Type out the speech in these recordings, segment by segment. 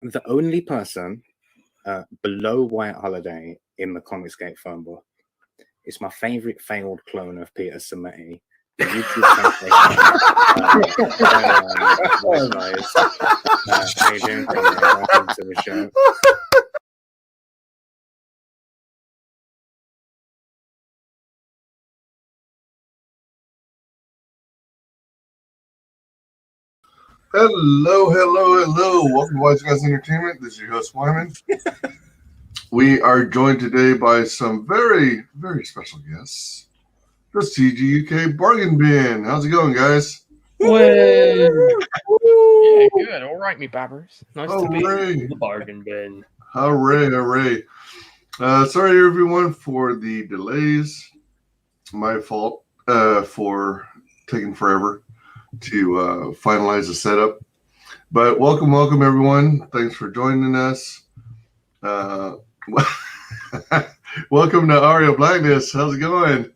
the only person below White Holiday in the Comicsgate phone book is my favorite failed clone of Peter Sameti. The YouTube how you doing, Conrad? Welcome to the show. Hello. Welcome to WyzGyzEntertainment. This is your host, Wyman. We are joined today by some very, very special guests. The CGUK Bargain Bin. How's it going, guys? Yeah, good. All right, me babbers. Nice to be in the Bargain Bin. Hooray. Sorry, everyone, for the delays. My fault for taking forever to finalize the setup. But welcome, everyone. Thanks for joining us. Welcome to Aria Blackness. How's it going?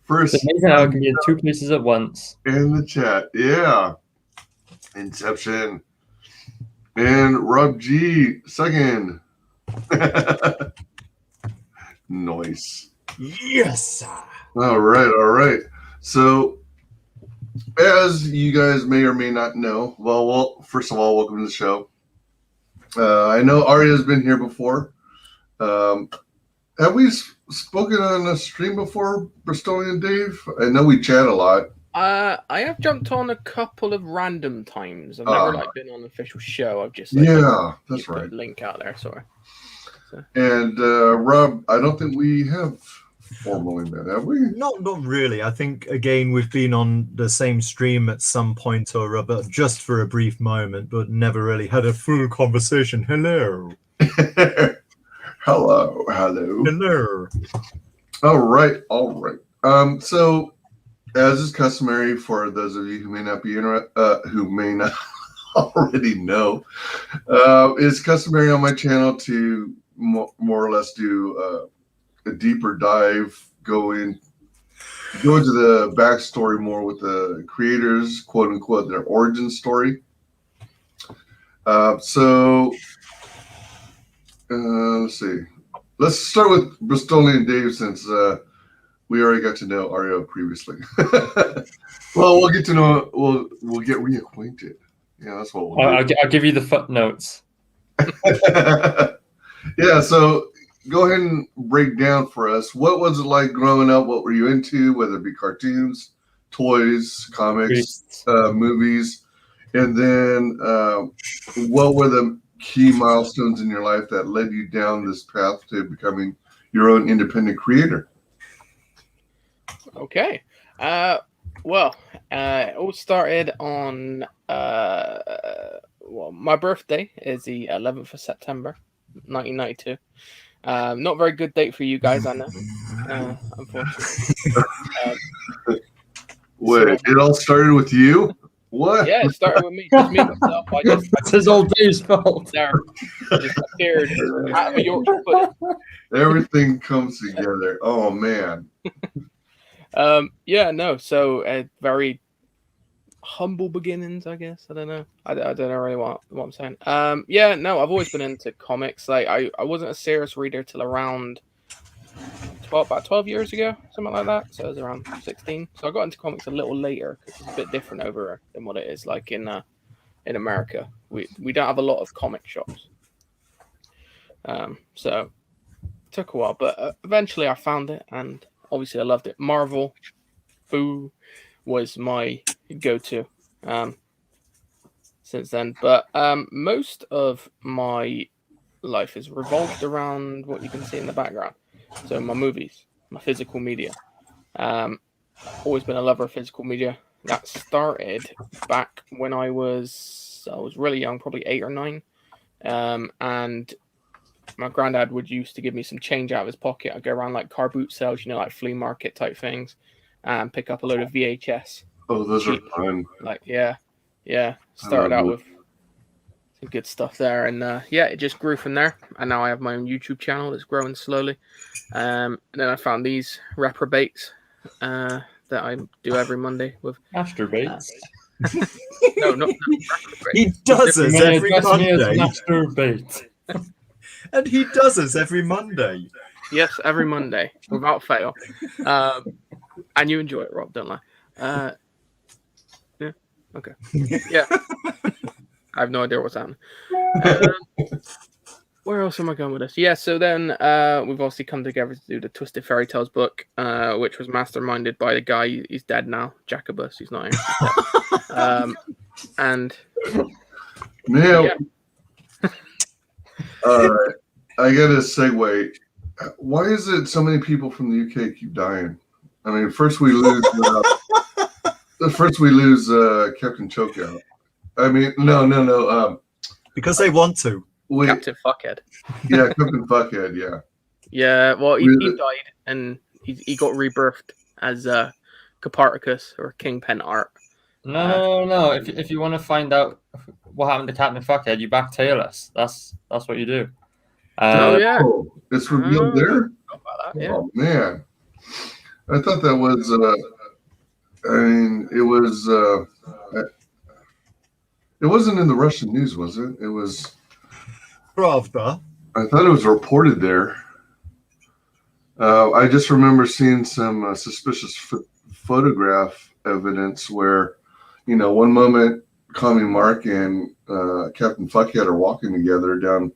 First, it's amazing how I can be in two places at once. In the chat, yeah. Inception. And Rob G, second. Nice. Yes. All right. So, as you guys may or may not know, well, first of all, welcome to the show. I know Aria's been here before. Have we spoken on a stream before, Bristolian Dave? I know we chat a lot. I have jumped on a couple of random times. I've never been on an official show. I've just that's right. Put a link out there. Sorry. So. And Rob, I don't think we have formally met, have we? Not really. I think again we've been on the same stream at some point or other, just for a brief moment, but never really had a full conversation. Hello. Hello. All right. So, as is customary for those of you who may not be who may not already know, it's customary on my channel to more or less do a deeper dive, go into the backstory more with the creators, quote unquote, their origin story. Let's see. Let's start with Bristolian Dave since we already got to know Aria previously. Well, we'll get to know. We'll get reacquainted. Yeah, that's what we'll do. I'll give you the footnotes. Yeah. So go ahead and break down for us. What was it like growing up? What were you into? Whether it be cartoons, toys, comics, movies, and then what were the key milestones in your life that led you down this path to becoming your own independent creator? Okay. Well, it all started on my birthday is the 11th of September, 1992. Not very good date for you guys, I know. Unfortunately. Wait, it all started with you? What? Yeah, it started with me. Just me myself. It's his old Dave's fault. There, just appeared out of a Yorkshire pudding. Everything comes together. Oh man. So very humble beginnings, I guess. I don't know. I don't know really what I'm saying. I've always been into comics. Like I wasn't a serious reader till around about 12 years ago, something like that. So I was around 16. So I got into comics a little later because it's a bit different over than what it is like in America. We don't have a lot of comic shops. So it took a while, but eventually I found it, and obviously I loved it. Marvel, Boo, was my go-to since then. But most of my life is revolved around what you can see in the background. So my movies, my physical media. Always been a lover of physical media. That started back when I was really young, probably 8 or 9. And my granddad would used to give me some change out of his pocket. I'd go around like car boot sales, like flea market type things, and pick up a load of VHS. Oh, those are fun. Started out with some good stuff there, and it just grew from there. And now I have my own YouTube channel that's growing slowly. And then I found these reprobates that I do every Monday with Masturbates. No, not He does us May every address me as Monday. masturbate. And he does us every Monday. Yes, every Monday without fail. And you enjoy it, Rob, don't lie. Yeah. Okay. Yeah. I have no idea what's happening. Where else am I going with this? Yeah, so then we've obviously come together to do the Twisted Fairy Tales book, which was masterminded by the guy. He's dead now, Jacobus. He's not here. He's dead. And Now, yeah. I got to segue. Why is it so many people from the UK keep dying? I mean, first we lose Captain Chokeout. I mean, no. Because they want to. Captain Fuckhead. Yeah, Captain Fuckhead. Yeah. Yeah, well, he died and he got rebirthed as Coparticus or King Pentart. No. If you want to find out what happened to Captain Fuckhead, you backtail us. That's what you do. Oh yeah, it's revealed there. About that, yeah. Oh man, I thought that was. I mean, it was. It wasn't in the Russian news, was it? It was. Pravda. I thought it was reported there. I just remember seeing some suspicious photograph evidence where, one moment Commie Mark and Captain Fuckhead are walking together down,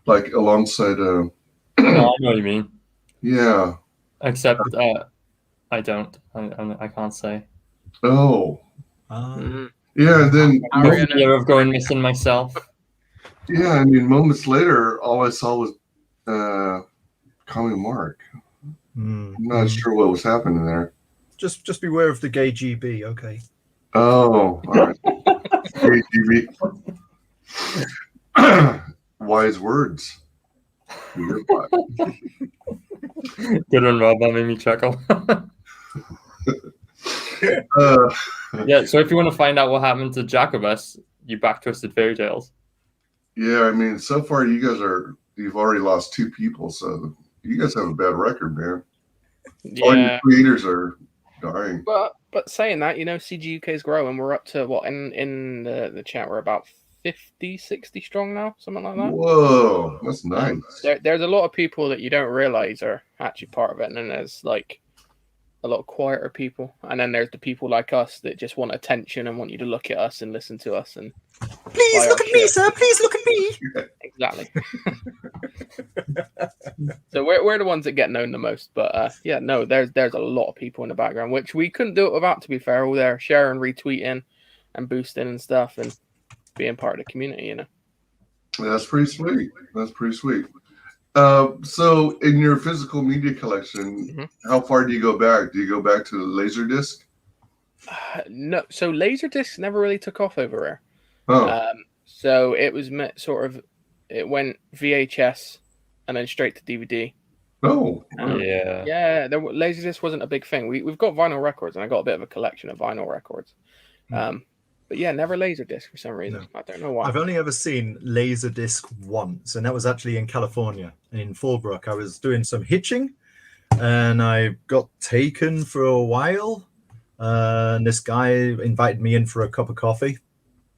like alongside No, I know what you mean. Yeah. Except I don't. I can't say. Oh. Mm-hmm. Yeah, and then No fear of going missing myself. Yeah, I mean, moments later, all I saw was Commie Mark. I'm not sure what was happening there. Just beware of the gay GB, okay? Oh, all right. Gay GB. Wise words. Good one, Rob. That made me chuckle. Yeah, so if you want to find out what happened to Jacobus, you back Twisted Fairy Tales. Yeah, I mean, so far you've already lost 2 people, so you guys have a bad record, man. Yeah. All your creators are dying. But saying that, CGUK is growing. We're up to what in the chat? We're about 50, 60 strong now, something like that. Whoa, that's nice. There's a lot of people that you don't realize are actually part of it, and then there's like a lot of quieter people, and then there's the people like us that just want attention and want you to look at us and listen to us and please look at me, sir. Please look at me. Exactly. So we're the ones that get known the most, but yeah, no, there's a lot of people in the background, which we couldn't do it without. To be fair, all there sharing, retweeting, and boosting and stuff, and being part of the community. That's pretty sweet. So in your physical media collection, how far do you go back? Do you go back to the Laserdisc? No, so Laserdisc never really took off over here. Oh. So it was it went VHS and then straight to DVD. Oh. Yeah. Laserdisc wasn't a big thing. We've got vinyl records, and I got a bit of a collection of vinyl records. But yeah, never Laserdisc for some reason. No. I don't know why. I've only ever seen Laserdisc once, and that was actually in California, in Fallbrook. I was doing some hitching, and I got taken for a while. And this guy invited me in for a cup of coffee.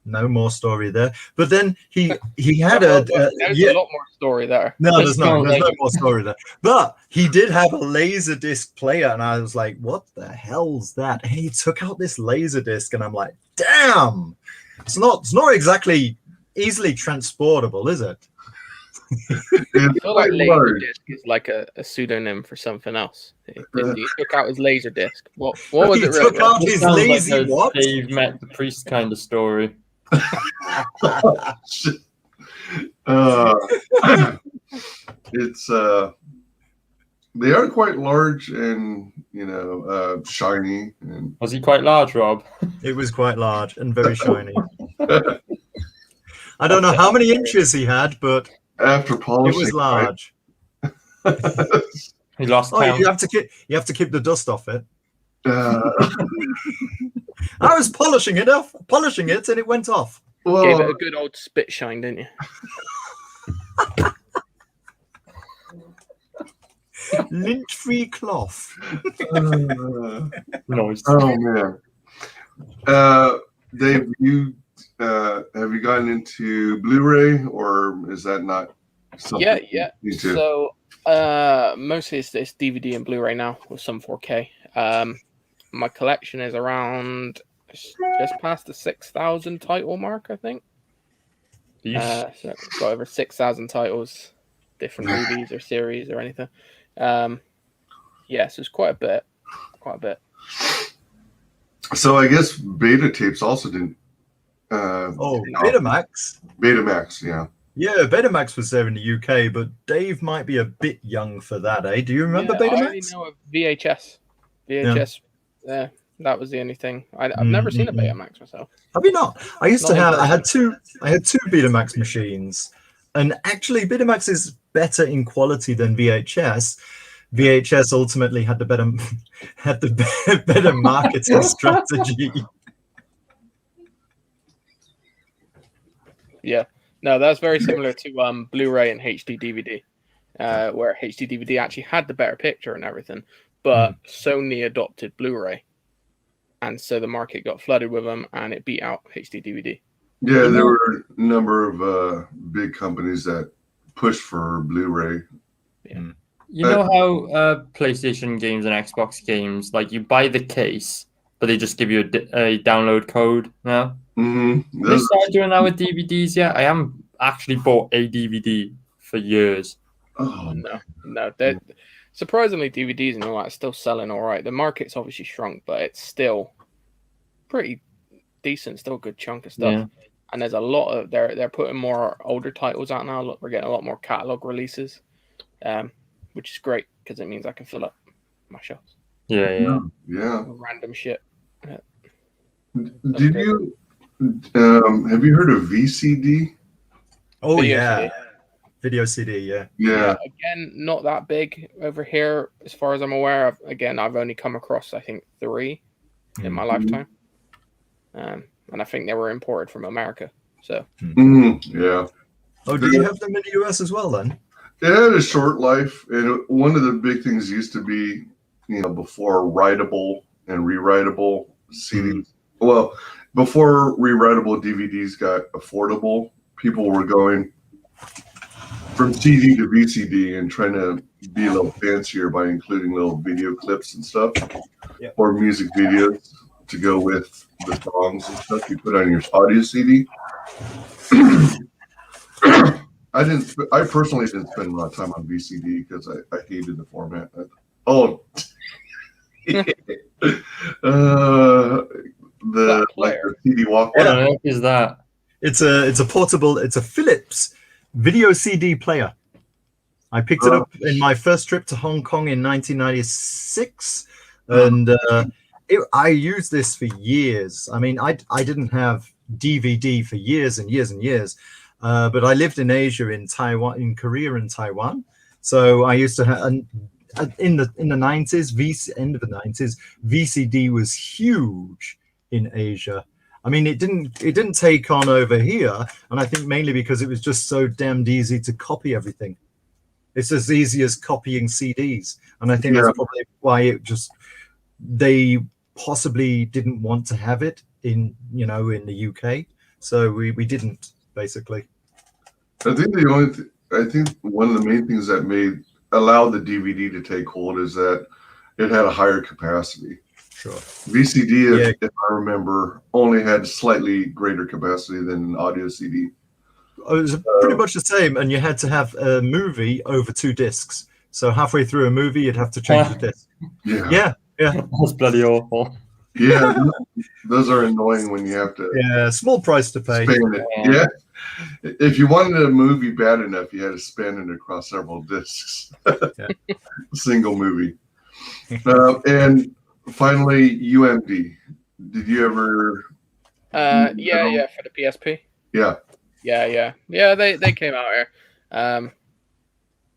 No more story there. But then he had there's a lot more story there. No, there's no more story there. But he did have a Laserdisc player, and I was like, what the hell's that? And he took out this Laserdisc, and I'm like, damn! It's not exactly easily transportable, is it? I feel like Laserdisc is like a pseudonym for something else. He took out his Laserdisc. What was it really? He took out his lazy like what? Dave met the priest kind of story. It's they are quite large and shiny. And was he quite large, Rob? It was quite large and very shiny. I don't know how many inches he had, but after polishing, it was large. Right? He lost count. You have to keep the dust off it. I was polishing it, and it went off. Well, gave it a good old spit shine, didn't you? Lint-free cloth. Nice. Oh man. Dave, have you gotten into Blu-ray, or is that not something Yeah. you need to? So mostly it's DVD and Blu-ray now with some 4K. My collection is around just past the 6,000 title mark, I think. So got over 6,000 titles, different movies or series or anything. So it's quite a bit. So I guess beta tapes also didn't. Betamax. Betamax, yeah. Yeah, Betamax was there in the UK, but Dave might be a bit young for that, eh? Do you remember Betamax? I only know of VHS. Yeah, that was the only thing. I've never seen a Betamax myself. Have you not? I used to have. I had two Betamax machines, and actually, Betamax is better in quality than VHS. VHS ultimately had the better marketing strategy. Yeah, no, that's very similar to Blu-ray and HD DVD, where HD DVD actually had the better picture and everything, but Sony adopted Blu-ray, and so the market got flooded with them, and it beat out HD DVD. Yeah, there were a number of big companies that pushed for Blu-ray. Yeah. You know how PlayStation games and Xbox games, like you buy the case, but they just give you a download code now? Mm-hmm. They started doing that with DVDs, yeah? I haven't actually bought a DVD for years. Oh, no. Surprisingly, DVDs and all that are still selling all right. The market's obviously shrunk, but it's still pretty decent, still a good chunk of stuff. Yeah. And there's a lot of they're putting more older titles out now. Look, we're getting a lot more catalog releases, which is great because it means I can fill up my shelves. Yeah. Random shit. Yeah. Did you have you heard of VCD? Oh, Video yeah. CD. Video CD, yeah. Again, not that big over here as far as I'm aware. I've only come across, I think, 3 in my lifetime. And I think they were imported from America. So yeah. Oh, do you have them in the US as well then? It had a short life, and one of the big things used to be, before writable and rewritable CDs. Well, before rewritable DVDs got affordable, people were going from CD to VCD and trying to be a little fancier by including little video clips and stuff, or music videos to go with the songs and stuff you put on your audio CD. I personally didn't spend a lot of time on VCD because I hated the format. The CD Walkman. What on earth is that? It's a portable. It's a Philips video CD player. I picked it up in my first trip to Hong Kong in 1996, and I used this for years. I mean, I didn't have DVD for years and years and years, but I lived in Asia, in Taiwan, in Korea, and Taiwan. So I used to have, in the 90s, end of the 90s, VCD was huge in Asia. I mean, it didn't take on over here, and I think mainly because it was just so damned easy to copy everything. It's as easy as copying CDs, and I think that's probably why they possibly didn't want to have it in the UK, so we didn't, basically. I think one of the main things that allowed the DVD to take hold is that it had a higher capacity. Sure. VCD, if I remember, only had slightly greater capacity than an audio CD. It was pretty much the same, and you had to have a movie over 2 discs. So halfway through a movie, you'd have to change the disc. Yeah. That's bloody awful. Yeah, those are annoying when you have to. Yeah, small price to pay. Span it. Yeah. If you wanted a movie bad enough, you had to span it across several discs. Single movie. And finally, UMD. Did you ever? For the PSP. Yeah. Yeah. They came out here.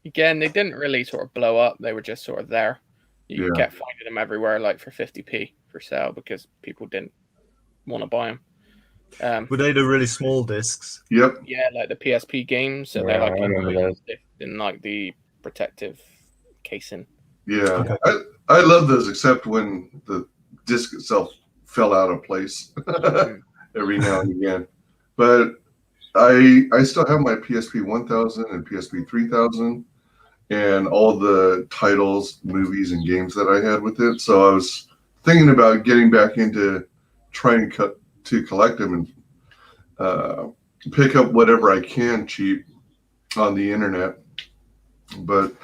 Again, they didn't really sort of blow up. They were just sort of there. You kept finding them everywhere, like for 50p for sale, because people didn't want to buy them. Were they the really small discs? Yep. Yeah, like the PSP games. So they're like in like the protective casing. Yeah, okay. I love those, except when the disc itself fell out of place. every now and again. But I still have my PSP 1000 and PSP 3000 and all the titles, movies, and games that I had with it. So I was thinking about getting back into trying to collect them and pick up whatever I can cheap on the internet. But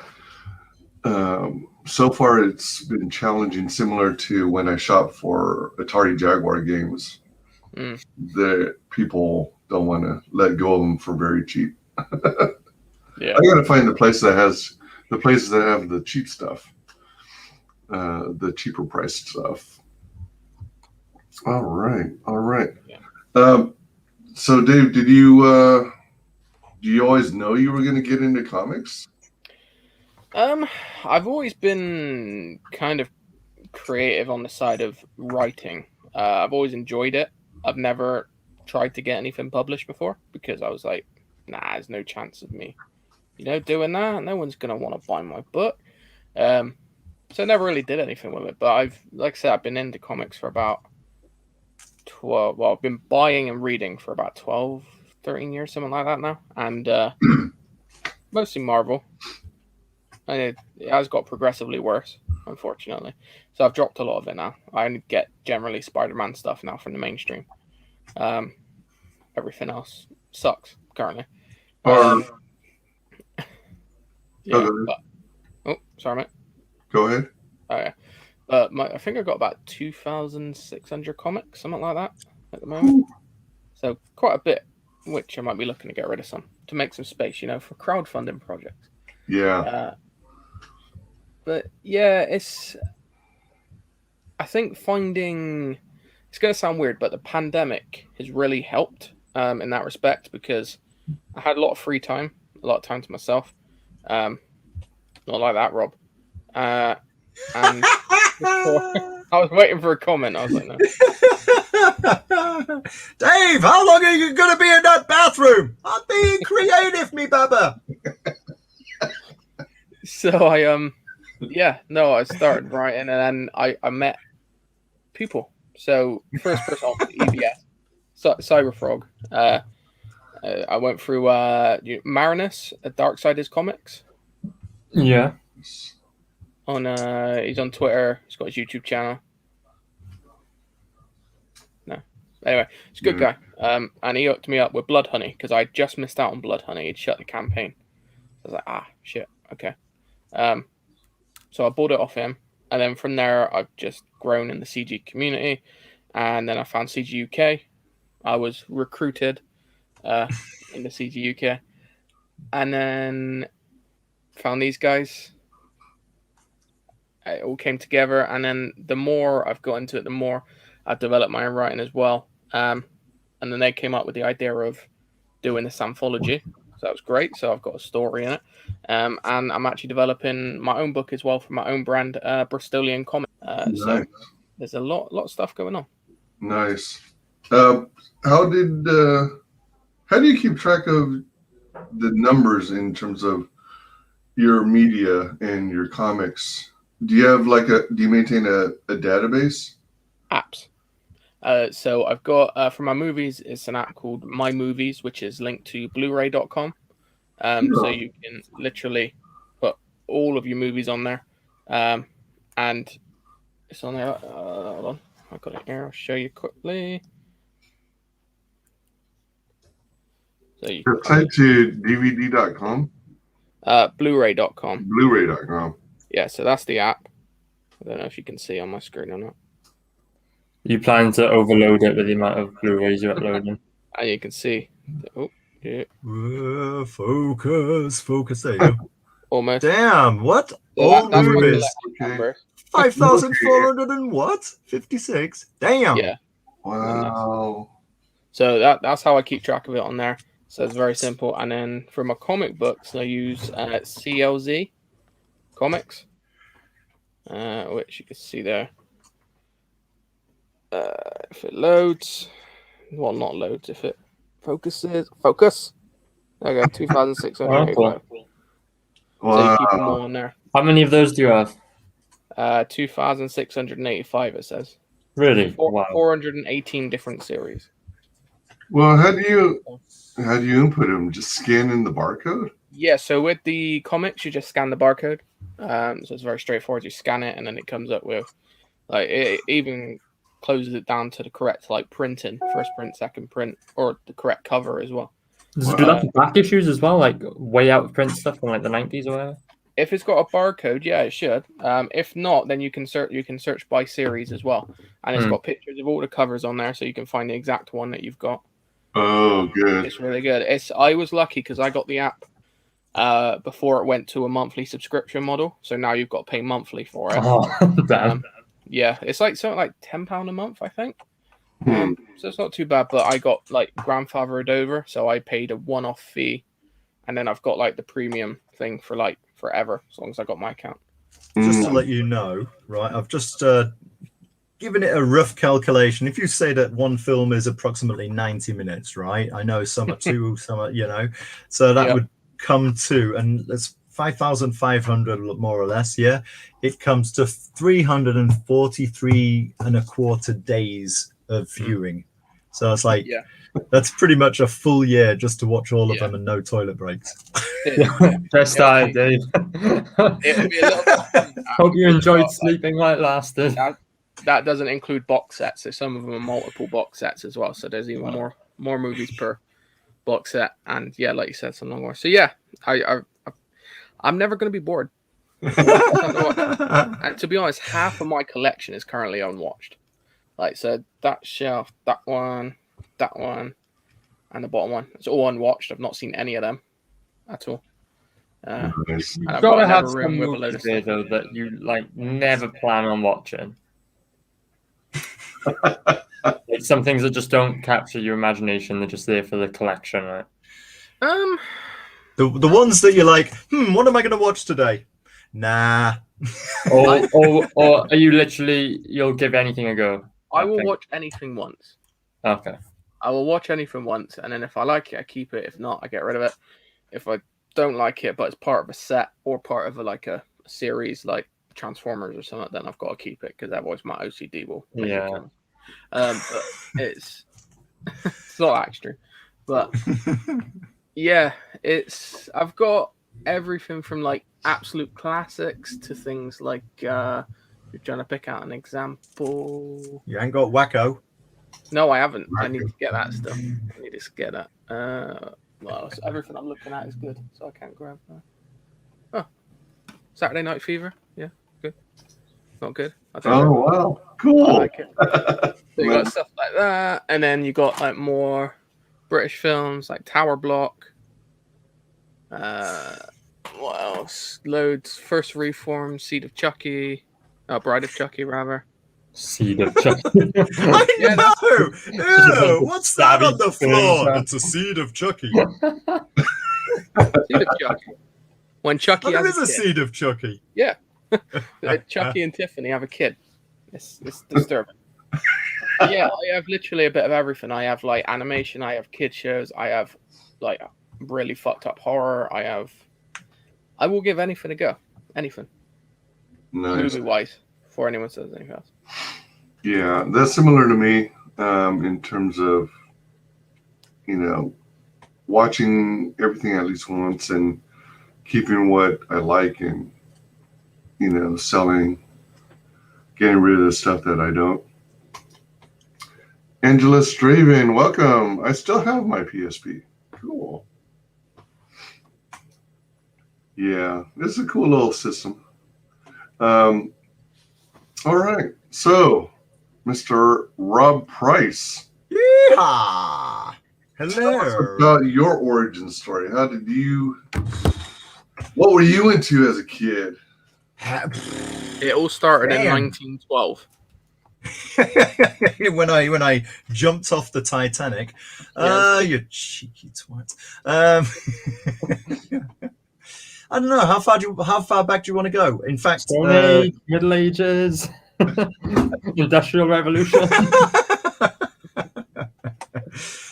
so far it's been challenging, similar to when I shopped for Atari Jaguar games. The people don't want to let go of them for very cheap. Yeah, I gotta find the places that have the cheap stuff, the cheaper priced stuff. All right. Yeah. So Dave, do you always know you were going to get into comics? I've always been kind of creative on the side of writing. I've always enjoyed it. I've never tried to get anything published before because I was like, nah, there's no chance of me, doing that. No one's gonna want to buy my book. So I never really did anything with it. But like I said, I've been into comics for about 12. Well, I've been buying and reading for about 12, 13 years, something like that now, and mostly Marvel. And it has got progressively worse, unfortunately. So I've dropped a lot of it now. I only get generally Spider-Man stuff now from the mainstream. Everything else sucks currently. Yeah. Sorry, mate. Go ahead. Oh yeah. I think I've got about 2,600 comics, something like that, at the moment. So quite a bit, which I might be looking to get rid of some to make some space, for crowdfunding projects. Yeah. But yeah, I think it's going to sound weird, but the pandemic has really helped in that respect because I had a lot of free time, a lot of time to myself. Not like that, Rob. And I was waiting for a comment. I was like, no. Dave, how long are you going to be in that bathroom? I'm being creative, me baba. So I started writing, and then I met people. So first person on EBS, Cyberfrog. I went through Marinus at Darksiders Comics. Yeah. He's on Twitter. He's got his YouTube channel. No. Anyway, he's a good guy. And he hooked me up with Blood Honey because I just missed out on Blood Honey. He'd shut the campaign. So I was like, shit. Okay. So I bought it off him, and then from there I've just grown in the CG community, and then I found CGUK. I was recruited in the CGUK, and then found these guys. It all came together, and then the more I've got into it, the more I've developed my own writing as well. And then they came up with the idea of doing this anthology. So that was great. So I've got a story in it. And I'm actually developing my own book as well for my own brand, Bristolian Comics. Nice. So there's a lot of stuff going on. Nice. How do you keep track of the numbers in terms of your media and your comics? Do you have do you maintain a database? Apps. So I've got for my movies, it's an app called My Movies, which is linked to Blu-ray.com. So you can literally put all of your movies on there, and it's on there. Hold on, I've got it here. I'll show you quickly. So you type to DVD.com. Blu-ray.com. Blu-ray.com. Yeah, so that's the app. I don't know if you can see on my screen or not. You plan to overload it with the amount of Blu-rays you're uploading? And you can see. Oh, yeah. Focus. There you go. Almost. Damn, what? So All that's my movies. collection number. 5,400 and what? 56. Damn. Yeah. Wow. So that's how I keep track of it on there. So it's very simple. And then for my comic books, I use CLZ Comics, which you can see there. If it loads, well, not loads. If it focuses, focus. There you go, 2,685. Wow. So you keep them all in there. How many of those do you have? 2,685. It says. Really? Wow. Wow. 418 different series. Well, how do you input them? Just scan in the barcode? Yeah, so with the comics, you just scan the barcode. So it's very straightforward. You scan it, and then it comes up with, like, it even closes it down to the correct, like, printing, first print, second print, or the correct cover as well. Does it do that for back issues as well, like way out of print stuff from like the 90s or whatever? If it's got a barcode, yeah, it should. If not, then you can search by series as well, and it's got pictures of all the covers on there, so you can find the exact one that you've got. Oh, good. It's really good. I was lucky because I got the app before it went to a monthly subscription model, so now you've got to pay monthly for it. Oh, damn. Yeah, it's like something like £10 a month, I think. So it's not too bad, but I got like grandfathered over, so I paid a one-off fee, and then I've got like the premium thing for like forever, as long as I got my account. Just to let you know, right, I've just given it a rough calculation. If you say that one film is approximately 90 minutes, right? I know some are two, some are, you know, so that would come to, and that's 5,500 more or less, yeah? It comes to 343 and a quarter days of viewing. So it's like, that's pretty much a full year just to watch all of them and no toilet breaks. Best eye, Dave. Hope you enjoyed sleeping while it lasted. That doesn't include box sets, so some of them are multiple box sets as well. So there's even more movies per box set, and yeah, like you said, some long more. So yeah, I'm never going to be bored. And to be honest, half of my collection is currently unwatched. Like, so that shelf, that one, and the bottom one. It's all unwatched. I've not seen any of them at all. Nice. You've got to have some movies there, though, that you like never plan on watching. Like some things that just don't capture your imagination. They're just there for the collection, right? The ones that you're like, what am I going to watch today? Nah. or are you literally, you'll give anything a go? I will watch anything once. Okay. I will watch anything once, and then if I like it, I keep it. If not, I get rid of it. If I don't like it, but it's part of a set or part of a series like Transformers or something, then I've got to keep it because otherwise my OCD will. But it's not actually, but yeah, I've got everything from like absolute classics to things like you're trying to pick out an example. You ain't got Wacko. No, I haven't. I need to get that stuff. I need to get that. Well, so everything I'm looking at is good, so I can't grab that. Oh, Saturday Night Fever. Yeah, good. Not good. I don't know. Wow, cool. I like it. So you got stuff like that, and then you got like more British films like Tower Block. What else? Loads. First Reform, Seed of Chucky, Bride of Chucky, rather. Seed of Chucky. I know. Ew, what's that on the floor? It's a seed of Chucky. Seed of Chucky. When Chucky There has is a seed of Chucky. Yeah. Chucky and Tiffany have a kid. It's disturbing. Yeah, I have literally a bit of everything. I have like animation, I have kid shows, I have like really fucked up horror, I will give anything a go. Anything. Nice. Movie wise, before anyone says anything else. Yeah, that's similar to me in terms of, watching everything at least once and keeping what I like and, selling, getting rid of the stuff that I don't. Angela Straven, welcome. I still have my PSP. Cool. Yeah, this is a cool little system. All right, so Mr. Rob Price. Yeehaw! Tell us Hello. about your origin story. What were you into as a kid? It all started in Damn. 1912. when I jumped off the Titanic. You cheeky twat. I don't know how far back do you want to go? In fact, Stone Age, Middle Ages, Industrial Revolution.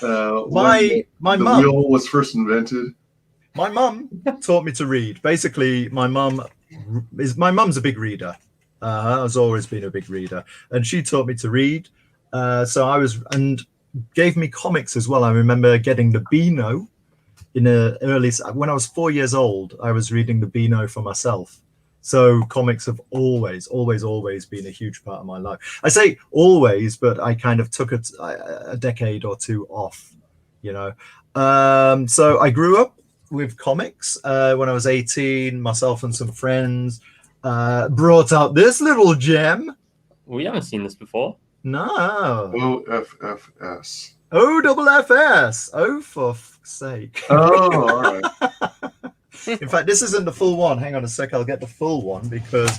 My mum wheel was first invented. My mum taught me to read. Basically, my mum's a big reader. Has always been a big reader, and she taught me to read. So I was, and gave me comics as well. I remember getting the Beano when I was 4 years old. I was reading the Beano for myself. So comics have always been a huge part of my life. I say always, but I kind of took a decade or two off, you know. So I grew up with comics when I was 18. Myself and some friends brought out this little gem. We haven't seen this before. No. OFFS. OFFS. Oh, for fuck's sake. Oh, all right. In fact, this isn't the full one. Hang on a sec. I'll get the full one because...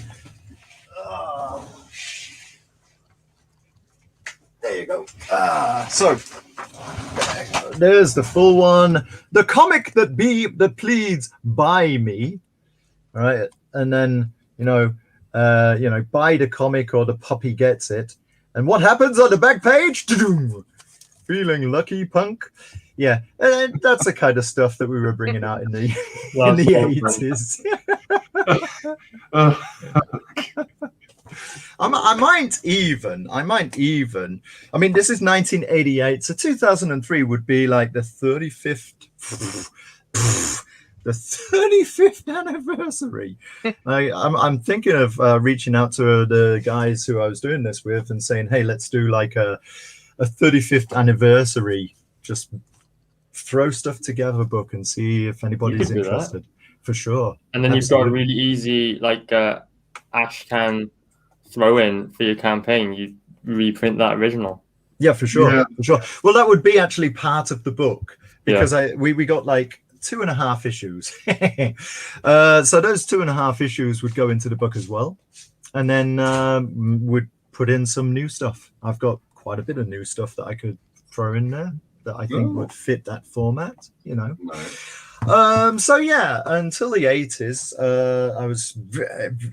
there you go. So, there's the full one. The comic that pleads buy me. All right. And then, buy the comic or the puppy gets it. And what happens on the back page? Feeling lucky, punk. Yeah, and that's the kind of stuff that we were bringing out in the 80s. I might even. I mean, this is 1988, so 2003 would be like the 35th anniversary. I'm thinking of reaching out to the guys who I was doing this with and saying, hey, let's do like a 35th anniversary. Just throw stuff together book and see if anybody's interested. For sure. And then you've got a really easy like ash can throw in for your campaign. You reprint that original. Yeah, for sure. Yeah. For sure. Well, that would be actually part of the book because we got like 2.5 issues. So those 2.5 issues would go into the book as well. And then would put in some new stuff. I've got quite a bit of new stuff that I could throw in there that I think would fit that format, you know. Nice. So yeah, until the 80s, I was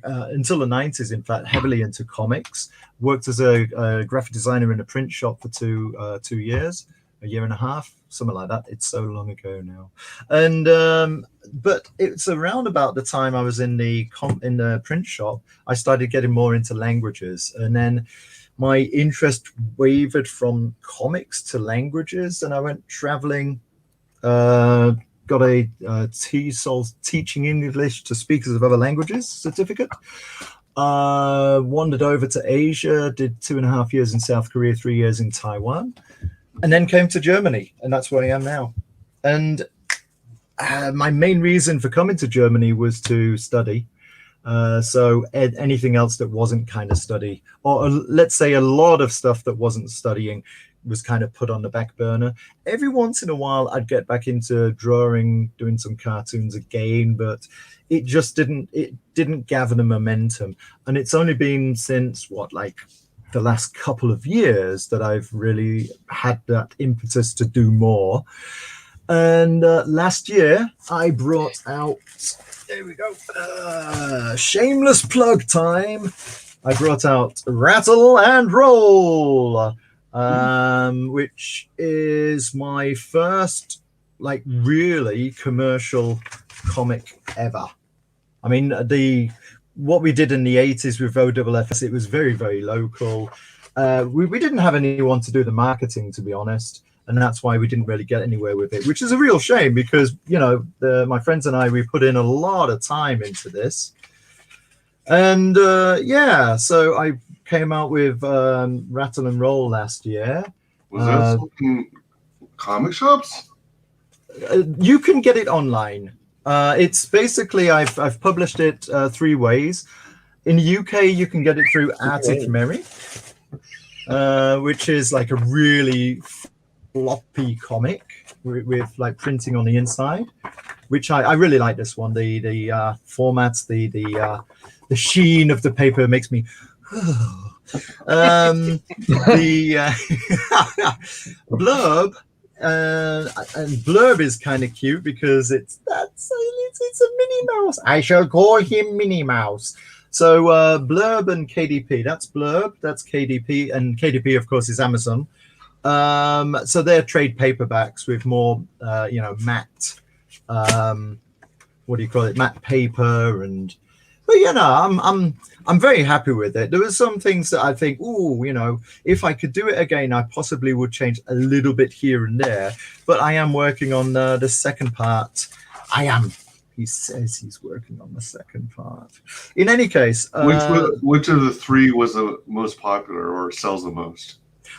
until the 90s, in fact, heavily into comics. Worked as a graphic designer in a print shop for 2 years, a year and a half, something like that. It's so long ago now. And but it's around about the time I was in the print shop, I started getting more into languages, and then my interest wavered from comics to languages, and I went traveling. Got a TESOL teaching English to speakers of other languages certificate. Wandered over to Asia, did 2.5 years in South Korea, 3 years in Taiwan, and then came to Germany, and that's where I am now. And my main reason for coming to Germany was to study. So anything else that wasn't kind of study, or let's say a lot of stuff that wasn't studying, was kind of put on the back burner. Every once in a while I'd get back into drawing, doing some cartoons again, but it just didn't gather the momentum. And it's only been since like the last couple of years that I've really had that impetus to do more. And last year I brought out, there we go, shameless plug time. I brought out Rattle and Roll, which is my first like really commercial comic ever. I mean, what we did in the 80s with OFFS, it was very, very local. We didn't have anyone to do the marketing, to be honest, and that's why we didn't really get anywhere with it, which is a real shame because, you know, my friends and I, we put in a lot of time into this. And yeah, so I came out with Rattle and Roll last year. Was that something comic shops? You can get it online. It's basically, I've published it 3 ways. In the UK, you can get it through Arctic Mary, which is like a really floppy comic with like printing on the inside, which I really like this one. The formats, the sheen of the paper makes me the blurb, and blurb is kind of cute because it's a Minnie Mouse. I shall call him Minnie Mouse. So blurb and KDP, that's blurb, that's KDP, and KDP of course is Amazon. So they're trade paperbacks with more matte, what do you call it, matte paper, and But you know, I'm very happy with it. There were some things that I think, oh, you know, if I could do it again, I possibly would change a little bit here and there. But I am working on the second part. He says he's working on the second part. In any case, which of the three was the most popular or sells the most?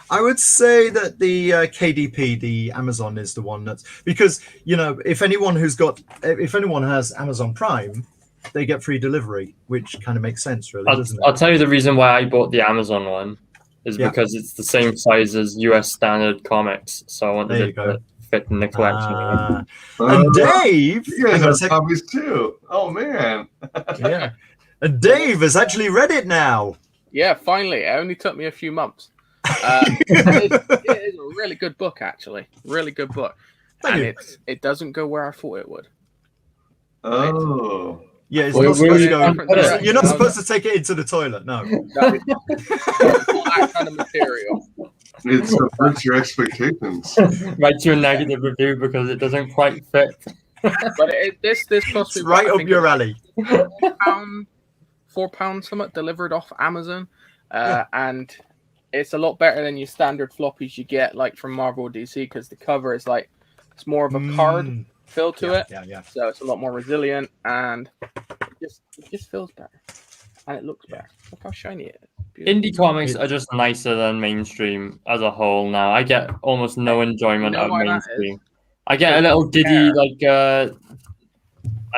I would say that the KDP, the Amazon, is the one that's, because, you know, if anyone has Amazon Prime, they get free delivery, which kind of makes sense, really, doesn't it? I'll tell you the reason why I bought the Amazon one is because it's the same size as US standard comics, so I wanted it to fit in the collection. And Dave, you guys have copies too. Oh man, yeah. And Dave has actually read it now. Yeah, finally. It only took me a few months. It is a really good book, actually. Really good book. And it doesn't go where I thought it would. Oh. Yeah, it's not supposed to go. You're not supposed to take it into the toilet, no. That kind of material. It subverts your expectations. Write you a negative review because it doesn't quite fit. But this cost me right up your alley. £4 something delivered off Amazon, and it's a lot better than your standard floppies you get like from Marvel or DC, because the cover is like it's more of a card feel to it. Yeah. So it's a lot more resilient, and it just feels better, and it looks better. Look how shiny it is. Beautiful. Indie comics are just nicer than mainstream as a whole now. I get almost no enjoyment out of mainstream. I get a little giddy, like, I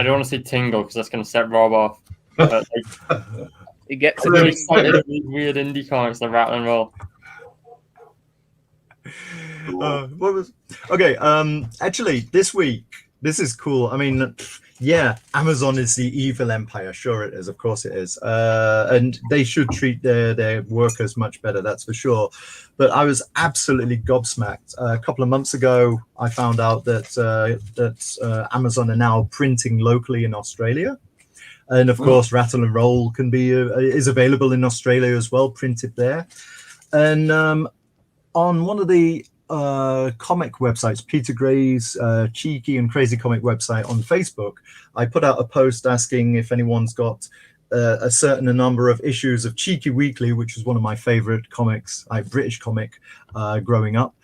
don't want to say tingle because that's going to set Rob off. But, like, it gets really excited at these weird indie comics that rattle and roll. Actually, this week, this is cool. I mean, yeah, Amazon is the evil empire. Sure it is. Of course it is. And they should treat their workers much better, that's for sure. But I was absolutely gobsmacked. A couple of months ago, I found out that Amazon are now printing locally in Australia. And of course, Rattle and Roll is available in Australia as well, printed there. And on one of the comic websites, Peter Gray's cheeky and crazy comic website on Facebook, I put out a post asking if anyone's got a certain number of issues of Cheeky Weekly, which was one of my favorite comics, British comic growing up.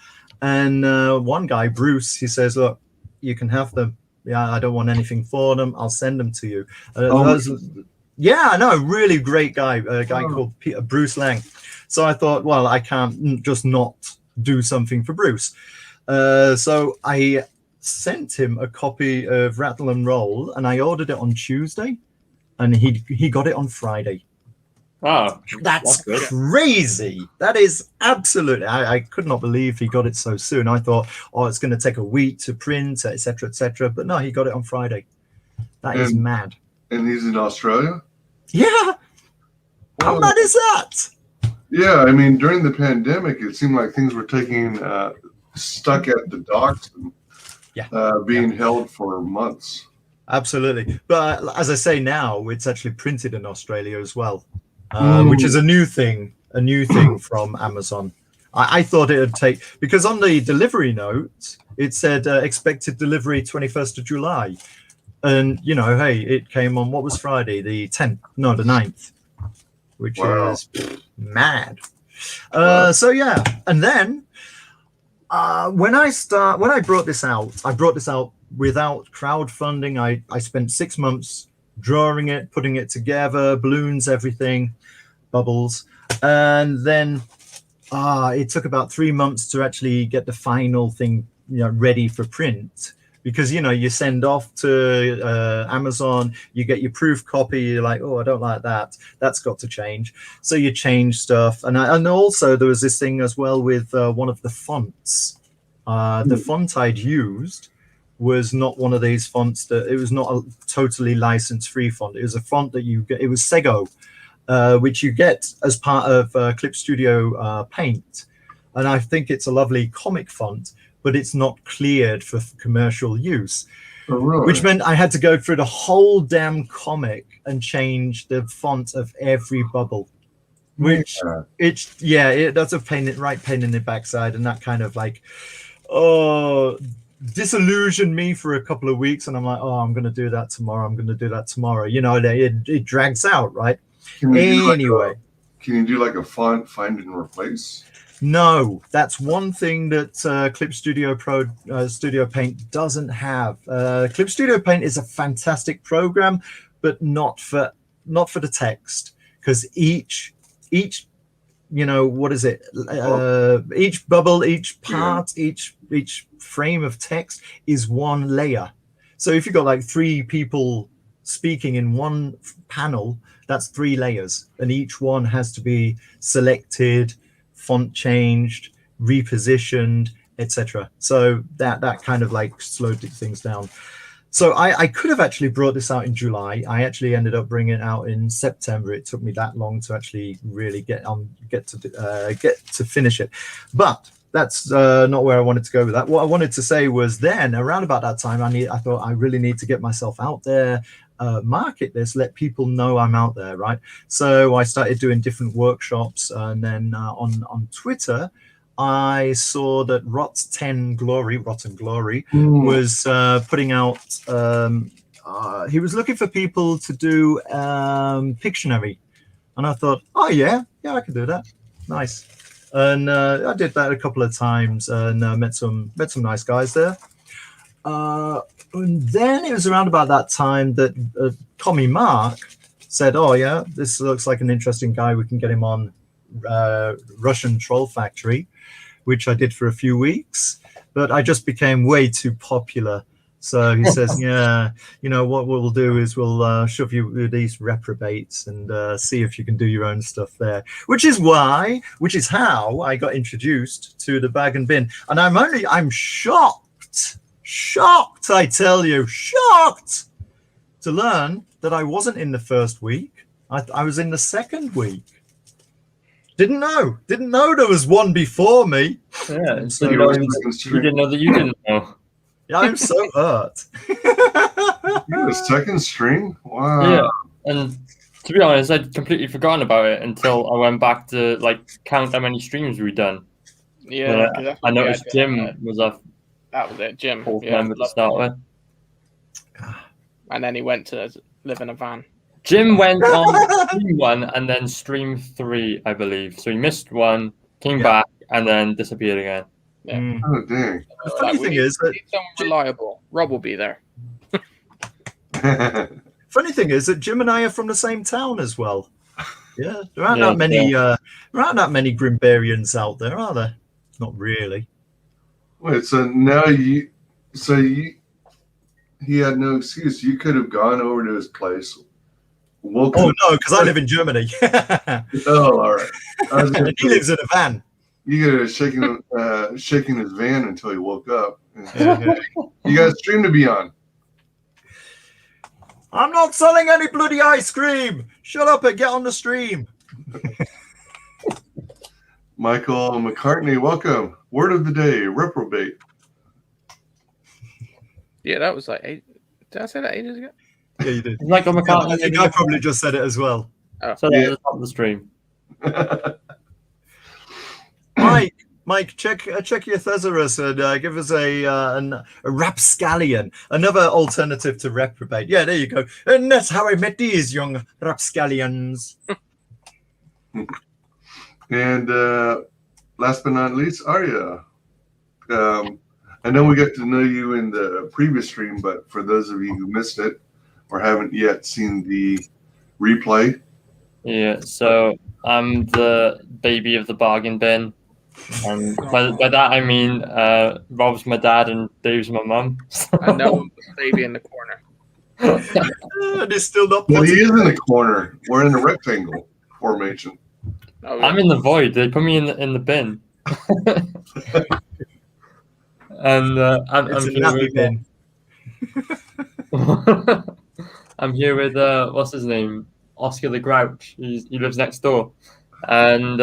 And one guy, Bruce, he says, look, you can have them. Yeah, I don't want anything for them. I'll send them to you. Yeah, I know, a really great guy, a guy called Bruce Lang. So I thought, well, I can't just not do something for Bruce. So I sent him a copy of Rattle and Roll, and I ordered it on Tuesday, and he got it on Friday. Wow, that's crazy. That is absolutely. I could not believe he got it so soon. I thought, oh, it's going to take a week to print, etc., etc. But no, he got it on Friday. That is mad. And he's in Australia? Yeah. How mad is that? Yeah, I mean, during the pandemic, it seemed like things were taking stuck at the docks and being held for months. Absolutely. But as I say now, it's actually printed in Australia as well, which is a new thing from Amazon. I thought it would take, because on the delivery note, it said expected delivery 21st of July. And, you know, hey, it came on, what was Friday? The 10th? No, the 9th, which is mad. So, yeah. And then when I brought this out without crowdfunding. I spent 6 months drawing it, putting it together, balloons, everything, bubbles. And then it took about 3 months to actually get the final thing, ready for print. Because, you send off to Amazon, you get your proof copy, you're like, oh, I don't like that. That's got to change. So you change stuff. And also there was this thing as well with one of the fonts. The font I'd used was not one of these fonts it was not a totally license-free font. It was a font that you get, it was Sego, which you get as part of Clip Studio Paint. And I think it's a lovely comic font, but it's not cleared for commercial use, which meant I had to go through the whole damn comic and change the font of every bubble, which that's a pain in the backside. And that kind of like, disillusioned me for a couple of weeks, and I'm like, oh, I'm going to do that tomorrow. I'm going to do that tomorrow. You know, it drags out, right? Anyway. Can you do like a font find and replace? No, that's one thing that Clip Studio Pro Studio Paint doesn't have. Clip Studio Paint is a fantastic program, but not for the text, because each you know, what is it? Each bubble, each part, each frame of text is one layer. So if you've got like 3 people speaking in one panel, that's 3 layers, and each one has to be selected, font changed, repositioned, etc. So that kind of like slowed things down. So I could have actually brought this out in July. I actually ended up bringing it out in September. It took me that long to actually really get to finish it. But that's not where I wanted to go with that. What I wanted to say was then around about that time, I thought I really need to get myself out there, market this, let people know I'm out there, right? So I started doing different workshops, and then on Twitter, I saw that Rotten Glory was putting out, he was looking for people to do Pictionary. And I thought, oh yeah, I can do that. Nice. And I did that a couple of times, and met some nice guys there. And then it was around about that time that Commie Mark said, oh yeah, this looks like an interesting guy. We can get him on Russian Troll Factory, which I did for a few weeks, but I just became way too popular. So he says, yeah, you know, what we'll do is we'll shove you with these reprobates and see if you can do your own stuff there, which is how I got introduced to the bag and bin. And I'm shocked, I tell you, shocked to learn that I wasn't in the first week. I was in the second week. Didn't know there was one before me. Yeah, So you didn't know that you didn't know. Yeah, I'm so hurt. You had a second stream? Wow. Yeah, and to be honest, I'd completely forgotten about it until I went back to like count how many streams we'd done. Yeah, I noticed Jim was a that was it, Jim. fourth Yeah, member to start with. and then he went to live in a van. Jim went on stream 1 and then stream 3, I believe. So he missed one, came back, and then disappeared again. Yeah. Oh, dang. The funny thing is that someone reliable. Rob will be there. funny thing is that Jim and I are from the same town as well. Yeah, there aren't that many Grimbarians out there, are there? Not really. Wait, so now he had no excuse. You could have gone over to his place. Oh no, because I live in Germany. Oh, all right. And he lives in a van. You could have shaking his van until he woke up. You got a stream to be on. I'm not selling any bloody ice cream. Shut up and get on the stream. Michael McCartney, welcome. Word of the day, reprobate. Yeah, that was like 8. Did I say that ages ago? Yeah, you did. Michael McCartney. I think I probably just said it as well. Oh. So that's the top of the stream. Mike, check your thesaurus and give us a rapscallion, another alternative to reprobate. Yeah, there you go. And that's how I met these young rapscallions. And last but not least, Arya. I know we got to know you in the previous stream, but for those of you who missed it or haven't yet seen the replay. Yeah, so I'm the baby of the bargain bin. And by that I mean Rob's my dad and Dave's my mum. And no one put the baby in the corner. It's still not. Well, he is in the corner. We're in a rectangle formation. Oh, yeah. I'm in the void. They put me in the bin. And I'm here with bin. I'm here with what's his name, Oscar the Grouch. He lives next door, and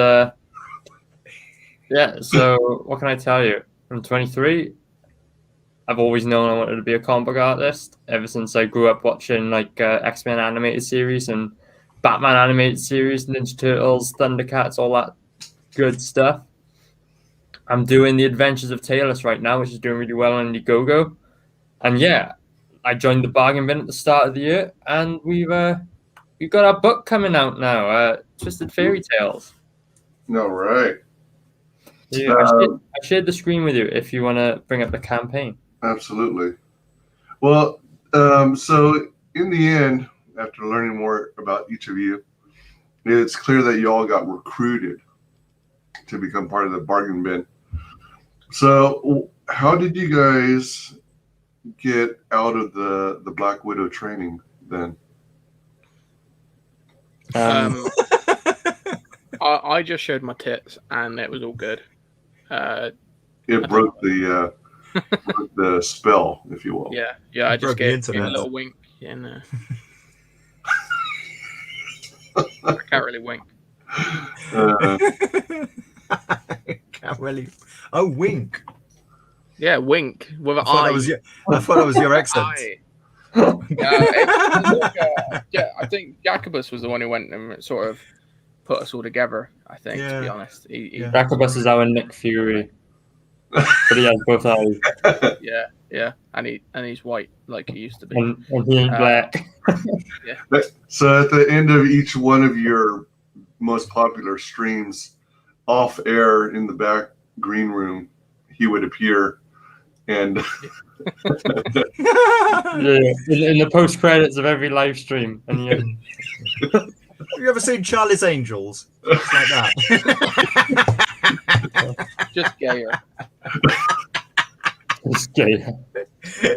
yeah. So what can I tell you? I'm 23. I've always known I wanted to be a comic book artist ever since I grew up watching like X-Men animated series and Batman animated series, Ninja Turtles, Thundercats, all that good stuff. I'm doing The Adventures of Taylor right now, which is doing really well on Indiegogo. And yeah, I joined the bargain bin at the start of the year, and we've got our book coming out now, Twisted Fairy Tales. All right. Yeah, I shared the screen with you if you want to bring up the campaign. Absolutely. Well, so in the end, after learning more about each of you, it's clear that you all got recruited to become part of the bargain bin. So how did you guys get out of the Black Widow training then? I just showed my tits and it was all good. It broke the broke the spell, if you will. Yeah, I just gave a little wink. And I can't really wink. Can't really. Oh, wink. Yeah, wink with an I thought that was your accent. Yeah, I think Jacobus was the one who went and sort of put us all together. I think, to be honest, Jacobus is our Nick Fury, but he has both eyes. Yeah, and he's white like he used to be, and he ain't black. Yeah. So at the end of each one of your most popular streams, off air in the back green room, he would appear, and in the post credits of every live stream. And have you ever seen Charlie's Angels? It's like that. Just gayer. Just gayer.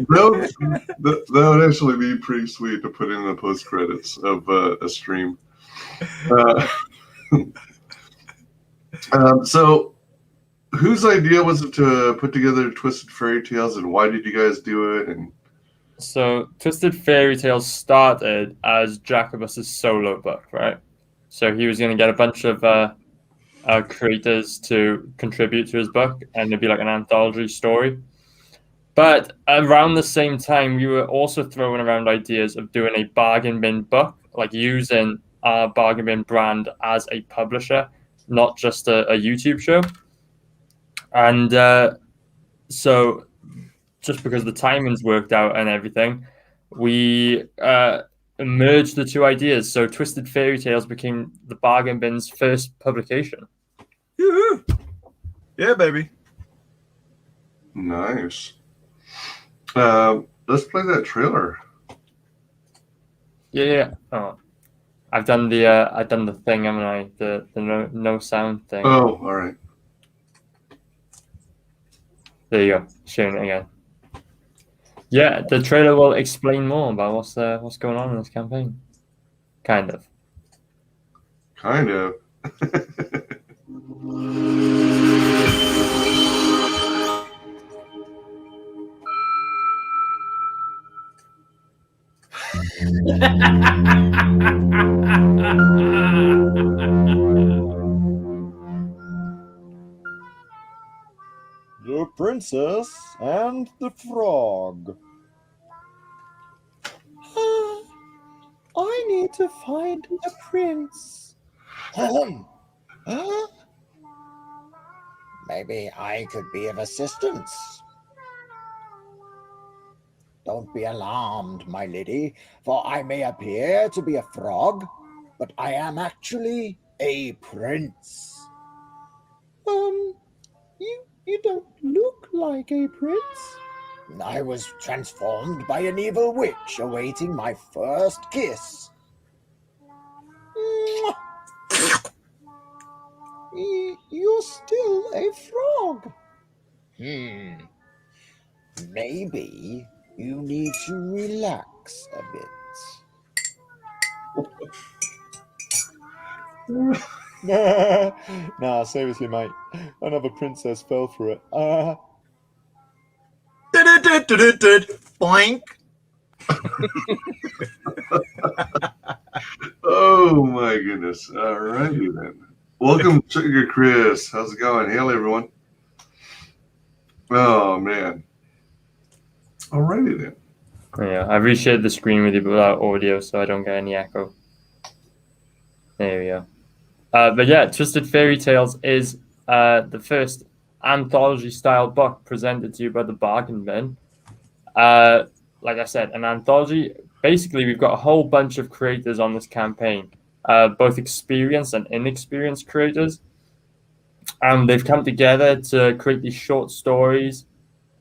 That would actually be pretty sweet to put in the post credits of a stream. So whose idea was it to put together Twisted Fairy Tales, and why did you guys do it? And so Twisted Fairy Tales started as Jacobus's solo book, right? So he was going to get a bunch of creators to contribute to his book, and it'd be like an anthology story. But around the same time, we were also throwing around ideas of doing a bargain bin book, like using our bargain bin brand as a publisher, not just a YouTube show. And so just because the timings worked out and everything, we merged the two ideas. So Twisted Fairy Tales became the bargain bin's first publication. Yoo-hoo. Yeah, baby. nice. Let's play that trailer. Yeah. Oh, I've done the thing, haven't I? The no sound thing. Oh, all right. There you go. Sharing it again. Yeah, the trailer will explain more about what's going on in this campaign. Kind of. Kind of. The Princess and the Frog. I need to find a prince. Maybe I could be of assistance. Don't be alarmed, my lady, for I may appear to be a frog, but I am actually a prince. You don't look like a prince. I was transformed by an evil witch awaiting my first kiss. You're still a frog. Maybe you need to relax a bit. Nah, seriously, mate. Another princess fell for it. Boink. Oh my goodness. All righty then. Welcome, Sugar Chris. How's it going? Hello, everyone. Oh man. All righty then. Yeah, I've reshared the screen with you without audio, so I don't get any echo. There we go. But yeah, Twisted Fairy Tales is the first anthology style book presented to you by the bargain bin. Like I said, an anthology. Basically, we've got a whole bunch of creators on this campaign, both experienced and inexperienced creators. And they've come together to create these short stories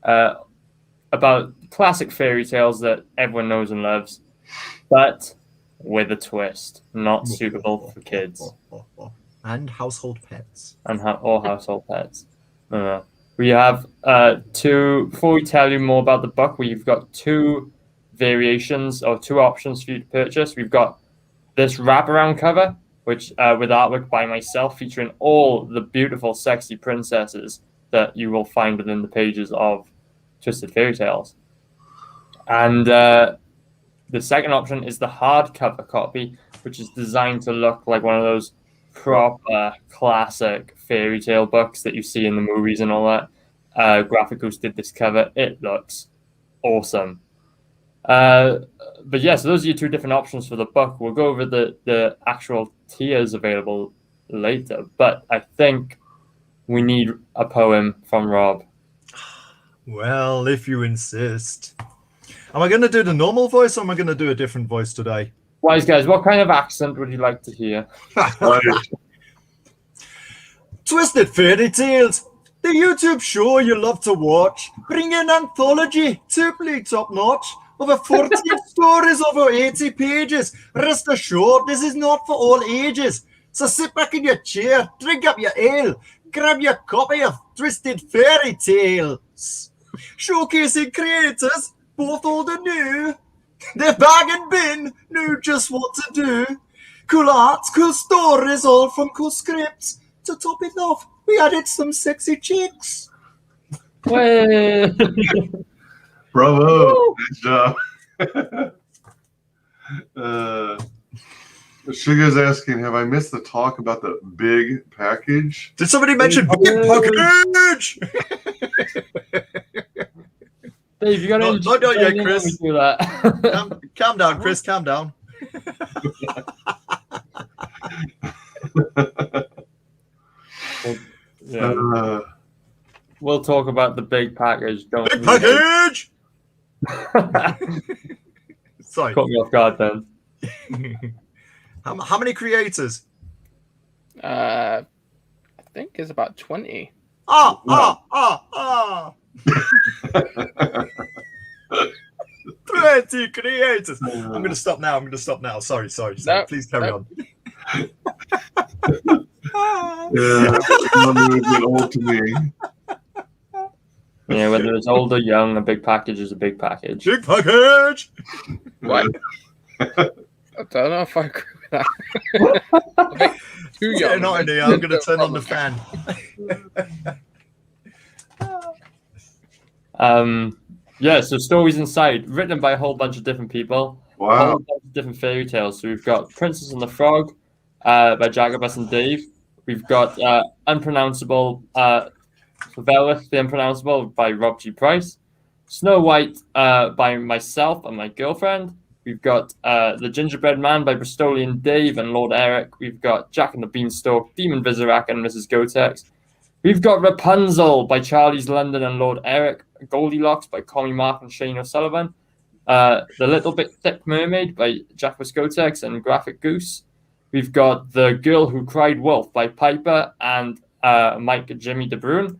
about classic fairy tales that everyone knows and loves, but with a twist, not suitable for kids. And household pets. And all household pets. We have before we tell you more about the book, we've got two variations or two options for you to purchase. We've got this wraparound cover, which with artwork by myself featuring all the beautiful, sexy princesses that you will find within the pages of Twisted Fairy Tales. And the second option is the hardcover copy, which is designed to look like one of those proper classic fairy tale books that you see in the movies and all that. Graphic Goose did this cover. It looks awesome. But yeah, so those are your two different options for the book. We'll go over the actual tiers available later, but I think we need a poem from Rob. Well, if you insist. Am I going to do the normal voice or am I going to do a different voice today? WyzGyz, what kind of accent would you like to hear? Twisted Fairy Tales, the YouTube show you love to watch, bring an anthology, simply top notch. Over 40 stories over 80 pages. Rest assured, this is not for all ages. So sit back in your chair, drink up your ale, grab your copy of Twisted Fairy Tales. Showcasing creators, both old and new. Their bag and bin knew just what to do. Cool art, cool stories, all from cool scripts. To top it off, we added some sexy chicks. Way. Bravo! Good job. Sugar's asking, have I missed the talk about the big package? Did somebody mention big package? Dave, you got to not yet, Chris. Do that. Calm down, Chris. Calm down. Yeah. We'll talk about the big package. Don't big package. Sorry. Caught me off guard then. How many creators? I think it's about 20. 20 creators. I'm going to stop now. Sorry. No, please carry on. Yeah, it's old to me. Yeah, whether it's old or young, a big package is a big package. Big package. What? I don't know if I agree with that. A bit too young. Not in here. I'm going to turn on the fan. Yeah, so stories inside, written by a whole bunch of different people. Wow. A whole bunch of different fairy tales. So we've got Princess and the Frog by Jagabus and Dave. We've got Unpronounceable, Velvet the Unpronounceable by Rob G. Price. Snow White by myself and my girlfriend. We've got The Gingerbread Man by Bristolian Dave and Lord Eric. We've got Jack and the Beanstalk, Demon Vizirac and Mrs. Gotex. We've got Rapunzel by Charlie's London and Lord Eric. Goldilocks by Connie Mark and Shane O'Sullivan. The Little Bit Thick Mermaid by Jack Gotex and Graphic Goose. We've got The Girl Who Cried Wolf by Piper and Mike Jimmy DeBrune.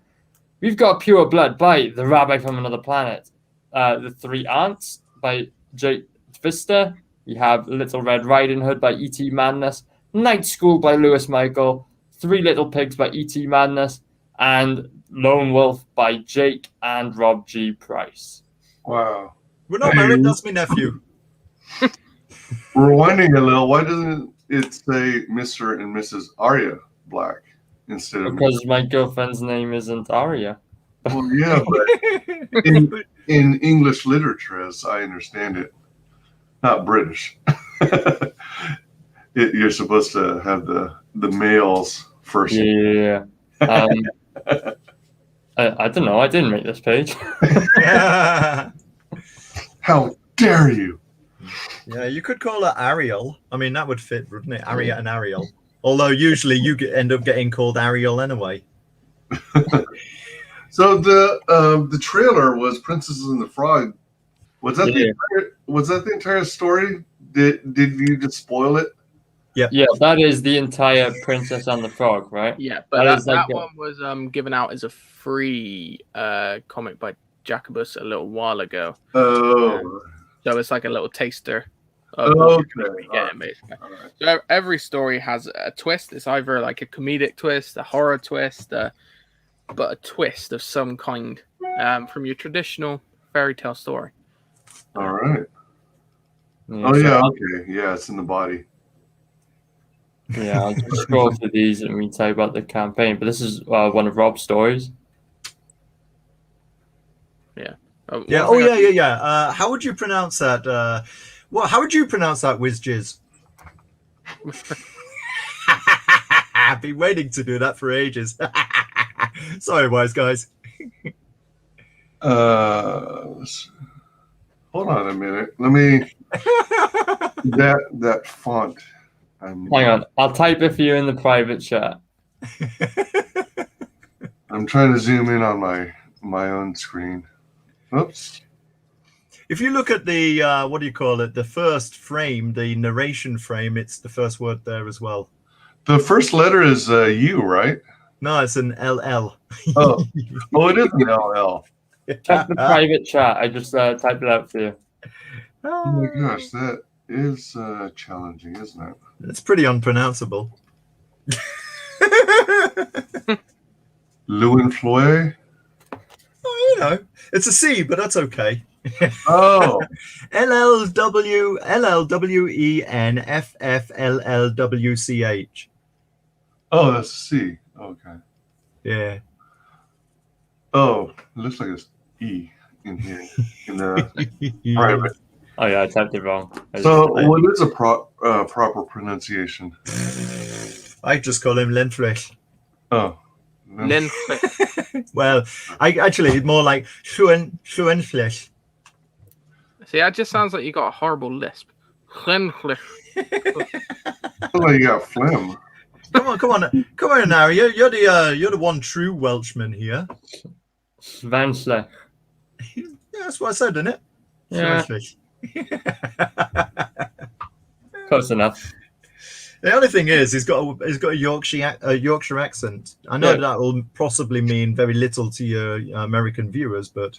We've got Pure Blood by The Rabbi from Another Planet. The Three Aunts by Jake Vista. We have Little Red Riding Hood by E.T. Madness. Night School by Lewis Michael. Three Little Pigs by E.T. Madness. And Lone Wolf by Jake and Rob G. Price. Wow. We're not married, that's my nephew. Rewinding a little, why doesn't it say Mr. and Mrs. Arya Black instead of... Because my girlfriend's name isn't Arya. Well, yeah, but in English literature, as I understand it, not British, you're supposed to have the males first. Yeah. I don't know. I didn't make this page. How dare you? Yeah, you could call her Ariel. I mean, that would fit, wouldn't it? Arya and Ariel. Although usually you end up getting called Ariel anyway. So the trailer was Princess and the Frog. Was that the entire story? Did you just spoil it? Yeah, that is the entire Princess and the Frog, right? Yeah, but is that one was given out as a free comic by Jacobus a little while ago. Oh. So it's like a little taster of what you're Okay. getting, basically. So every story has a twist. It's either like a comedic twist, a horror twist, but a twist of some kind from your traditional fairy tale story. All right. Yeah, Oh, yeah. Okay. Yeah, it's in the body. Yeah, I'll just scroll through these and we tell you about the campaign. But this is one of Rob's stories. Yeah. Yeah. Oh, yeah. How would you pronounce that? How would you pronounce that, WyzGyz? I've been waiting to do that for ages. Sorry, WyzGyz. Hold on a minute. Let me that font. Hang on, I'll type it for you in the private chat. I'm trying to zoom in on my own screen. Oops. If you look at the what do you call it? The first frame, the narration frame. It's the first word there as well. The first letter is U, right? No, it's an LL. Oh, it is an LL. Check the private chat. I just typed it out for you. Oh my gosh, that is challenging, isn't it? It's pretty unpronounceable. Louis. Oh, it's a C, but that's okay. Oh. LLWENFFLLWCH. Oh, that's a C. Okay. Yeah. Oh, it looks like it's E in here. In the private. Oh yeah, I typed it wrong. So what is a proper pronunciation? I just call him Lenflesh. Oh. Lenflesh. Well, I actually more like Schuenflesh. See, that just sounds like you got a horrible lisp. Lenflesh. Oh, you got phlegm. Come on now. You're the one true Welshman here. Svansle. Yeah, that's what I said, isn't it? Yeah. Schuenflesh. Close enough. The only thing is, he's got a Yorkshire accent. I know that will possibly mean very little to your American viewers, but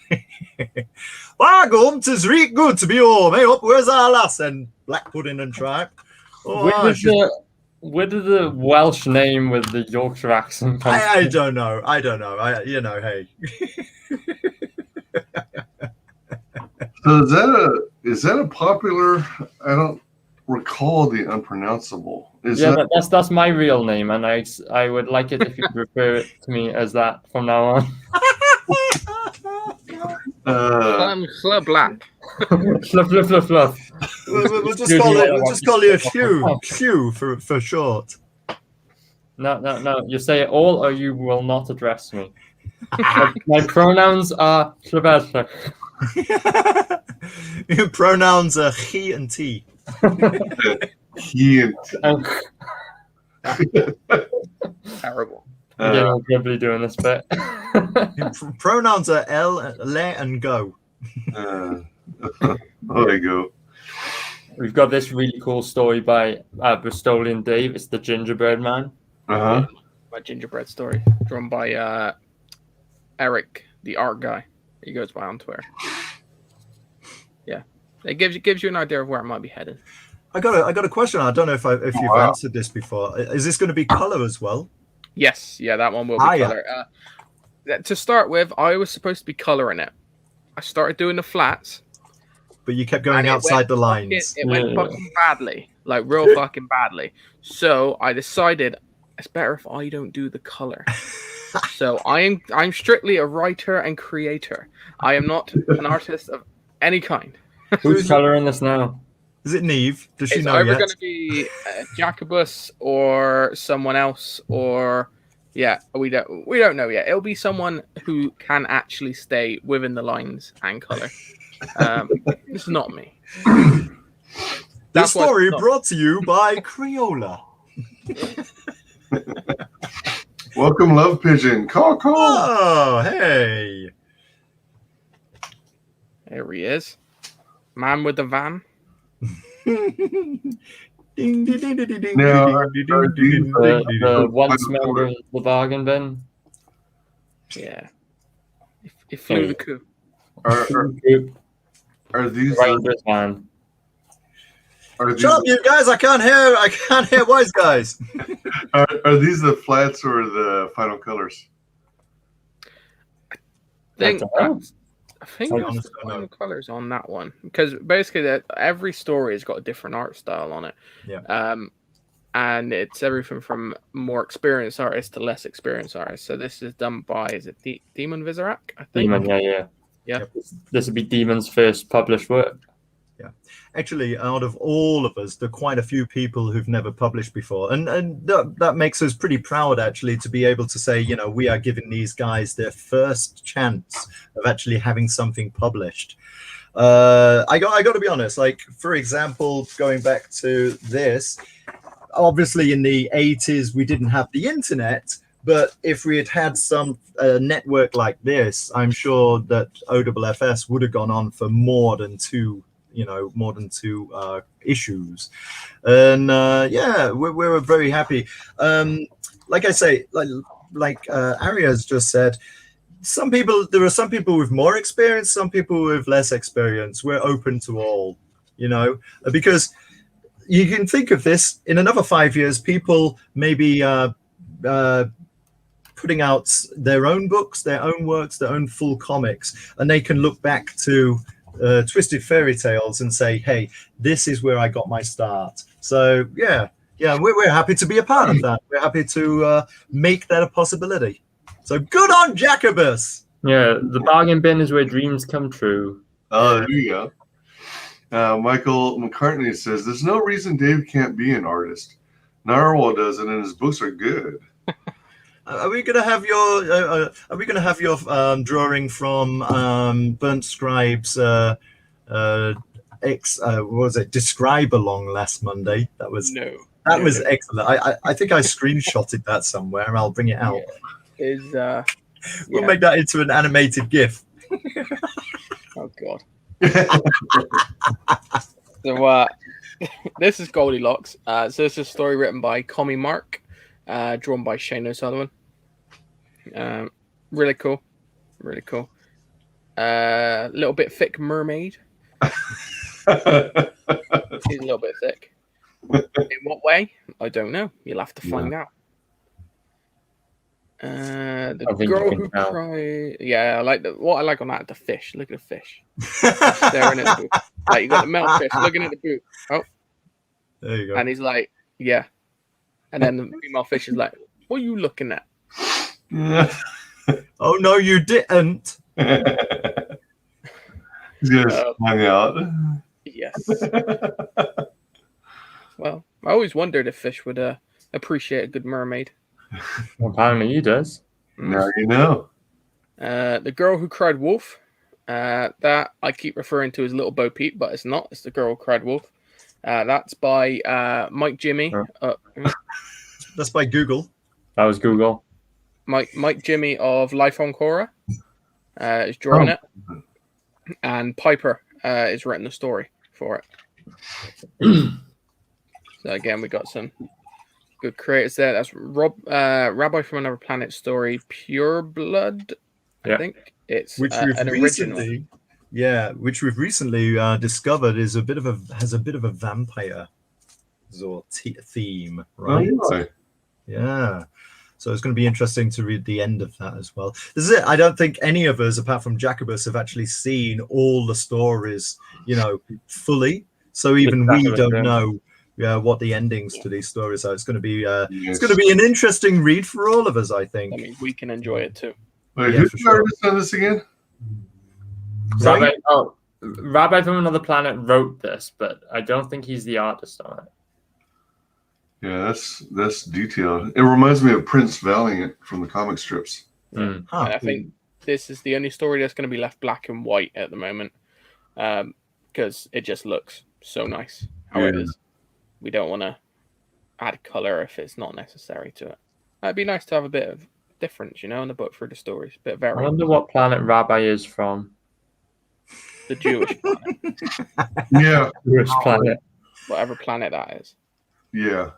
welcome, 'tis really good to be home. Hey, up, where's our lass and black pudding and tripe? Where did the Welsh name with the Yorkshire accent come from? I don't know. Hey. So is that a popular? I don't recall the unpronounceable. That's my real name, and I would like it if you refer it to me as that from now on. Black. Fluff. We'll just call you Hugh for short. No. You say it all, or you will not address me. My pronouns are Sylvester. Your pronouns are he and T. He and Terrible. Yeah, I'm probably doing this bit. Pronouns are L, le, and go. there you go. We've got this really cool story by Bristolian Dave. It's the Gingerbread Man. Uh-huh. My gingerbread story, drawn by Eric, the art guy. He goes by on Twitter. Yeah, it gives you an idea of where it might be headed. I got a question. I don't know if you've answered this before. Is this going to be color as well? Yes, yeah, that one will be color. To start with, I was supposed to be coloring it. I started doing the flats, but you kept going outside the lines. It went fucking badly, like real fucking badly. So I decided it's better if I don't do the color. So I'm strictly a writer and creator. I am not an artist of any kind. Who's coloring this now? Is it Neve? Does she It's know either yet? going to be Jacobus or someone else, or we don't know yet. It'll be someone who can actually stay within the lines and color. It's not me. This story brought to you by Crayola. Welcome, Love Pigeon. Call. Oh, hey. There he is. Man with the van. Ding, ding, ding, ding, ding, ding, Now, ding, are ding, these ding, The ding, ding. once member of the bargain bin. Yeah. It flew the coup. Are these Right into his hand. Shut up, you guys! I can't hear WyzGyz. Are these the flats or the final colors? I think That's- I think I that's honestly the don't know. final colors on that one, because basically every story has got a different art style on it. Yeah. And it's everything from more experienced artists to less experienced artists. So this is done by, is it Demon Vizorak? I think. Demon, yeah. Yeah. This would be Demon's first published work. Actually, out of all of us, there are quite a few people who've never published before, and that makes us pretty proud, actually, to be able to say, you know, we are giving these guys their first chance of actually having something published. I got to be honest. Like, for example, going back to this, obviously in the 80s we didn't have the internet, but if we had had some network like this, I'm sure that OFFS would have gone on for more than two issues. And yeah, we're very happy. Like I say, like Aria's just said, there are some people with more experience, some people with less experience. We're open to all, you know, because you can think of this in another 5 years, people maybe putting out their own books, their own works, their own full comics, and they can look back to Twisted Fairy Tales and say, hey, this is where I got my start. So yeah, we're happy to be a part of that. We're happy to make that a possibility. So good on Jacobus. Yeah, the bargain bin is where dreams come true. Oh, there you go. Michael McCartney says, there's no reason Dave can't be an artist. Narwhal does it, and his books are good. Are we gonna have your drawing from Burnt Scribe's what was it, Describe Along last Monday? That was excellent. I think I screenshotted that somewhere. I'll bring it out. We'll make that into an animated GIF. Oh God. So this is Goldilocks. So this is a story written by Commie Mark, drawn by Shane O'Sullivan. Really cool. Little bit thick mermaid. He's a little bit thick. In what way? I don't know. You'll have to find out. The girl who cried. Yeah, I like what I like on that. The fish. Look at the fish. Staring at the boot. Like, you got the male fish looking at the boot. Oh, there you go. And he's like, yeah. And then the female fish is like, what are you looking at? Oh no, you didn't. He's gonna hang out. Yes. Well, I always wondered if fish would appreciate a good mermaid. Well, apparently he does. Now you know. The Girl Who Cried Wolf. That I keep referring to as Little Bo Peep, but it's not. It's The Girl Who Cried Wolf. That's by Mike Jimmy. That's by Google. That was Google. Mike Jimmy of Life on Cora is drawing it, and Piper is writing the story for it. So again, we got some good creators there. That's Rabbi from Another Planet story, Pure Blood. I think it's which we've an recently, original. Which we've recently discovered is has a bit of a vampire theme, right? Oh, really? Yeah. So it's going to be interesting to read the end of that as well. This is it. I don't think any of us, apart from Jacobus, have actually seen all the stories, fully. So even we don't know what the endings to these stories are. It's going to be it's going to be an interesting read for all of us, I think. I mean, we can enjoy it too. Wait, who's the artist on this again? Rabbi from Another Planet wrote this, but I don't think he's the artist on it. Yeah, that's detailed. It reminds me of Prince Valiant from the comic strips. I think this is the only story that's going to be left black and white at the moment, because it just looks so nice how it is. We don't want to add color if it's not necessary to it. It'd be nice to have a bit of difference, you know, in the book through the stories. A bit of I variety. wonder what planet Rabbi is from. The Jewish planet. Yeah. Jewish planet. Whatever planet that is. Yeah.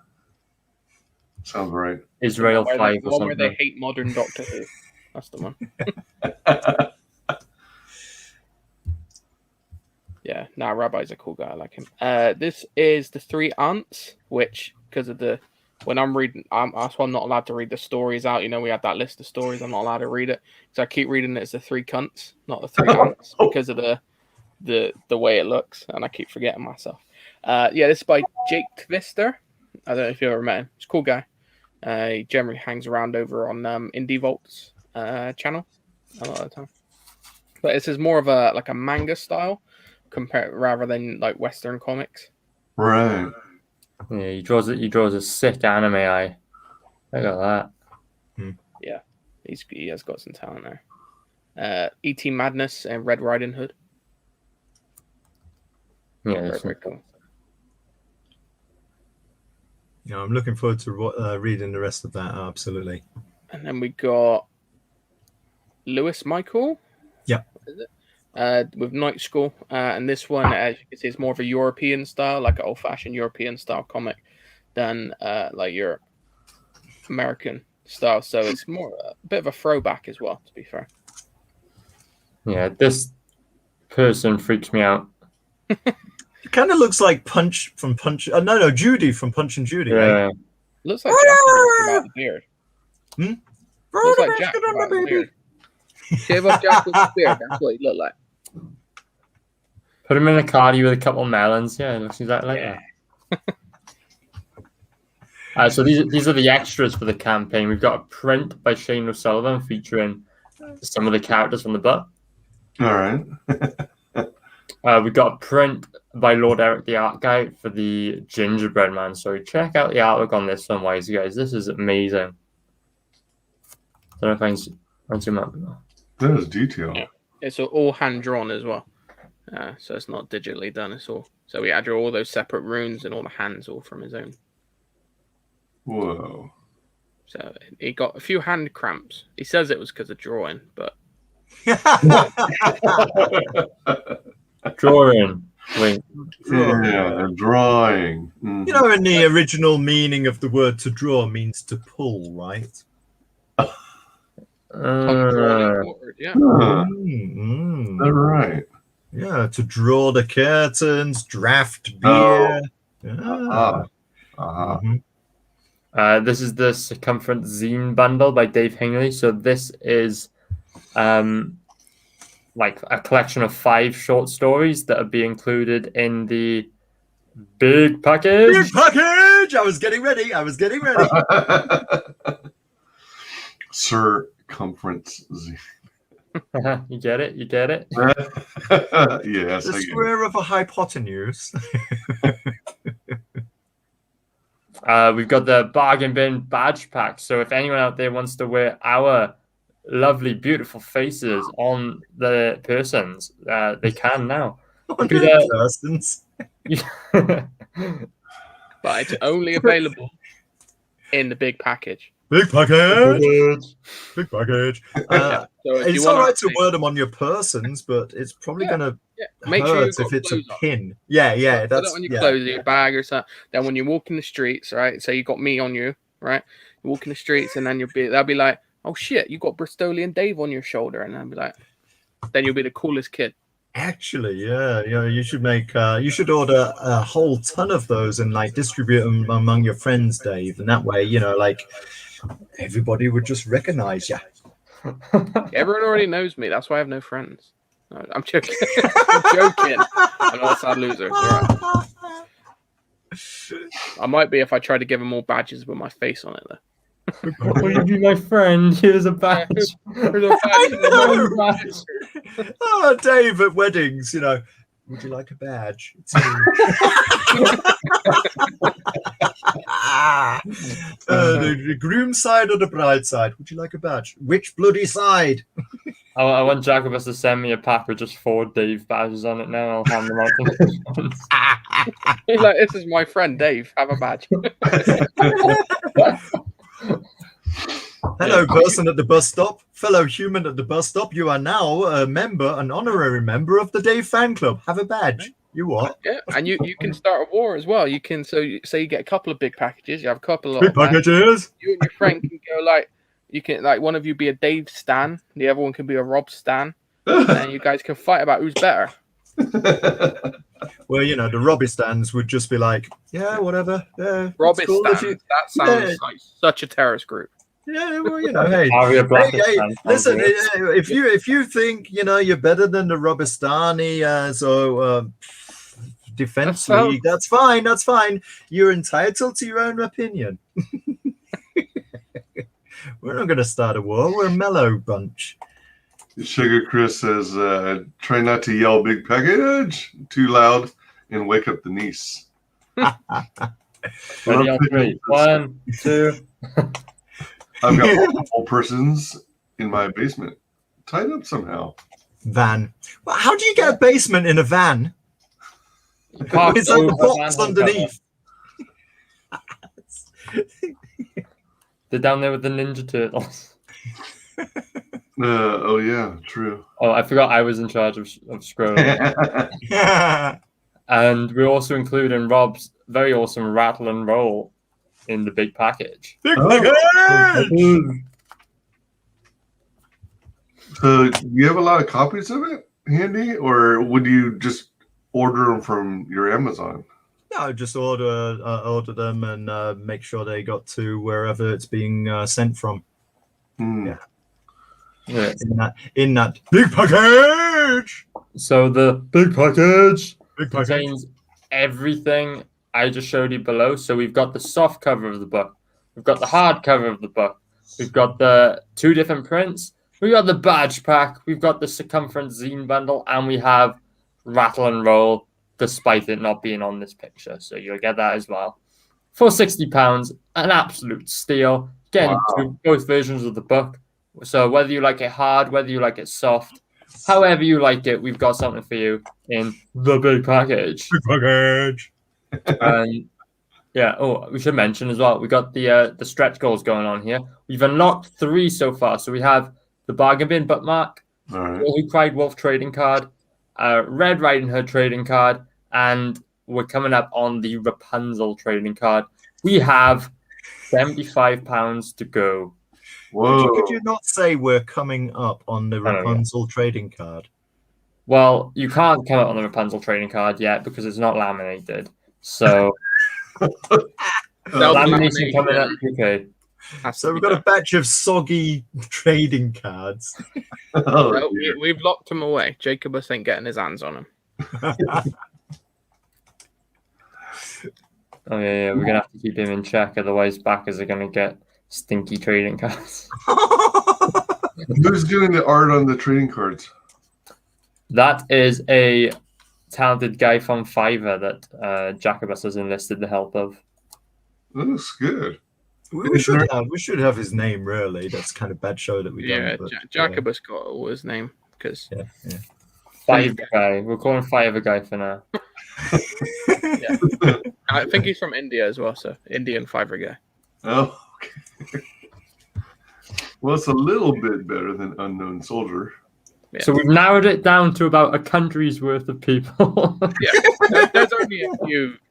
Sounds right. Israel The 5 or one where they something. hate modern Doctor Who. That's the one. Yeah, nah, Rabbi's a cool guy. I like him. This is The Three Aunts, which, because of the... When I'm reading... that's why I'm not allowed to read the stories out. You know, we had that list of stories. I'm not allowed to read it. So I keep reading it as The Three Cunts, not The Three Aunts, because of the way it looks. And I keep forgetting myself. Yeah, this is by Jake Twister. I don't know if you ever met him. He's a cool guy. He generally hangs around over on Indie Vault's channel a lot of the time. But this is more of a like a manga style rather than like Western comics. Right. Yeah, he draws a sick anime eye. Look at that. Yeah, he has got some talent there. E.T. Madness and Red Riding Hood. Yeah, Very, very cool. Yeah, I'm looking forward to reading the rest of that. Absolutely. And then we got Lewis Michael. Yeah. Is it? With Night School. And this one, as you can see, is more of a European style, like an old-fashioned European style comic than like your American style. So it's more a bit of a throwback as well, to be fair. Yeah, this person freaks me out. It kind of looks like Punch from Punch. No, Judy from Punch and Judy. Yeah. Right? Looks like Jack without the beard. Looks like Jack without the beard. Shave off Jack with the beard. That's what he looked like. Put him in a cardi with a couple of melons. Yeah, it looks exactly like that. So these are the extras for the campaign. We've got a print by Shane O'Sullivan featuring some of the characters from the book. All right. We've got a print by Lord Eric, the art guy, for the Gingerbread Man. So check out the artwork on this one, WyzGyz. This is amazing. I don't know if I can zoom up. That is detail. Yeah. It's all hand drawn as well. So it's not digitally done. It's all. So we had to draw all those separate runes and all the hands all from his own. Whoa. So he got a few hand cramps. He says it was because of drawing, but Drawing. Wait. Yeah, drawing. Mhm. You know, in the original meaning of the word to draw means to pull, right? Huh. yeah. Mm-hmm. All right. Yeah, to draw the curtains, draft beer. Uh-huh. Uh-huh. Mhm. This is the Circumference Zine bundle by Dave Hingley. So this is like a collection of 5 short stories that will be included in the big package. Big package! I was getting ready. Circumference Z. You get it? Yes, The I get square of a hypotenuse. We've got the bargain bin badge pack. So if anyone out there wants to wear our lovely, beautiful faces on the persons, they can now. On the persons. But it's only available in the big package. Big package. Big package. So if It's you all want right to wear them on your persons, but it's probably going to make sure hurt you've got if it's a clothes on. pin. Yeah, Put that's it on your clothes, your bag or something. Then when you walk in the streets, right? So you got me on you, right? You walk in the streets, and then they'll be like, "Oh shit, you got Bristolian Dave on your shoulder," and I'll be like, "Then you'll be the coolest kid." Actually, yeah, you should make you should order a whole ton of those and like distribute them among your friends, Dave, and that way, you know, like everybody would just recognize you. Everyone already knows me. That's why I have no friends. No, I'm joking. I'm joking. I'm not a sad loser. Right. I might be if I try to give them all badges with my face on it, though. Will you be my friend? Here's a badge. Here's a badge. Oh, Dave at weddings, you know, would you like a badge? The groom's side or the bride's side? Would you like a badge? Which bloody side? I want Jacobus to send me a pack with just 4 Dave badges on it now. I'll hand them out to him. He's like, this is my friend Dave. Have a badge. Hello, person at the bus stop, fellow human at the bus stop. You are now a member, an honorary member of the Dave fan club. Have a badge. You what? Yeah, and you can start a war as well. You can say you get a couple of big packages. You have a couple of Big packages. You and your friend can go you can one of you be a Dave Stan, the other one can be a Rob Stan, and you guys can fight about who's better. Well, the Robbie stands would just be like, yeah, whatever. Yeah, Robbie cool Stan. That sounds like such a terrorist group. Yeah, well, hey, listen, if you think you're better than the Robistani, defense league, that's fine. That's fine. You're entitled to your own opinion. We're not going to start a war. We're a mellow bunch. Sugar Chris says, try not to yell big package too loud and wake up the niece. Ready on 3. 1, 2. I've got multiple persons in my basement tied up somehow. Van. Well, how do you get a basement in a van? It's like a box underneath. They're down there with the Ninja Turtles. Oh yeah, true. Oh, I forgot I was in charge of scrolling. And we also include in Rob's very awesome rattle and roll in the big package. Big package! So you have a lot of copies of it handy, or would you just order them from your Amazon? No, just order them and make sure they got to wherever it's being sent from. Yeah. In that big package. So the big package contains everything I just showed you below. So we've got the soft cover of the book, we've got the hard cover of the book, we've got the 2 different prints, we've got the badge pack, we've got the circumference zine bundle, and we have rattle and roll, despite it not being on this picture. So you'll get that as well for £60. An absolute steal. Getting both versions of the book. So whether you like it hard, whether you like it soft, however you like it, we've got something for you in the big package. Big package. And yeah, we should mention as well, we got the stretch goals going on here. We've unlocked 3 so far. So we have the Bargain Bin bookmark, Who Cried Wolf trading card, Red Riding Hood trading card, and we're coming up on the Rapunzel trading card. We have £75 to go. Whoa. Could you not say we're coming up on the Rapunzel trading card? Well, you can't come up on the Rapunzel trading card yet because it's not laminated. So lamination coming up. Okay. So we've got a batch of soggy trading cards. We've locked them away. Jacobus ain't getting his hands on them. Oh yeah, we're gonna have to keep him in check, otherwise backers are gonna get stinky trading cards. Who's doing the art on the trading cards? That is a talented guy from Fiverr that Jacobus has enlisted the help of. That looks good. We should have his name, really. That's kind of bad show that we don't. Yeah, Jacobus got all his name because Fiverr guy. We're calling Fiverr guy for now. Yeah. I think he's from India as well, so Indian Fiverr guy. Oh, okay. Well, it's a little bit better than Unknown Soldier. Yeah. So we've narrowed it down to about a country's worth of people. Yeah, there's only a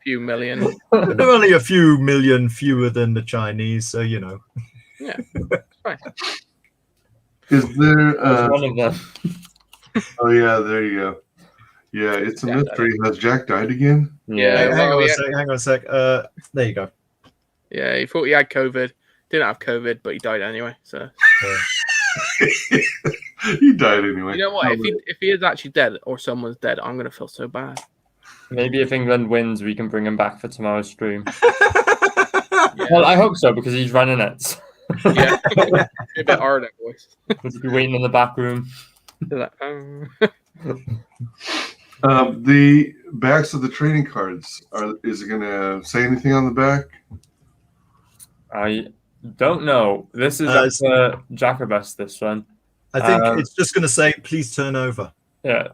few million. There are only a few million fewer than the Chinese, so you know. Yeah, it's fine. Is there one of them? Oh yeah, there you go. Yeah, it's a mystery. Has Jack died again? Yeah. Hang on a sec. There you go. Yeah, he thought he had COVID. Didn't have COVID, but he died anyway. So he died anyway. You know what? If he is actually dead or someone's dead, I'm gonna feel so bad. Maybe if England wins, we can bring him back for tomorrow's stream. Well, I hope so because he's running it. Yeah, a bit harder, voice. We'll be waiting in the back room. The backs of the trading cards is it gonna say anything on the back? I don't know. This is Jacobus, this one. I think it's just gonna say, please turn over. Yeah.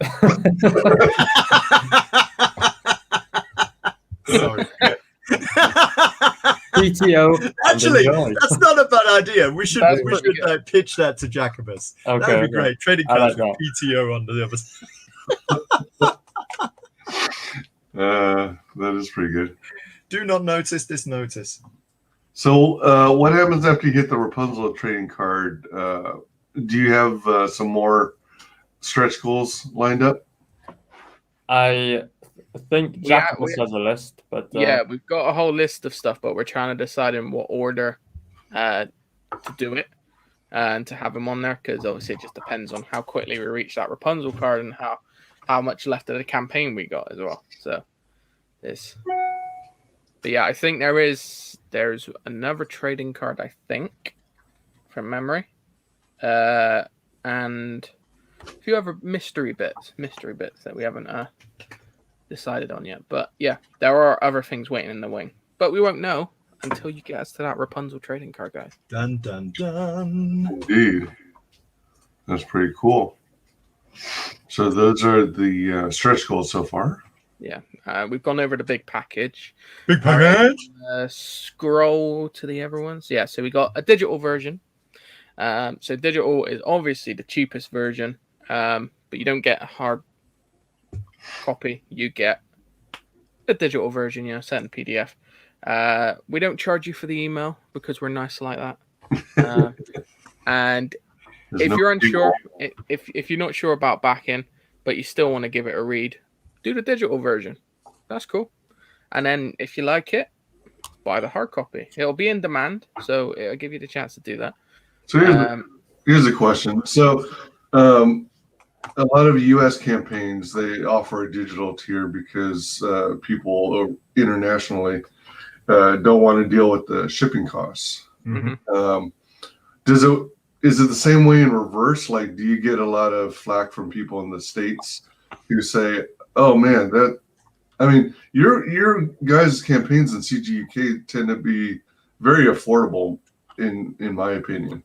Sorry. PTO. Actually, and enjoy. that's not a bad idea. We should That's we pretty should good. pitch that to Jacobus. Okay, That would be okay. great. Trading I cards like with PTO on the other side. That is pretty good. Do not notice this notice. So, what happens after you get the Rapunzel trading card? Do you have some more stretch goals lined up? I think Yeah, Jacobus has a list, but Yeah, we've got a whole list of stuff, but we're trying to decide in what order to do it and to have them on there, because obviously it just depends on how quickly we reach that Rapunzel card and how much left of the campaign we got as well. So this, but yeah, I think there's another trading card, I think, from memory, and a few other mystery bits that we haven't decided on yet. But yeah, there are other things waiting in the wing, but we won't know until you get us to that Rapunzel trading card, guys. Dun dun dun. Indeed. That's pretty cool. So those are the stretch goals so far. Yeah, we've gone over the big package. Big package. Scroll to the other ones. Yeah, so we got a digital version. So digital is obviously the cheapest version, but you don't get a hard copy. You get a digital version, set in PDF. We don't charge you for the email because we're nice like that. And if you're unsure, if you're not sure about backing, but you still want to give it a read, do the digital version. That's cool. And then if you like it, buy the hard copy. It'll be in demand, so it'll give you the chance to do that. So here's a question. So a lot of U.S. campaigns, they offer a digital tier because people internationally don't want to deal with the shipping costs. Mm-hmm. Is it the same way in reverse? Like, do you get a lot of flack from people in the States who say, "Oh man, your guys' campaigns in CGUK tend to be very affordable, in my opinion."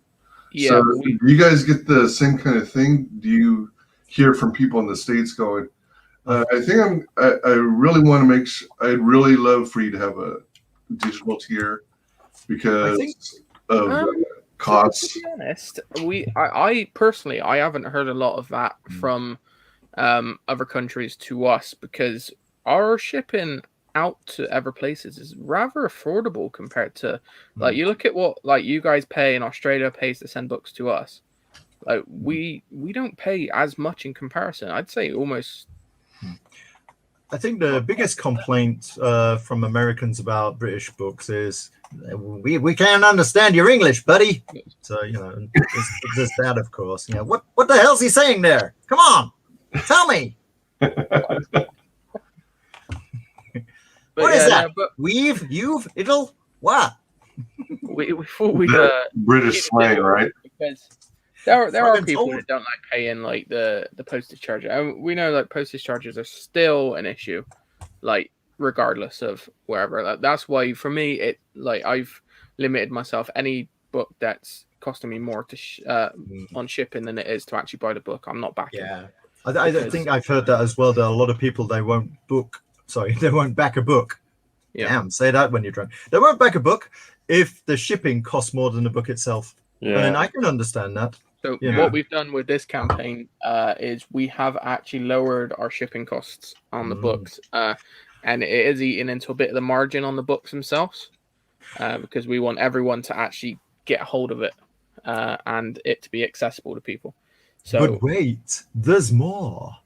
Yeah. So do you guys get the same kind of thing? Do you hear from people in the States going, I really want to make sure, I'd really love for you to have a digital tier because of costs? To be honest, I personally, I haven't heard a lot of that from other countries to us, because our shipping out to other places is rather affordable compared to, like, you look at what, like, you guys pay in Australia pays to send books to us. Like, we don't pay as much in comparison. I'd say almost. I think the biggest complaint from Americans about British books is we can't understand your English, buddy. So there's that, of course. What the hell's he saying there? Come on, tell me. What is that? We've, you've, it'll, what? We thought we'd British slang, right? Because there are people that don't like paying like the postage charge. And we know like postage charges are still an issue, like regardless of wherever. That's why for me I've limited myself. Any book that's costing me more to on shipping than it is to actually buy the book, I'm not backing. Yeah, I think I've heard that as well. That a lot of people they won't back a book. Yeah. Damn, say that when you're drunk. They won't back a book if the shipping costs more than the book itself. Yeah, and I can understand that. So what we've done with this campaign is we have actually lowered our shipping costs on the books, and it is eating into a bit of the margin on the books themselves, because we want everyone to actually get a hold of it and it to be accessible to people. So, but wait, there's more.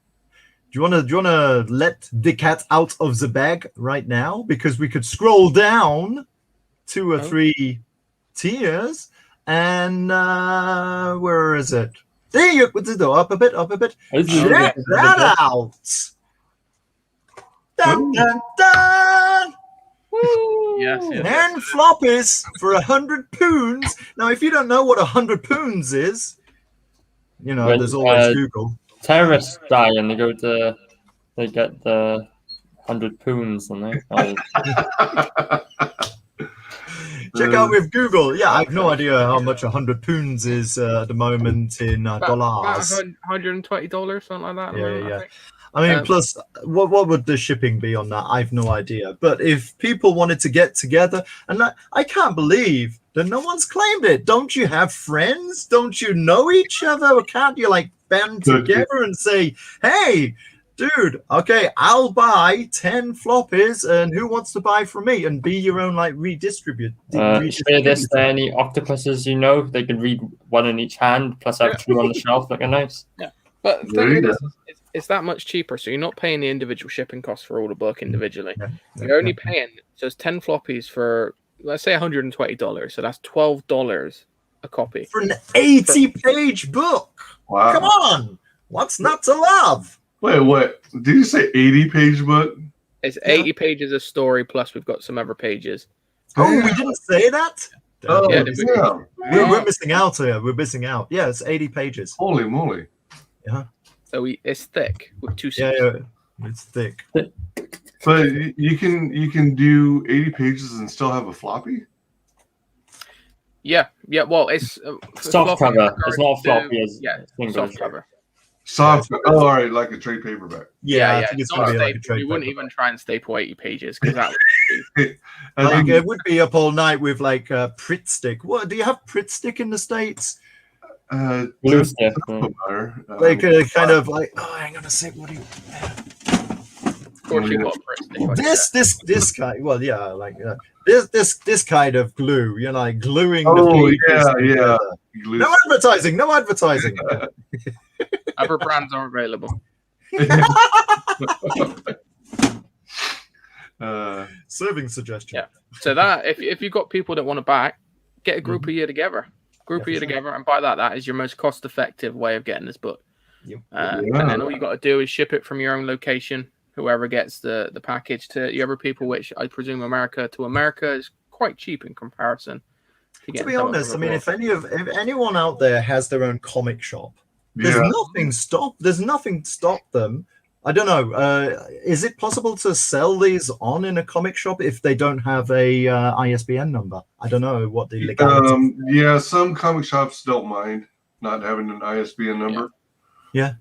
Do you wanna let the cat out of the bag right now? Because we could scroll down 2 or 3 tiers, and where is it? There you go. Up a bit. Check that out. Dun dun dun. Yes. And floppies for 100 pounds. Now, if you don't know what 100 pounds is, there's always Google. Terrorists die and they get the 100 pounds and they. Check out with Google. Yeah, I have no idea how much 100 pounds is at the moment in dollars. $120, something like that. Yeah. I mean, plus, what would the shipping be on that? I've no idea. But if people wanted to get together, and I can't believe that no one's claimed it. Don't you have friends? Don't you know each other? Or can't you like band together and say, hey, dude, okay, I'll buy 10 floppies, and who wants to buy from me? And be your own like redistribute. Share this to any octopuses you know. They can read one in each hand, plus have two on the shelf looking nice. Yeah. But the thing is, it's that much cheaper, so you're not paying the individual shipping costs for all the book individually. You're only paying, so it's 10 floppies for, let's say, $120. So that's $12 a copy. For an 80-page book. Wow. Come on. What's not to love? Wait, what? Did you say 80-page book? It's 80 pages of story, plus we've got some other pages. Oh, we didn't say that? Oh, Yeah, We're missing out here. We're missing out. Yeah, it's 80 pages. Holy moly. Yeah. So it's thick with 2 Yeah, sections. yeah, it's thick. But you can do 80 pages and still have a floppy? Yeah. Well, it's Soft floppy cover. It's not a floppy. soft cover. Soft. Oh, all right, like a trade paperback. Yeah, I yeah. think it's not going to be like a staple. trade You wouldn't paperback. even try and staple 80 pages because that would be. I Like, think it would be up all night with like Pritt stick. What do you have Pritt stick in the States? Glue stick. Like kind of like, oh, hang on a sec. What do you? Of course, you got a Pritt stick. This kind. Well, yeah, like this kind of glue. You know, like gluing. Oh, the yeah, pieces yeah. together. No advertising. No advertising. Other brands are available. Serving suggestion. Yeah. So that if you've got people that want to buy, get a group of you together. And buy that. That is your most cost-effective way of getting this book. Yep. And then all you got to do is ship it from your own location. Whoever gets the package to the other people, which I presume America is quite cheap in comparison. To be honest, I mean, if anyone out there has their own comic shop, there's nothing stop them. I don't know. Is it possible to sell these on in a comic shop if they don't have a ISBN number? I don't know what the legality. Yeah, some comic shops don't mind not having an ISBN number. Yeah.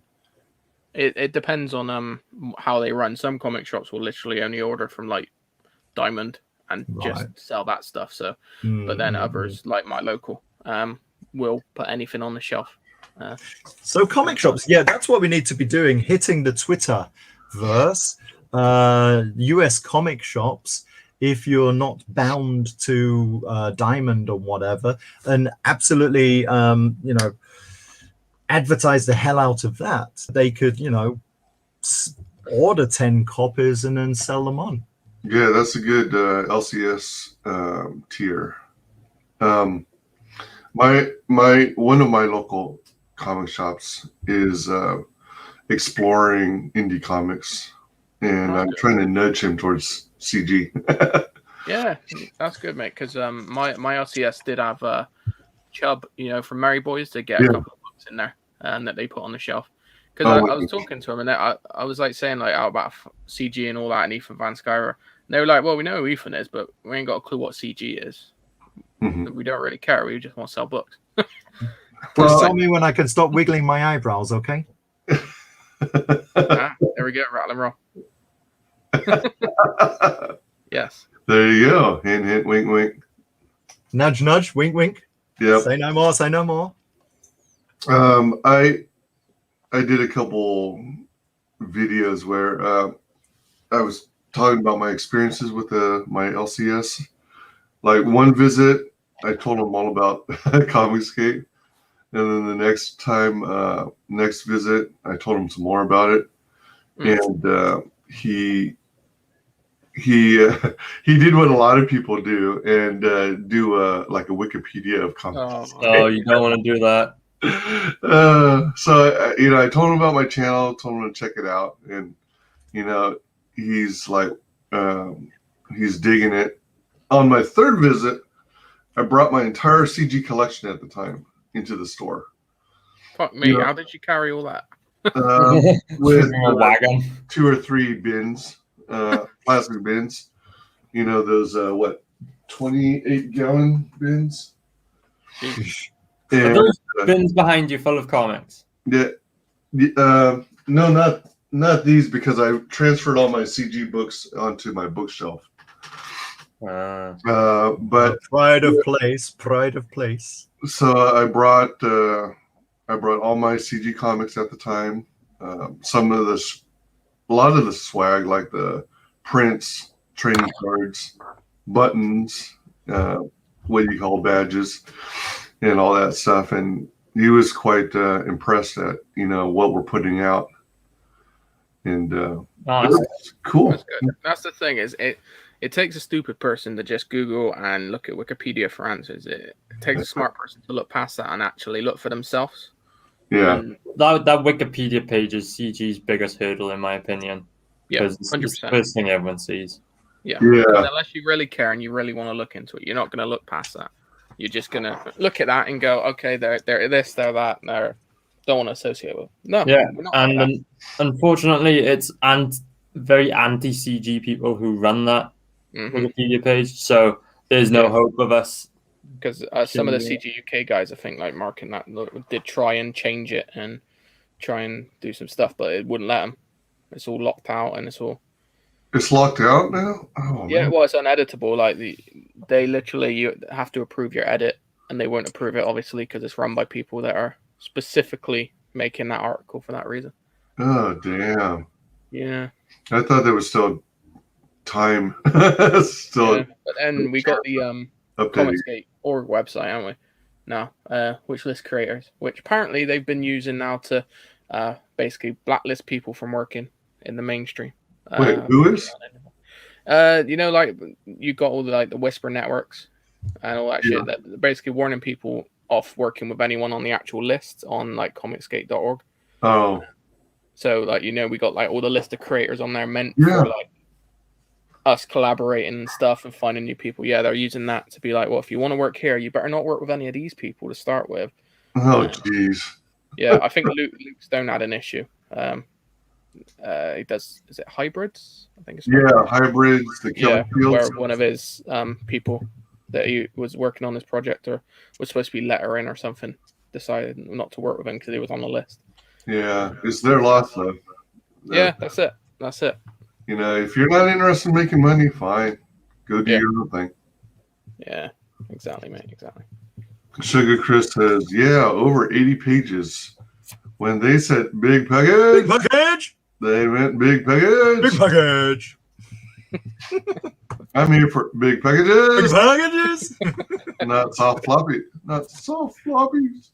It depends on how they run. Some comic shops will literally only order from like Diamond and just sell that stuff. So, but then others like my local will put anything on the shelf. So comic shops, yeah, that's what we need to be doing, hitting the Twitter verse, US comic shops, if you're not bound to Diamond or whatever, and absolutely, advertise the hell out of that. They could, order 10 copies and then sell them on. Yeah, that's a good LCS tier. One of my local comic shops is exploring indie comics, and I'm trying to nudge him towards CG. Yeah, that's good, mate. Because my LCS did have Chubb, from Merry Boys, to get a couple of books in there and that they put on the shelf. Because I was talking to him, and I was like saying like about CG and all that, and Ethan Van Skyra. And they were like, "Well, we know who Ethan is, but we ain't got a clue what CG is. We don't really care. We just want to sell books." Just tell me when I can stop wiggling my eyebrows, okay? There we go, rattle and roll. Yes. There you go. Hint, hint, wink, wink. Nudge, nudge, wink, wink. Yep. Say no more, say no more. I did a couple videos where I was talking about my experiences with my LCS. Like one visit, I told him all about Comicscape. And then the next visit, I told him some more about it. And he did what a lot of people do and do like a Wikipedia of comics. Oh, you don't want to do that. So I told him about my channel, told him to check it out, and he's like, he's digging it. On my third visit, I brought my entire CG collection at the time into the store. Fuck me! How did you carry all that? With a wagon, 2 or 3 bins, plastic bins. Those 28-gallon bins. Are those bins behind you full of comics? Yeah. No, not not these because I transferred all my CG books onto my bookshelf. But pride of place, pride of place. so I brought all my CG comics at the time. A lot of the swag, like the prints, trading cards, buttons, what do you call badges, and all that stuff. And he was quite impressed at what we're putting out. And Nice. cool. That's good. That's the thing is it takes a stupid person to just Google and look at Wikipedia for answers. It takes a smart person to look past that and actually look for themselves. Yeah. And, That Wikipedia page is CG's biggest hurdle, in my opinion. yeah, Because it's the 100%. first thing everyone sees. Yeah. Yeah. Unless you really care and you really want to look into it, you're not going to look past that. You're just going to look at that and go, okay, they're this, they're that, they're don't want to associate with. No. Yeah, we're not like that. and unfortunately, it's very anti-CG people who run that Mhm. Wikipedia page. So there's no Yeah. hope of us. Because some of the Yeah. CGUK guys, I think, like Mark and that, did try and change it and try and do some stuff, but it wouldn't let them. It's all locked out and it's all. It's locked out now? Oh, Yeah, man. well, it's uneditable. Like they literally, you have to approve your edit, and they won't approve it obviously because it's run by people that are specifically making that article for that reason. Oh, damn. Yeah. I thought there was still time. Still Yeah. But then we got the updating. ComicsGate.org website, haven't we? Now, which lists creators, which apparently they've been using now to basically blacklist people from working in the mainstream. Wait, who is? Like you got all the Whisper networks and all that shit that basically warning people off working with anyone on the actual list on like ComicsGate.org. Oh, So we got like all the list of creators on there meant Yeah. for like us collaborating and stuff and finding new people. Yeah, they're using that to be like, well, if you want to work here, you better not work with any of these people to start with. oh, jeez. Yeah, I think Luke Stone had an issue. He does. Is it hybrids? I think it's called. Yeah, hybrids, the Yeah, killing where fields. one of his people that he was working on this project or was supposed to be let her in or something decided not to work with him because he was on the list. Yeah, it's their loss, though. Yeah, that's it. That's it. If you're not interested in making money, fine. Go do Yeah. your own thing. Yeah, exactly, mate. Exactly. Sugar Chris says, yeah, over 80 pages. When they said big package, Big package! they meant big package. Big package! I'm here for big Big packages, packages! not soft floppy. Not soft floppies.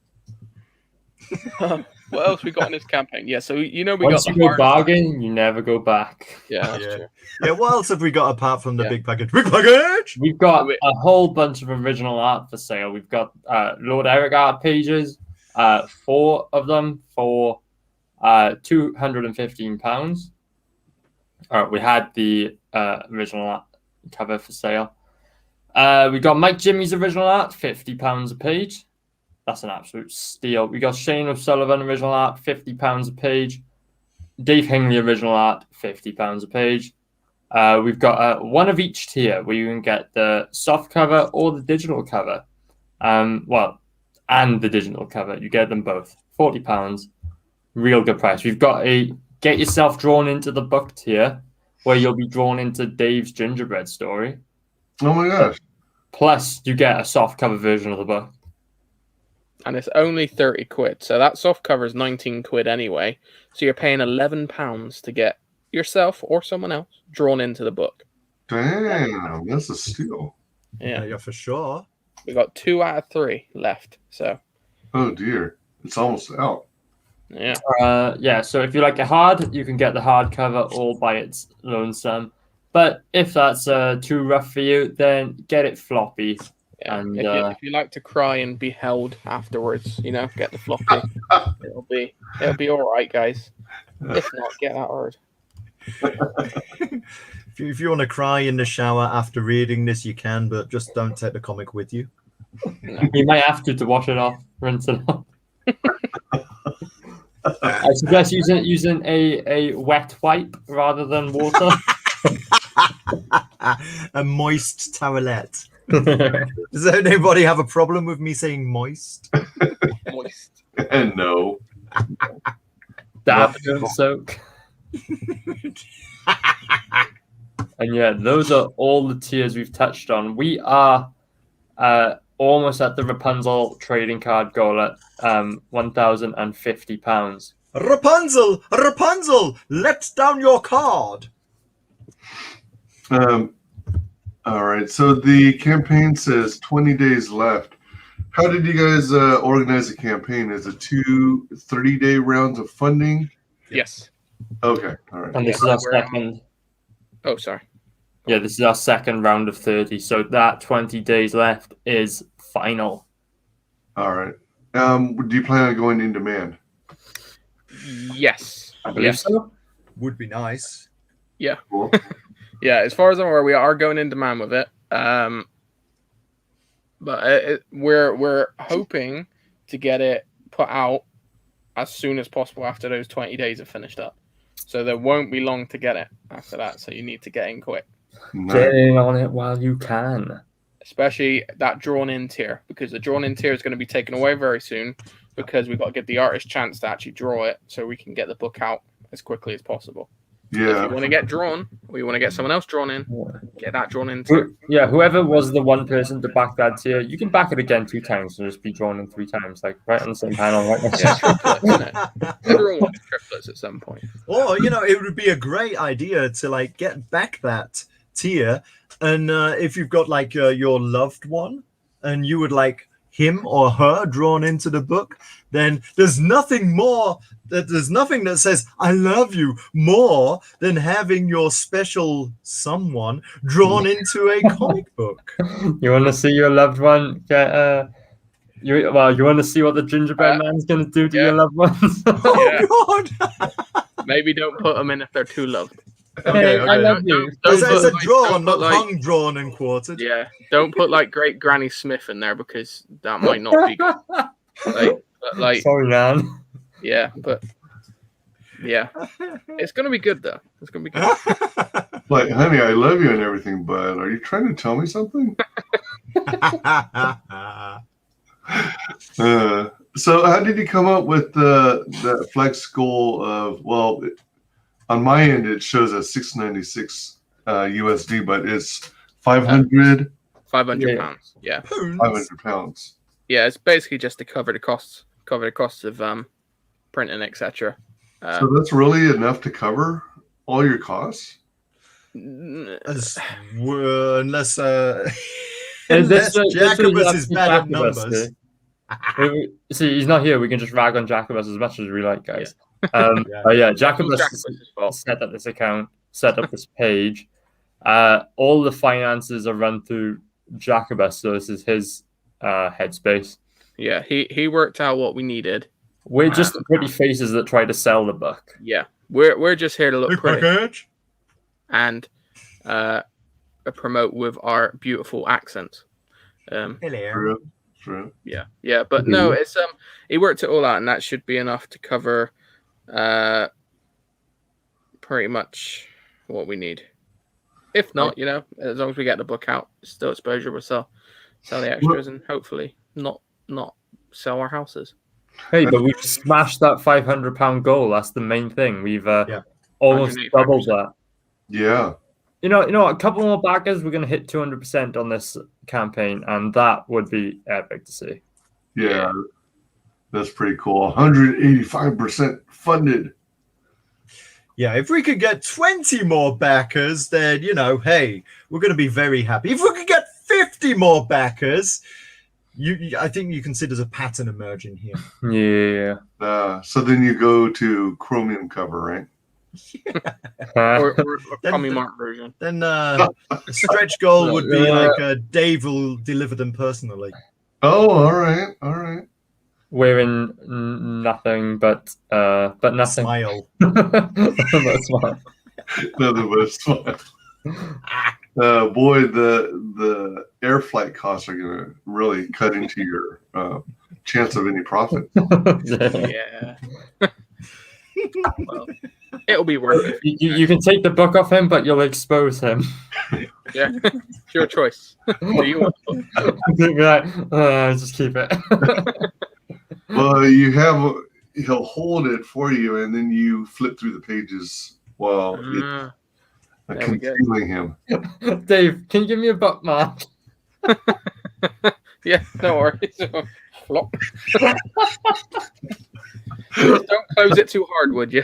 What else we got in this campaign? Yeah, so we Once got you the go bargain, you never go back. Yeah, that's Yeah. true. Yeah, what else have we got apart from the Yeah. big package? Big package! We've got a whole bunch of original art for sale. We've got Lord Eric art pages, 4 of them for £215. We had the original art cover for sale. We got Mike Jimmy's original art, £50 a page. That's an absolute steal. We got Shane O'Sullivan original art, £50 a page. Dave Hingley original art, £50 a page. We've got one of each tier where you can get the soft cover or the digital cover. And the digital cover. You get them both. £40. Real good price. We've got a get yourself drawn into the book tier where you'll be drawn into Dave's gingerbread story. Oh my gosh. Plus, you get a soft cover version of the book. And it's only 30 quid. So that soft cover is 19 quid anyway. So you're paying £11 to get yourself or someone else drawn into the book. Damn, that's a steal. Yeah. Yeah, for sure. We got 2 out of 3 left. So Oh dear. It's almost out. yeah. So if you like it hard, you can get the hardcover all by its lonesome. But if that's too rough for you, then get it floppy. Yeah. And, If you like to cry and be held afterwards, get the floppy. it'll be all right, guys. If not, get that hard. If you want to cry in the shower after reading this, you can, but just don't take the comic with you. You might have to wash it off, rinse it off. I suggest using a wet wipe rather than water. A moist towelette. Does anybody have a problem with me saying moist? Moist. And no. Dab, don't soak. And yeah, those are all the tiers we've touched on. We are almost at the Rapunzel trading card goal at £1,050. Rapunzel, Rapunzel, let down your card. All right. So the campaign says 20 days left. How did you guys organize the campaign? Is it 2 30-day rounds of funding? Yes. Okay. All right. And this is our second. Oh, sorry. Yeah, this is our second round of 30. So that 20 days left is final. All right. Do you plan on going in demand? Yes. I believe so. Would be nice. Yeah. Cool. Yeah, as far as I'm aware, we are going in demand with it. But we're hoping to get it put out as soon as possible after those 20 days are finished up. So there won't be long to get it after that. So you need to get in quick. Get in on it while you can. Especially that drawn-in tier, because the drawn-in tier is going to be taken away very soon because we've got to give the artist a chance to actually draw it so we can get the book out as quickly as possible. Yeah. If you want to get drawn, or you want to get someone else drawn in, get that drawn in. Yeah, whoever was the one person to back that tier, you can back it again 2 times and just be drawn in 3 times, like right on the same panel, right next to triplets, isn't it? Everyone wants triplets at some point. Or, you know, it would be a great idea to like get back that tier, and if you've got like your loved one and you would like him or her drawn into the book, then there's nothing that says I love you more than having your special someone drawn into a comic book. You want to see your loved one get you want to see what the gingerbread man's going to do to your loved ones? Oh God. Maybe don't put them in if they're too loved. Okay, I love you. It's a like, drawn, not like, hung, drawn, and quartered. Yeah, don't put like Great Granny Smith in there because that might not be good. Like, sorry, man. Yeah, but yeah, it's gonna be good though. It's gonna be good. Like, honey, I love you and everything, but are you trying to tell me something? So how did you come up with the flex goal of, well, on my end it shows as 696 USD, but it's 500 £500. Yeah, 500 pounds. Yeah, it's basically just to cover the costs of printing, etc. So that's really enough to cover all your costs? Unless Jacobus is bad at numbers. See, he's not here. We can just rag on Jacobus as much as we like, guys. Jacobus set up this account, set up this page. All the finances are run through Jacobus, so this is his headspace. Yeah, he worked out what we needed. We're just the pretty faces that try to sell the book. Yeah, we're just here to look pretty and promote with our beautiful accents. Hello. True. Yeah, but no, it's he worked it all out, and that should be enough to cover pretty much what we need. If not, as long as we get the book out, still exposure, we'll sell the extras, and hopefully not sell our houses. Hey, but we've smashed that £500 goal. That's the main thing. We've almost doubled that. Yeah. You know, a couple more backers, we're going to hit 200% on this campaign, and that would be epic to see. Yeah, that's pretty cool. 185% funded. Yeah, if we could get 20 more backers, then, hey, we're going to be very happy. If we could get 50 more backers, I think you can see there's a pattern emerging here. Yeah. So then you go to Chromium cover, right? or Tommy Mark version. Then a stretch goal would be like Dave will deliver them personally. Oh, all right. Wearing nothing but nothing. Smile. But smile. Nothing but a smile. Boy, the air flight costs are going to really cut into your chance of any profit. Yeah. Well, it'll be worth it. You can take the book off him, but you'll expose him. Yeah, it's your choice. Do you want to just keep it? Well, he'll hold it for you, and then you flip through the pages while There we go. concealing him. Dave, can you give me a bookmark? Yeah, no worries. Flop. Just don't close it too hard, would you?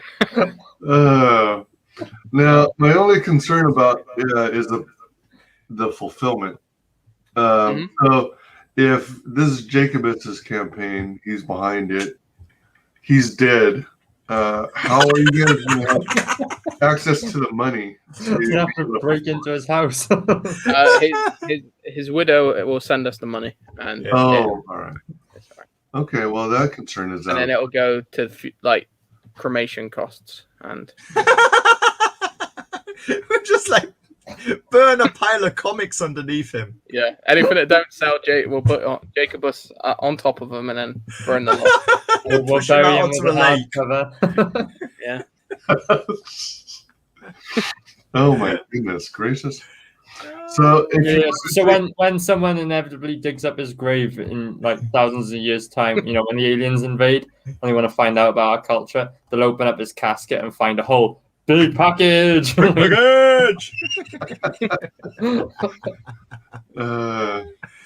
Now, my only concern about is the fulfillment. So, if this is Jacobus's campaign, he's behind it. He's dead. How are you guys going to have access to the money? You have to break into his house. His widow will send us the money, and all right. Okay, well that concern is out. And then it'll go to like cremation costs, and we're just like burn a pile of comics underneath him. Yeah, anything that don't sell, we'll put Jacobus on top of them and then burn them off. We'll bury him with a hardcover. Yeah. Oh my goodness gracious! So, when someone inevitably digs up his grave in like thousands of years' time, you know, when the aliens invade and they want to find out about our culture, they'll open up his casket and find a whole big package.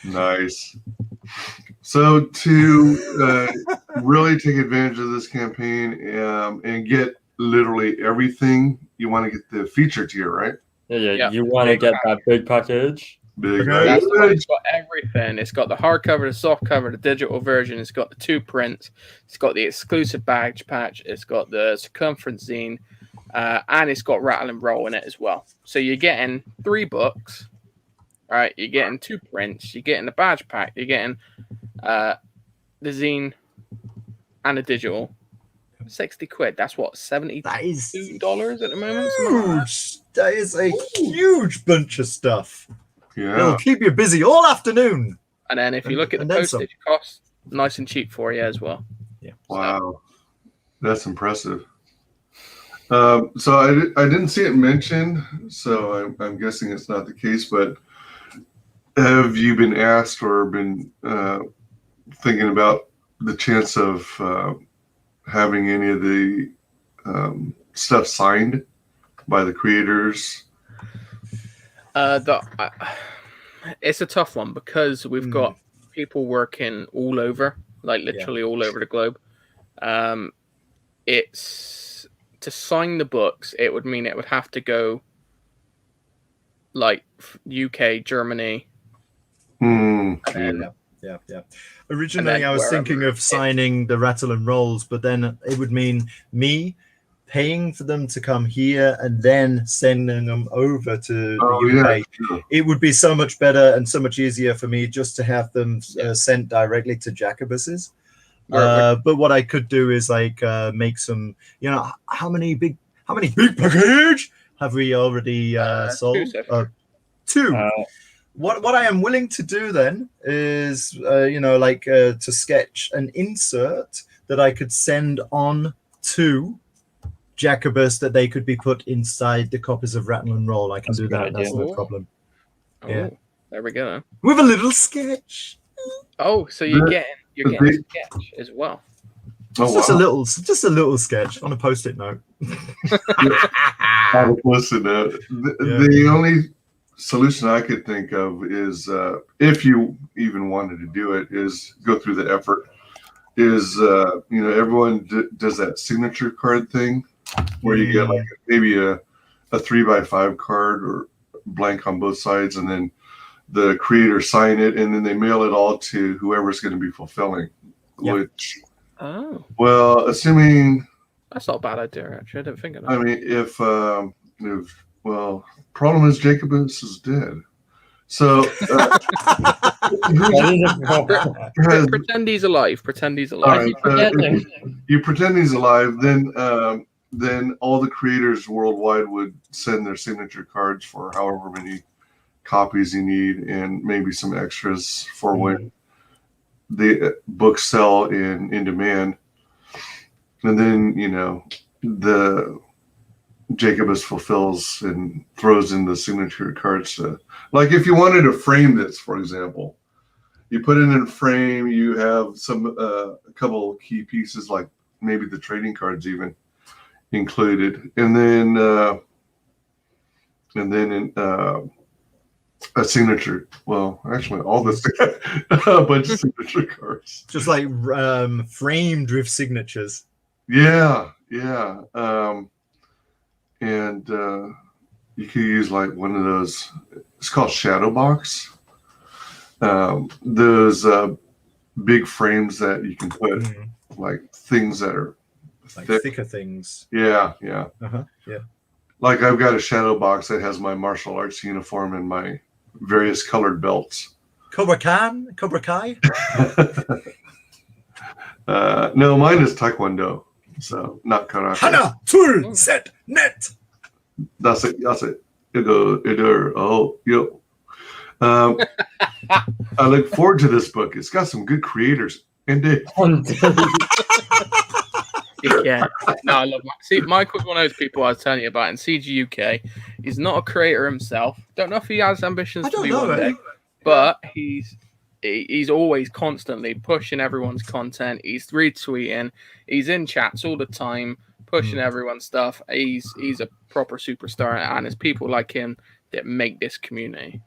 Nice. So to really take advantage of this campaign and get literally everything, you want to get the feature tier, right? Yeah. You want to get that big package. That's the one. It's got everything. It's got the hardcover, the soft cover, the digital version. It's got the 2 prints. It's got the exclusive badge patch. It's got the circumference zine, and it's got rattle and roll in it as well. So you're getting 3 books. All right, you're getting 2 prints. You're getting the badge pack. You're getting the zine and the digital. 60 quid. That's what, $72 at the moment? Huge. That is a huge bunch of stuff. Yeah. It'll keep you busy all afternoon. And then if you look at the postage costs, nice and cheap for you as well. Yeah. Wow. That's impressive. So I didn't see it mentioned, so I'm guessing it's not the case, but have you been asked or been thinking about the chance of having any of the stuff signed by the creators? It's a tough one because we've got people working all over, like literally all over the globe. It's to sign the books, it would mean it would have to go like UK, Germany. Yeah. Originally, I was thinking of signing the rattle and rolls, but then it would mean me paying for them to come here and then sending them over to the UK. Yeah, sure. It would be so much better and so much easier for me just to have them sent directly to Jacobus's. But what I could do is like make some, you know, how many big package have we already sold? 2. What I am willing to do then is, to sketch an insert that I could send on to Jacobus that they could be put inside the copies of Rattle and Roll. I can do that. That's no problem. Yeah, there we go. With a little sketch. Oh, so you're getting a sketch as well. Just a little sketch on a post-it note. The only solution I could think of is, if you even wanted to do it, is go through the effort. Is everyone does that signature card thing where you get like maybe a 3x5 card or blank on both sides, and then the creator sign it, and then they mail it all to whoever's going to be fulfilling. Which, well, assuming that's not a bad idea. Actually, I didn't think of that. I mean, if problem is Jacobus is dead. So pretend he's alive. Pretend he's alive. Right, you pretend he's alive, then all the creators worldwide would send their signature cards for however many copies you need, and maybe some extras for when the books sell in demand. And then the Jacobus fulfills and throws in the signature cards. Like if you wanted to frame this, for example, you put it in a frame, you have some a couple of key pieces, like maybe the trading cards even, included, and then a signature. Well, actually, all this a bunch of signature cards, just like framed with signatures. Yeah. And you could use like one of those. It's called shadow box. Those big frames that you can put like things that are like thick. thicker things. Yeah. Yeah. Like I've got a shadow box that has my martial arts uniform and my various colored belts. Cobra Kai. No, mine is Taekwondo, so not karate. Hana Tul Set Net. That's it. Oh, yo. I look forward to this book. It's got some good creators in it. Yeah, no, I love Mike. See, Michael's one of those people I was telling you about in CGUK. He's not a creator himself. Don't know if he has ambitions to be one day, but he's always constantly pushing everyone's content. He's retweeting. He's in chats all the time, pushing everyone's stuff. He's a proper superstar, and it's people like him that make this community.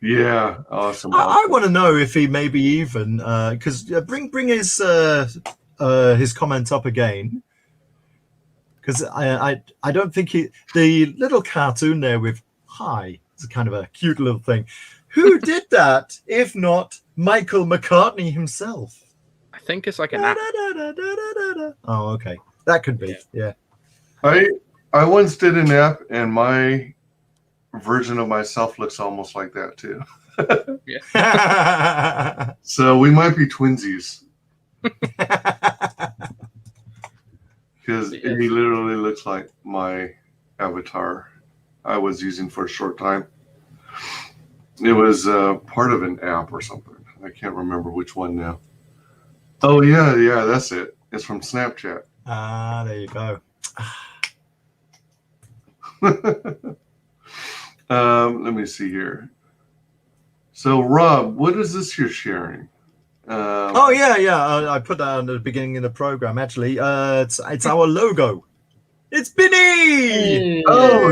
Yeah, awesome. I want to know if he maybe even because bring his comment up again, because I don't think the little cartoon there with hi, it's kind of a cute little thing. Who did that if not Michael McCartney himself? I think it's like an app. Oh, okay, that could be. Yeah. I once did an app, and my version of myself looks almost like that too. Yeah. So we might be twinsies. Because he literally looks like my avatar I was using for a short time. It was part of an app or something. I can't remember which one now. Oh, yeah, that's it. It's from Snapchat. Ah, there you go. Let me see here. So, Rob, what is this you're sharing? I put that at the beginning of the program. Actually, it's our logo. It's Binny. Oh,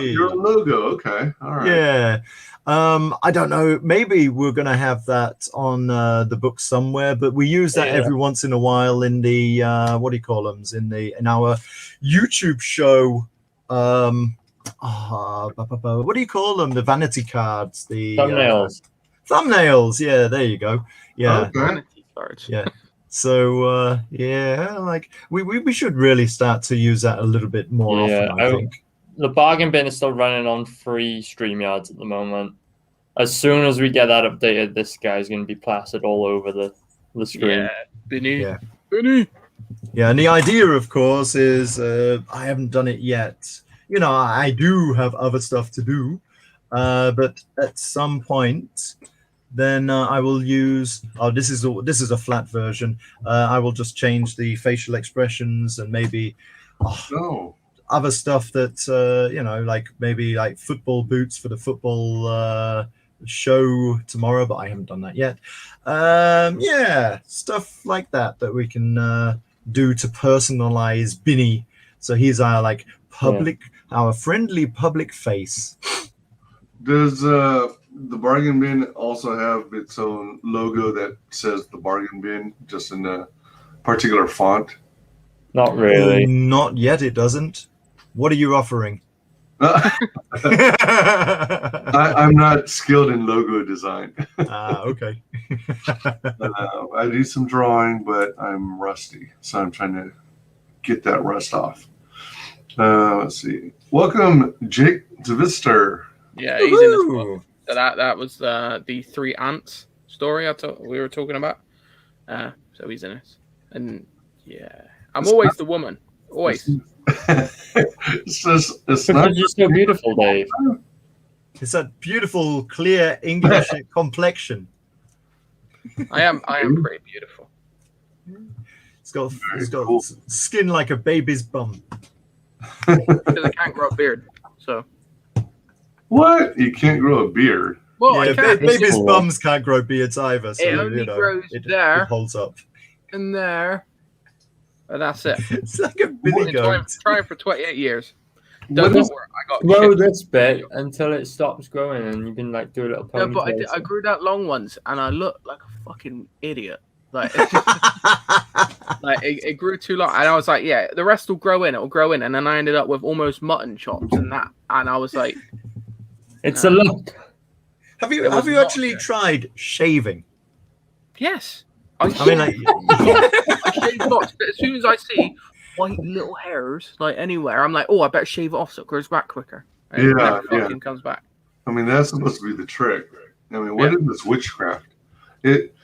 your logo. Okay, all right. Yeah. I don't know. Maybe we're gonna have that on the book somewhere, but we use that every once in a while in the what do you call them? In our YouTube show. What do you call them? The vanity cards. The thumbnails. Thumbnails. Yeah, there you go. Yeah. Okay. Vanity cards. Yeah. So like we should really start to use that a little bit more often, I think. The bargain bin is still running on free StreamYards at the moment. As soon as we get that updated, this guy's going to be plastered all over the screen. Yeah, Binny. Yeah. Binny. Yeah, and the idea, of course, is I haven't done it yet. You know, I do have other stuff to do, but at some point, then I will use. Oh, this is a flat version. I will just change the facial expressions and maybe other stuff that like maybe like football boots for the football show tomorrow, but I haven't done that yet. Stuff like that we can do to personalize Binny, so he's our like our friendly public face. Does the bargain bin also have its own logo that says the bargain bin, just in a particular font? Not really. Not yet. It doesn't. What are you offering? I'm not skilled in logo design. Okay. I do some drawing, but I'm rusty, so I'm trying to get that rust off. Let's see. Welcome, Jake Zvister. Yeah, he's in this book. So that was the 3 ants story we were talking about. So he's in it, and I'm always the woman. Always. It's not just so beautiful, Dave. It's that beautiful, clear English complexion. I am pretty beautiful. It's got skin like a baby's bum. Because I can't grow a beard, so. What? You can't grow a beard? Well, yeah, baby's bums can't grow beards either, so it only grows it there. It holds up. And there. and that's it. It's like a billy goat. Trying for 28 years. What Does is- not work. I got Grow shit. this bit until it stops growing, and you can like do a little No, ponytail. but I grew that long once, and I looked like a fucking idiot. Like, like it grew too long, and I was like, yeah, the rest will grow in. It will grow in, and then I ended up with almost mutton chops and that, and I was like, It's a look. Have It you was not actually good. tried shaving? yes. I mean, like, I shave lots, but as soon as I see white little hairs like anywhere, I'm like, oh, I better shave it off so it grows back quicker. And it never fucking comes back. I mean, that's supposed to be the trick. I mean, what is this witchcraft? It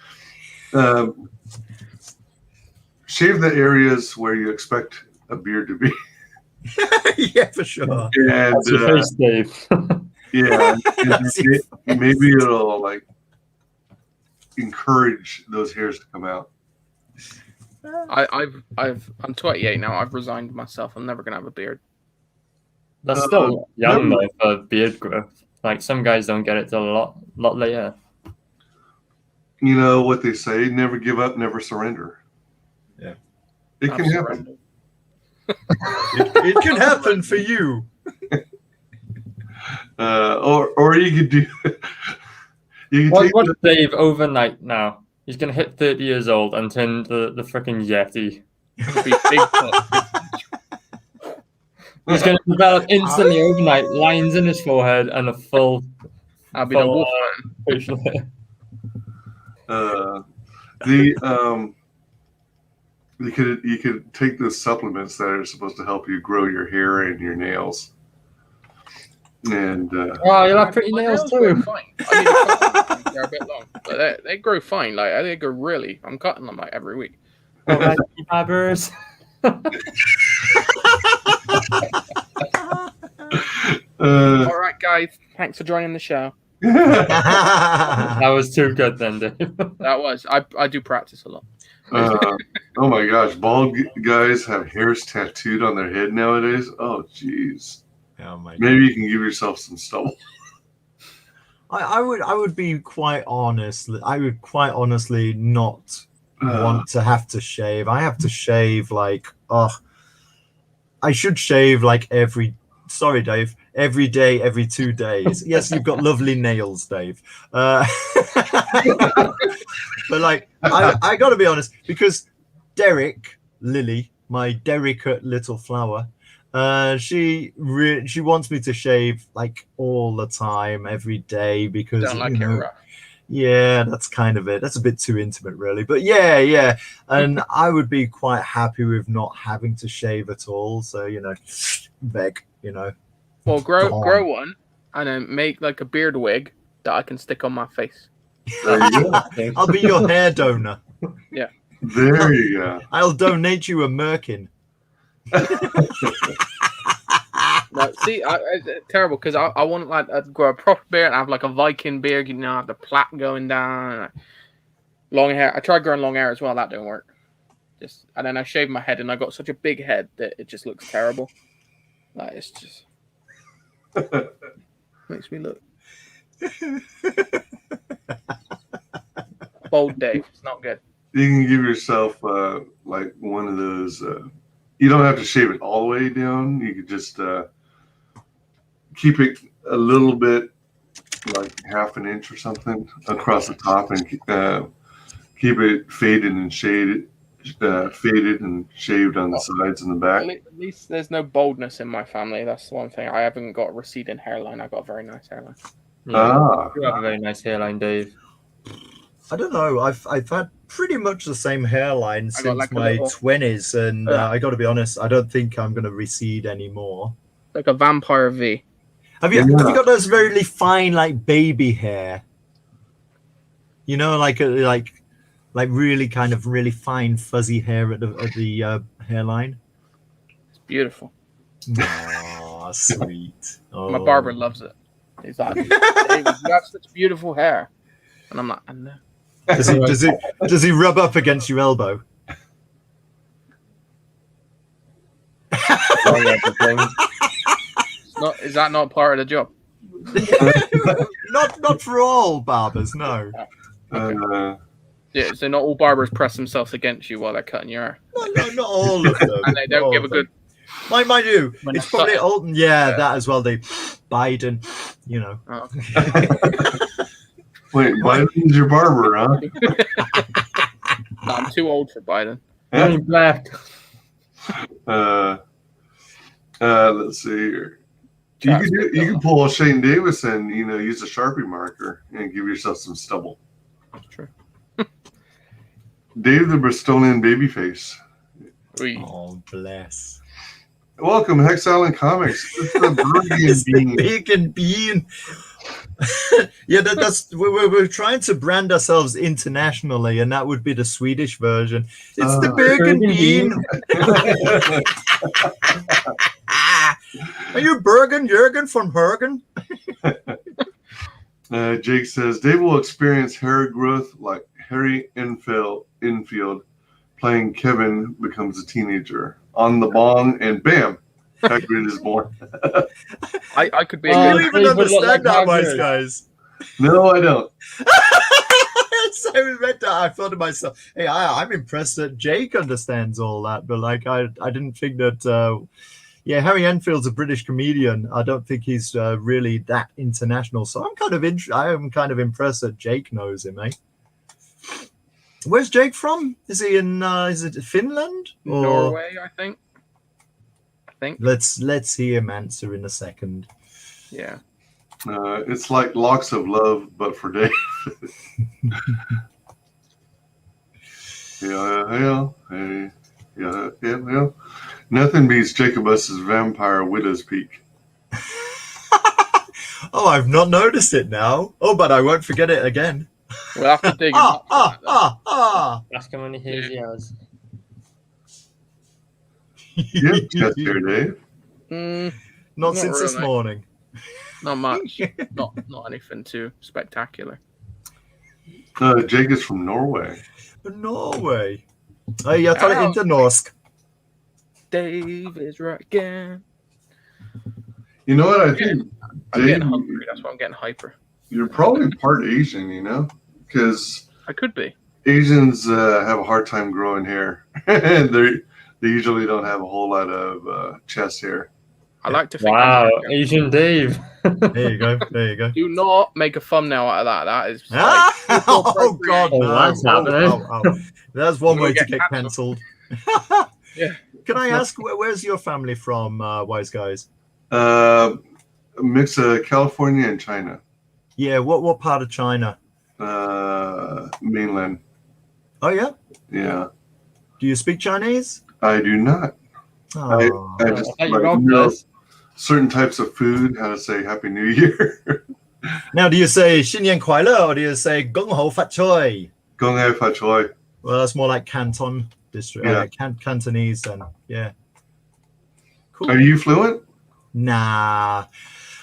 shave the areas where you expect a beard to be. yeah, for sure. And That's your face, Dave. yeah, and That's your maybe it'll like encourage those hairs to come out. I'm 28 now. I've resigned myself. I'm never gonna have a beard. That's still young though for beard growth. Like some guys don't get it till a lot later. You know what they say: never give up, never surrender. Yeah, it can happen. It can happen for you. Or you could do. You can take Watch Dave overnight now. He's gonna hit 30 years old and turn the freaking Yeti. Be big. He's gonna develop instantly overnight lines in his forehead and a full. I'll be the wolf man. Facial hair. You could take the supplements that are supposed to help you grow your hair and your nails. And Oh, you'll have pretty My nails grow too. fine. I need to cut them. They're a bit long, but they grow fine. Like they grow really. I'm cutting them like every week. Barbers. All right, guys. Thanks for joining the show. That was too good then, Dave. That was. I do practice a lot. oh my gosh, bald guys have hairs tattooed on their head nowadays. Oh jeez. Oh my God. Maybe you can give yourself some stubble. I would be quite honest. I would quite honestly not want to have to shave. I have to shave like I should shave like every day, every 2 days. Yes, you've got lovely nails, Dave. But like I gotta be honest, because Lily, my delicate little flower, she wants me to shave like all the time, every day, because Don't like it rough. yeah, that's kind of it. That's a bit too intimate, really. But yeah. And I would be quite happy with not having to shave at all. So, veg, Well, Gone. grow one, and then make like a beard wig that I can stick on my face. There you go. I'll be your hair donor. There you go. I'll donate you a merkin. No, see, it's terrible because I want like to grow a proper beard and have like a Viking beard, have the plait going down, long hair. I tried growing long hair as well, that didn't work. And then I shaved my head, and I got such a big head that it just looks terrible. Like it's just makes me look bald Dave. It's not good. You can give yourself like one of those. You don't have to shave it all the way down. You could just keep it a little bit, like half an inch or something across the top, and keep it faded and shaved on the sides and the back. At least there's no baldness in my family. That's the one thing. I haven't got a receding hairline. I've got a very nice hairline. Ah. You have a very nice hairline, Dave. I don't know. I've had pretty much the same hairline I got since like a my little- 20s, and I got to be honest, I don't think I'm going to recede anymore. Like a vampire V. Have you got those really fine, like baby hair? Like really kind of really fine fuzzy hair at the hairline. It's beautiful. Oh, sweet. Oh. My barber loves it. He's like, "David, you have such beautiful hair," and I'm like, "I know." Does he rub up against your elbow? Is that not part of the job? Not for all barbers, no. Okay. Yeah, so not all barbers press themselves against you while they're cutting your hair. No, not all of them. And they don't give a good... Mind you, When it's they're probably cutting. old. Yeah, that as well. They Biden, you know. Oh, okay. Wait, Biden's your barber, huh? No, I'm too old for Biden. Only black. Let's see here. You can pull a Shane Davis and use a Sharpie marker and give yourself some stubble. That's true. Dave the Bristolian Babyface. Oy. Oh, bless. Welcome, Hex Island Comics. It's the It's the Burgundy Bean. bacon bean. Yeah, that's we're trying to brand ourselves internationally, and that would be the Swedish version. It's the bacon bean. Are you Bergen Jürgen von Hergen? Jake says Dave will experience hair growth like Harry Enfield playing Kevin becomes a teenager on the bong, and bam, Hagrid is born. I could be I a don't good... even Dave would look understand like that, Hagrid. WyzGyz. No, I don't. So I read that. I thought to myself, "Hey, I'm impressed that Jake understands all that." But like, I didn't think that. Yeah, Harry Enfield's a British comedian. I don't think he's really that international. So I'm kind of impressed that Jake knows him, eh? Where's Jake from? Is he in? Is it Finland? Or... Norway, I think. Let's hear him answer in a second. Yeah. It's like Locks of Love, but for Dave. Yeah. Nothing beats Jacobus's Vampire Widow's Peak. Oh, I've not noticed it now. Oh, but I won't forget it again. We'll have to dig him up for that, Ask him when he hears yours. You have chest hair, Dave. then. Not Not since this really. morning. Not much. not anything too spectacular. Jake is from Norway. Norway. Hey, jag tar det Ow. inte norsk. Dave is right again. You know what? I think I'm Dave, getting hungry. That's why I'm getting hyper. you're probably part Asian, because I could be. Asians have a hard time growing hair. And they usually don't have a whole lot of chest hair. I like to think. Wow, I'm Asian Dave. There you go. There you go. Do not make a thumbnail out of that. That is. Ah! Like, Oh God! Oh, No. that's happening. That's one We'll way to get get cancelled. Yeah. Can I ask where's your family from, WyzGyz? A mix of California and China. Yeah. What part of China? Mainland. Oh yeah. Yeah. Do you speak Chinese? I do not. Oh. I just I thought you like, wrote know this. certain types of food, how to say Happy New Year. Now, do you say 新年快乐 or do you say 恭候发财? Gong Hai Fa Choi. Well, that's more like Canton district, Yeah. Cantonese then. Yeah. Cool. Are you fluent? Nah.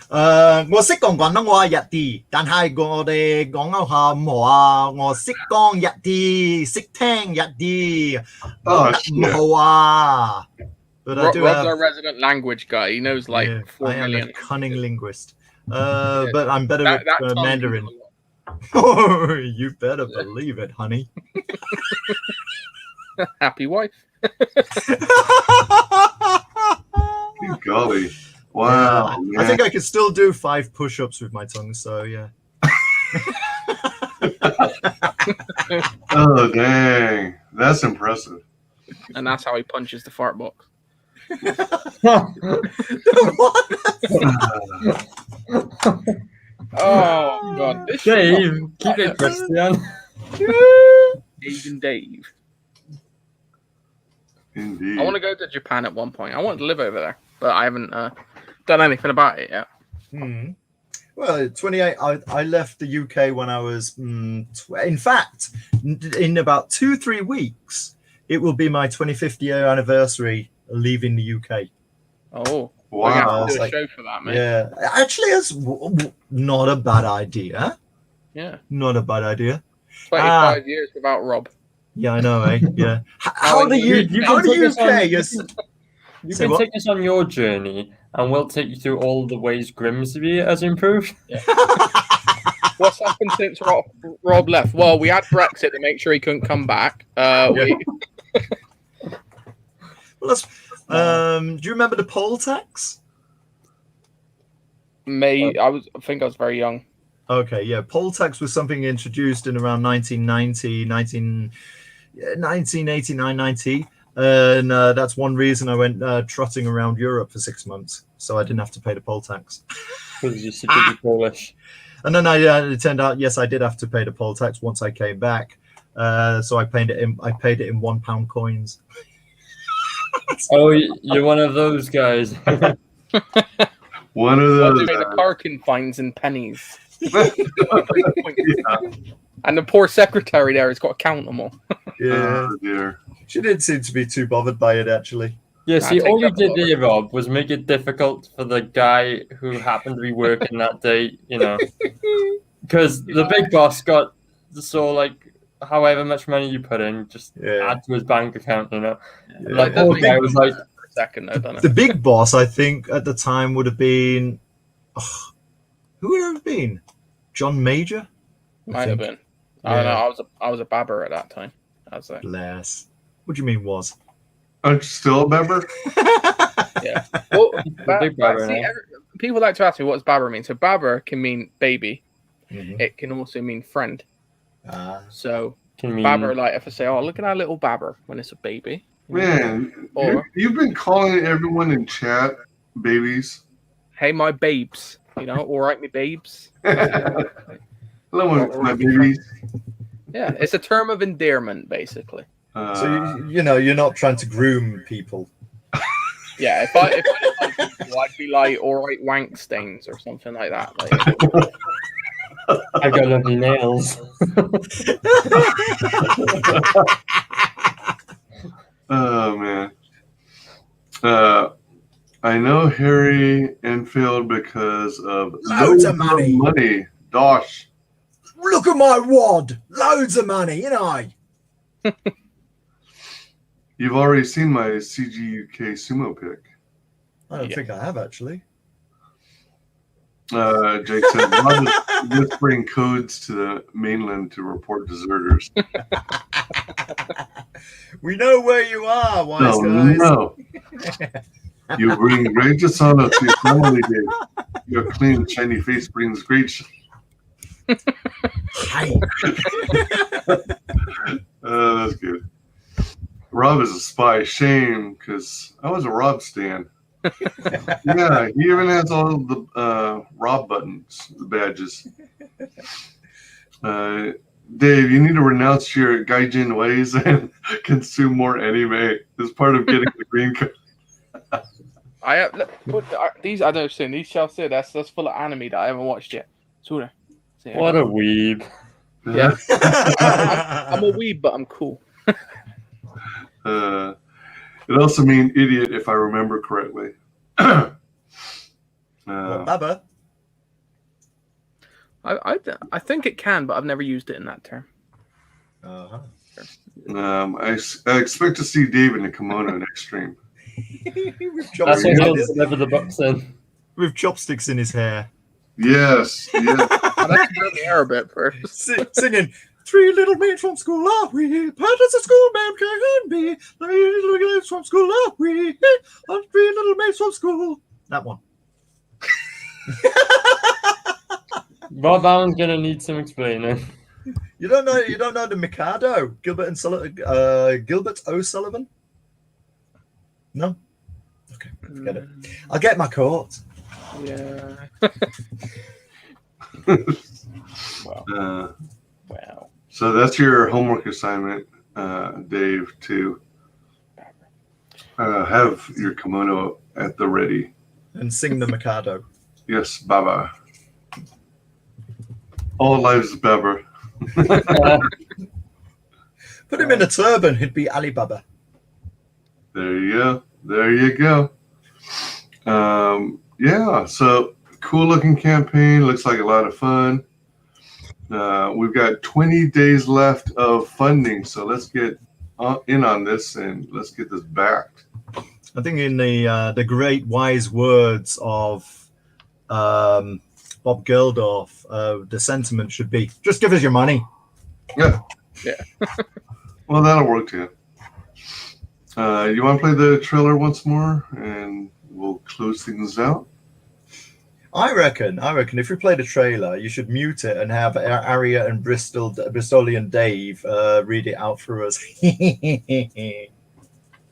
我識講廣東話一啲，但係我哋講下唔好啊。我識講一啲，識聽一啲， Oh, 唔好啊。But I Rob's do have. our resident language guy. He knows like Yeah, 4 I am million. a cunning linguist. But I'm better That at tongue Mandarin. means a lot. Oh, you better believe it, honey. Happy wife. Good golly. Wow. Yeah, I think I could still do 5 push-ups with my tongue, so yeah. Oh, dang. That's impressive. And that's how he punches the fart box. Oh god, this Dave, keep it Christian. Asian Dave. Indeed. I want to go to Japan at one point. I want to live over there, but I haven't done anything about it yet. Well, 28. I left the UK when I was. In fact, in about 2-3 weeks, it will be my 25th year anniversary leaving the UK. Oh, Wow. we're gonna have to It's do a like- show for that, mate. Yeah, actually, it's not a bad idea. Yeah. Not a bad idea. 25 years without Rob. Yeah, I know, eh? Yeah. How the you can take us UK? on- Yes. You Say can what? take us on your journey, and we'll take you through all the ways Grimsby has improved. What's happened since Rob left? Well, we had Brexit to make sure he couldn't come back. Well, that's, do you remember the poll tax? I think I was very young. Okay, yeah. Poll tax was something introduced in around 1989, 90. And that's one reason I went trotting around Europe for 6 months. So I didn't have to pay the poll tax. Because you're secretly Polish. And then it turned out, yes, I did have to pay the poll tax once I came back. So I paid it in £1 coins. Oh, you're one of those guys. One of those. The parking fines in pennies. And the poor secretary there has got to count them all. Yeah. Oh, dear. She didn't seem to be too bothered by it, actually. Yeah, see, all you did there, Rob, was make it difficult for the guy who happened to be working that day, you know. Because the big boss got, however much money you put in, just add to his bank account, you know. Yeah. Like, the guy was like... For a second, though, don't it? The big boss, I think, at the time would have been... who would it have been? John Major? Might have been. I don't know. I was a babber at that time. Bless. What do you mean was? Aren't you still a member? Yeah. Well, big babber now. People like to ask me what does babber mean. So babber can mean baby. Mm-hmm. It can also mean friend. So can mean... babber, like if I say, "Oh, look at our little babber," when it's a baby. Man, Or you've been calling everyone in chat babies. hey, my babes. You know, all right, me babes. Hello, my babies. Yeah, it's a term of endearment, basically. So you're not trying to groom people. Yeah, if I didn't like people, I'd be like, all right, wank stains or something like that. Like, I got lovely nails. Oh man. I know Harry Enfield because of Loads of money. Dosh. Look at my wad. Loads of money, you know. You've already seen my CGUK sumo pic. I don't think I have, actually. Jake said, Rob is whispering codes to the mainland to report deserters. We know where you are, WyzGyz. No. You bring great dishonor to your family, Dave. Your clean, shiny face brings great Hey. That's good. Rob is a spy. Shame, because I was a Rob stan. Yeah, he even has all the Rob buttons, the badges. Dave, you need to renounce your gaijin ways and consume more anime. As part of getting the green card. I have these. I don't know. These shelves here. That's full of anime that I haven't watched yet. Sura. What a weeb. Yeah. I'm a weeb, but I'm cool. It also means idiot, if I remember correctly. Baba? I think it can, but I've never used it in that term. Uh-huh. I expect to see Dave in a kimono next stream. That's what he'll deliver the books in. With chopsticks in his hair. Yes. I'd have to go the hair a bit first. Singing, 3 little maids from school are we? Patterns of school, ma'am, can be. 3 little maids from school are we? 3 little maids from school. That one. Rob Allen's gonna need some explaining. You don't know the Mikado, Gilbert O'Sullivan? No? Okay, forget it. I'll get my coat. Yeah. Wow. Wow. So that's your homework assignment, Dave, to have your kimono at the ready. And sing the Mikado. Yes, Baba. All lives Baba. Put him in a turban, he'd be Alibaba. There you go. Yeah, so cool looking campaign. Looks like a lot of fun. We've got 20 days left of funding, so let's get in on this and let's get this backed. I think in the great wise words of Bob Geldorf, the sentiment should be, just give us your money. Yeah. Yeah. Well, that'll work too. You want to play the trailer once more, and we'll close things out? I reckon if we play the trailer, you should mute it and have Aria and Bristolian Dave read it out for us.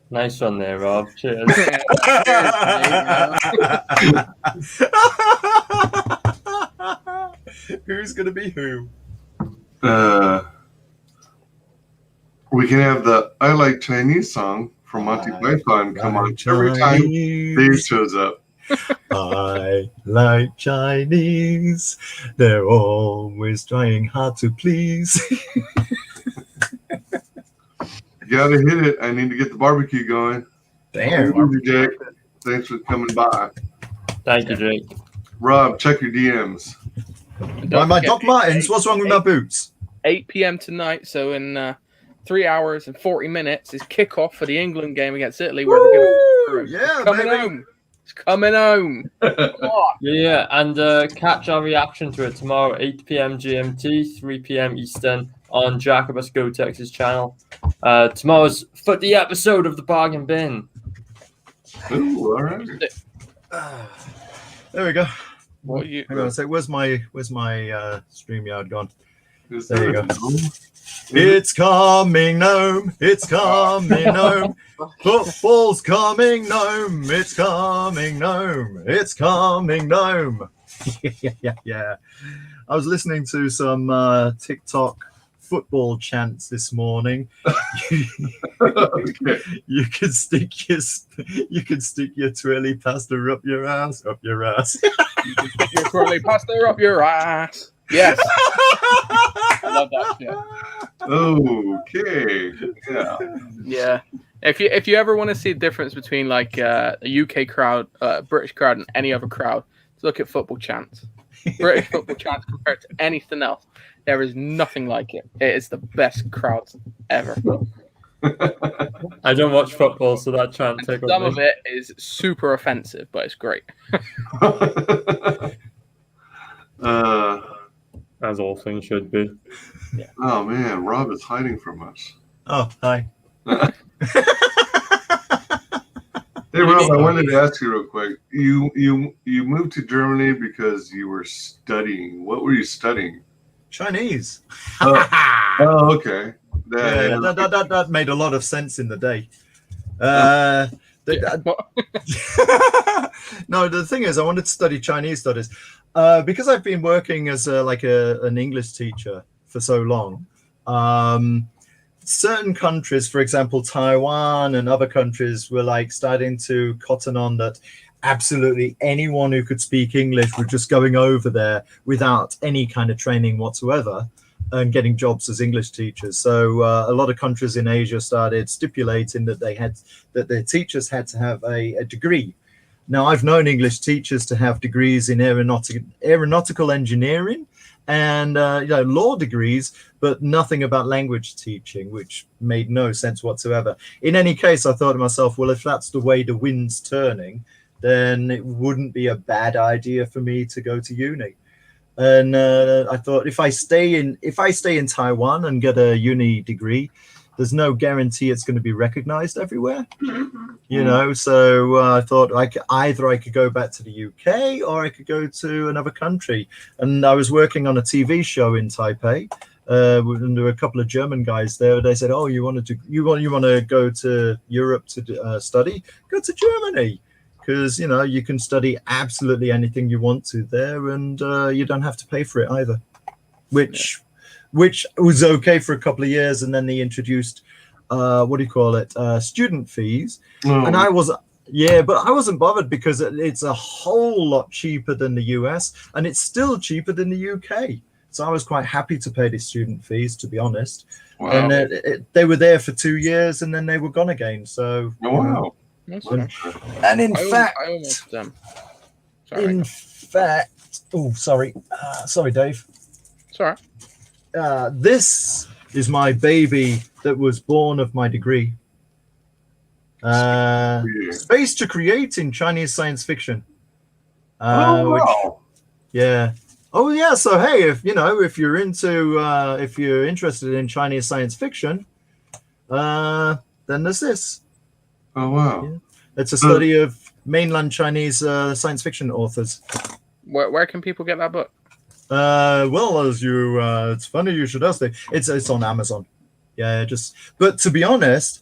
Nice one there, Rob. Cheers. Who's gonna be who? We can have the "I Like Chinese" song from Monty Python come on every time Dave shows up. I like Chinese. They're always trying hard to please. You gotta hit it. I need to get the barbecue going. Damn. Thank you, Jake. Thanks for coming by. Thank you, Jake. Rob, check your DMs. My Doc Martens, what's wrong with my boots? 8 p.m. tonight, so in 3 hours and 40 minutes is kickoff for the England game against Italy. Where we're Yeah, coming baby. home. It's coming home. Yeah, and catch our reaction to it tomorrow, 8 p.m. GMT, 3 p.m. Eastern on Jacobus Go Texas channel. Tomorrow's footy episode of the Bargain Bin. Ooh, all right. There we go. What you? Hang on a sec. Where's my StreamYard gone? Is There you there go. a gnome? It's coming home. It's coming home. Football's coming home. It's coming home. It's coming home. Yeah. I was listening to some TikTok football chants this morning. Okay. You can stick your twirly pasta up your ass. Your twirly pasta up your ass. Yes. I love that shit. Okay. Yeah. Yeah. If you ever want to see the difference between like a UK crowd, British crowd, and any other crowd, look at football chants. British football chants compared to anything else, there is nothing like it. It is the best crowds ever. I don't watch football, so that chant tickled Some me. of it is super offensive, but it's great. As all things should be. Oh man, Rob is hiding from us. Oh, hi. Hey Rob, I wanted to ask you real quick. You moved to Germany because you were studying. What were you studying? Chinese. Oh, okay. Yeah, that made a lot of sense in the day. No, the thing is, I wanted to study Chinese studies because I've been working as an English teacher for so long. Certain countries, for example, Taiwan and other countries, were like starting to cotton on that absolutely anyone who could speak English was just going over there without any kind of training whatsoever and getting jobs as English teachers. So a lot of countries in Asia started stipulating that their teachers had to have a degree. Now, I've known English teachers to have degrees in aeronautical engineering and law degrees, but nothing about language teaching, which made no sense whatsoever. In any case, I thought to myself, well, if that's the way the wind's turning, then it wouldn't be a bad idea for me to go to uni. And I thought if I stay in Taiwan and get a uni degree, there's no guarantee it's going to be recognized everywhere, so I thought I could go back to the UK or I could go to another country. And I was working on a TV show in Taipei, and there were a couple of German guys there. They said, oh, you want to go to Europe to study? Go to Germany, because you can study absolutely anything you want to there, and you don't have to pay for it either, which was okay for a couple of years, and then they introduced student fees. And I wasn't bothered because it's a whole lot cheaper than the US, and it's still cheaper than the UK. So I was quite happy to pay the student fees, to be honest. Wow. And they were there for 2 years, and then they were gone again. So Wow. And in fact, oh, sorry, Dave. Sorry. This is my baby that was born of my degree. Space to Create in Chinese Science Fiction. Wow. Yeah. Oh yeah, so hey, if you're interested in Chinese science fiction, then there's this. Oh wow! Yeah. It's a study of mainland Chinese science fiction authors. Where can people get that book? Well, it's funny you should ask. It's on Amazon. Yeah, but to be honest,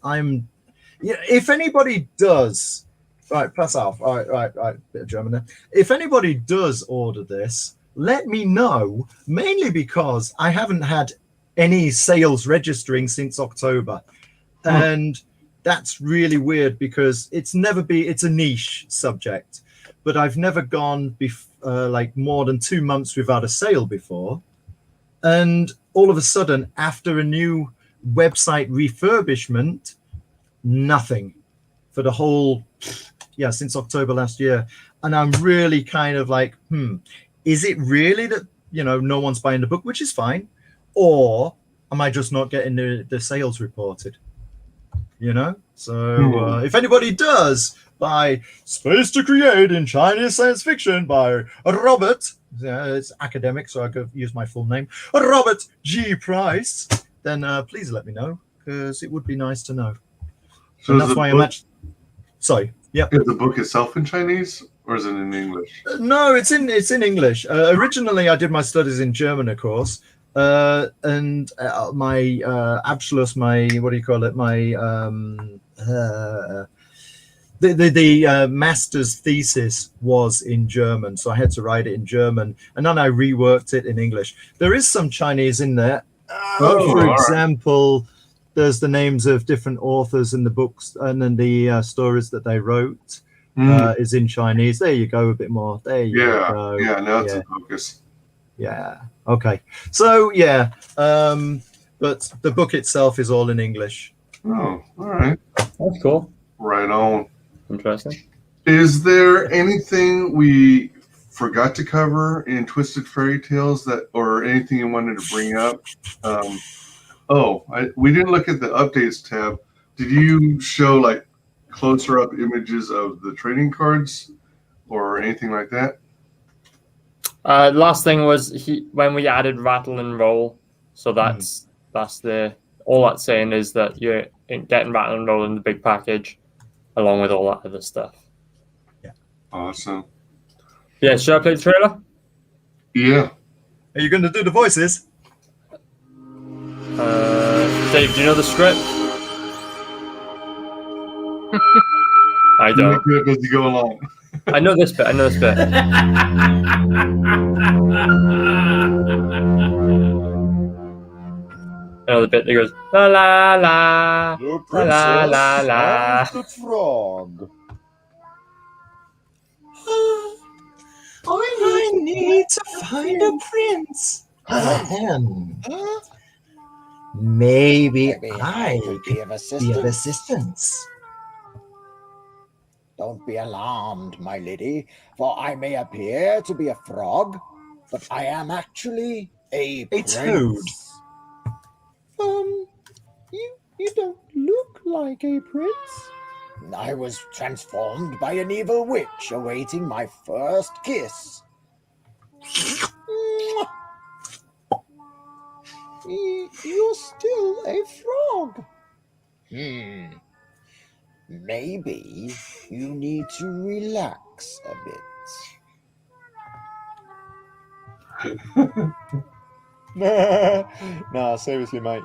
if anybody does, right, pass off. All right, bit of German there. If anybody does order this, let me know, mainly because I haven't had any sales registering since October. And that's really weird because it's a niche subject, but I've never gone like more than 2 months without a sale before. And all of a sudden, after a new website refurbishment, nothing for the whole, since October last year. And I'm really kind of like, is it really that, no one's buying the book, which is fine? Or am I just not getting the sales reported? So if anybody does buy Space to Create in Chinese Science Fiction by Robert, it's academic, so I could use my full name, Robert G. Price, then please let me know, because it would be nice to know. So and that's why I'm actually... Sorry, yeah. Is the book itself in Chinese, or is it in English? No, it's in English. Originally, I did my studies in German, of course. And my Abschluss, the master's thesis was in German, so I had to write it in German, and then I reworked it in English. There is some Chinese in there. For example, there's the names of different authors in the books, and then the stories that they wrote is in Chinese. There you go, a bit more. There you go. Yeah, now it's in focus. Yeah. Okay. So but the book itself is all in English. Oh, all right. That's cool. Right on. Interesting. Is there anything we forgot to cover in Twisted Fairy Tales or anything you wanted to bring up? We didn't look at the updates tab. Did you show like closer up images of the trading cards or anything like that? Last thing was when we added rattle and roll. So that's all that's saying is that you're getting rattle and roll in the big package, along with all that other stuff. Yeah. Awesome. Yeah. Should I play the trailer? Yeah. Are you going to do the voices? Dave, do you know the script? I don't. Do it as you go along. I know this bit. The bit that goes la la la The la la la. and the frog. I need to find a prince. Maybe I could be of assistance. Don't be alarmed, my lady, for I may appear to be a frog, but I am actually a toad. You don't look like a prince. I was transformed by an evil witch awaiting my first kiss. You're still a frog. Maybe you need to relax a bit. Nah, seriously, mate.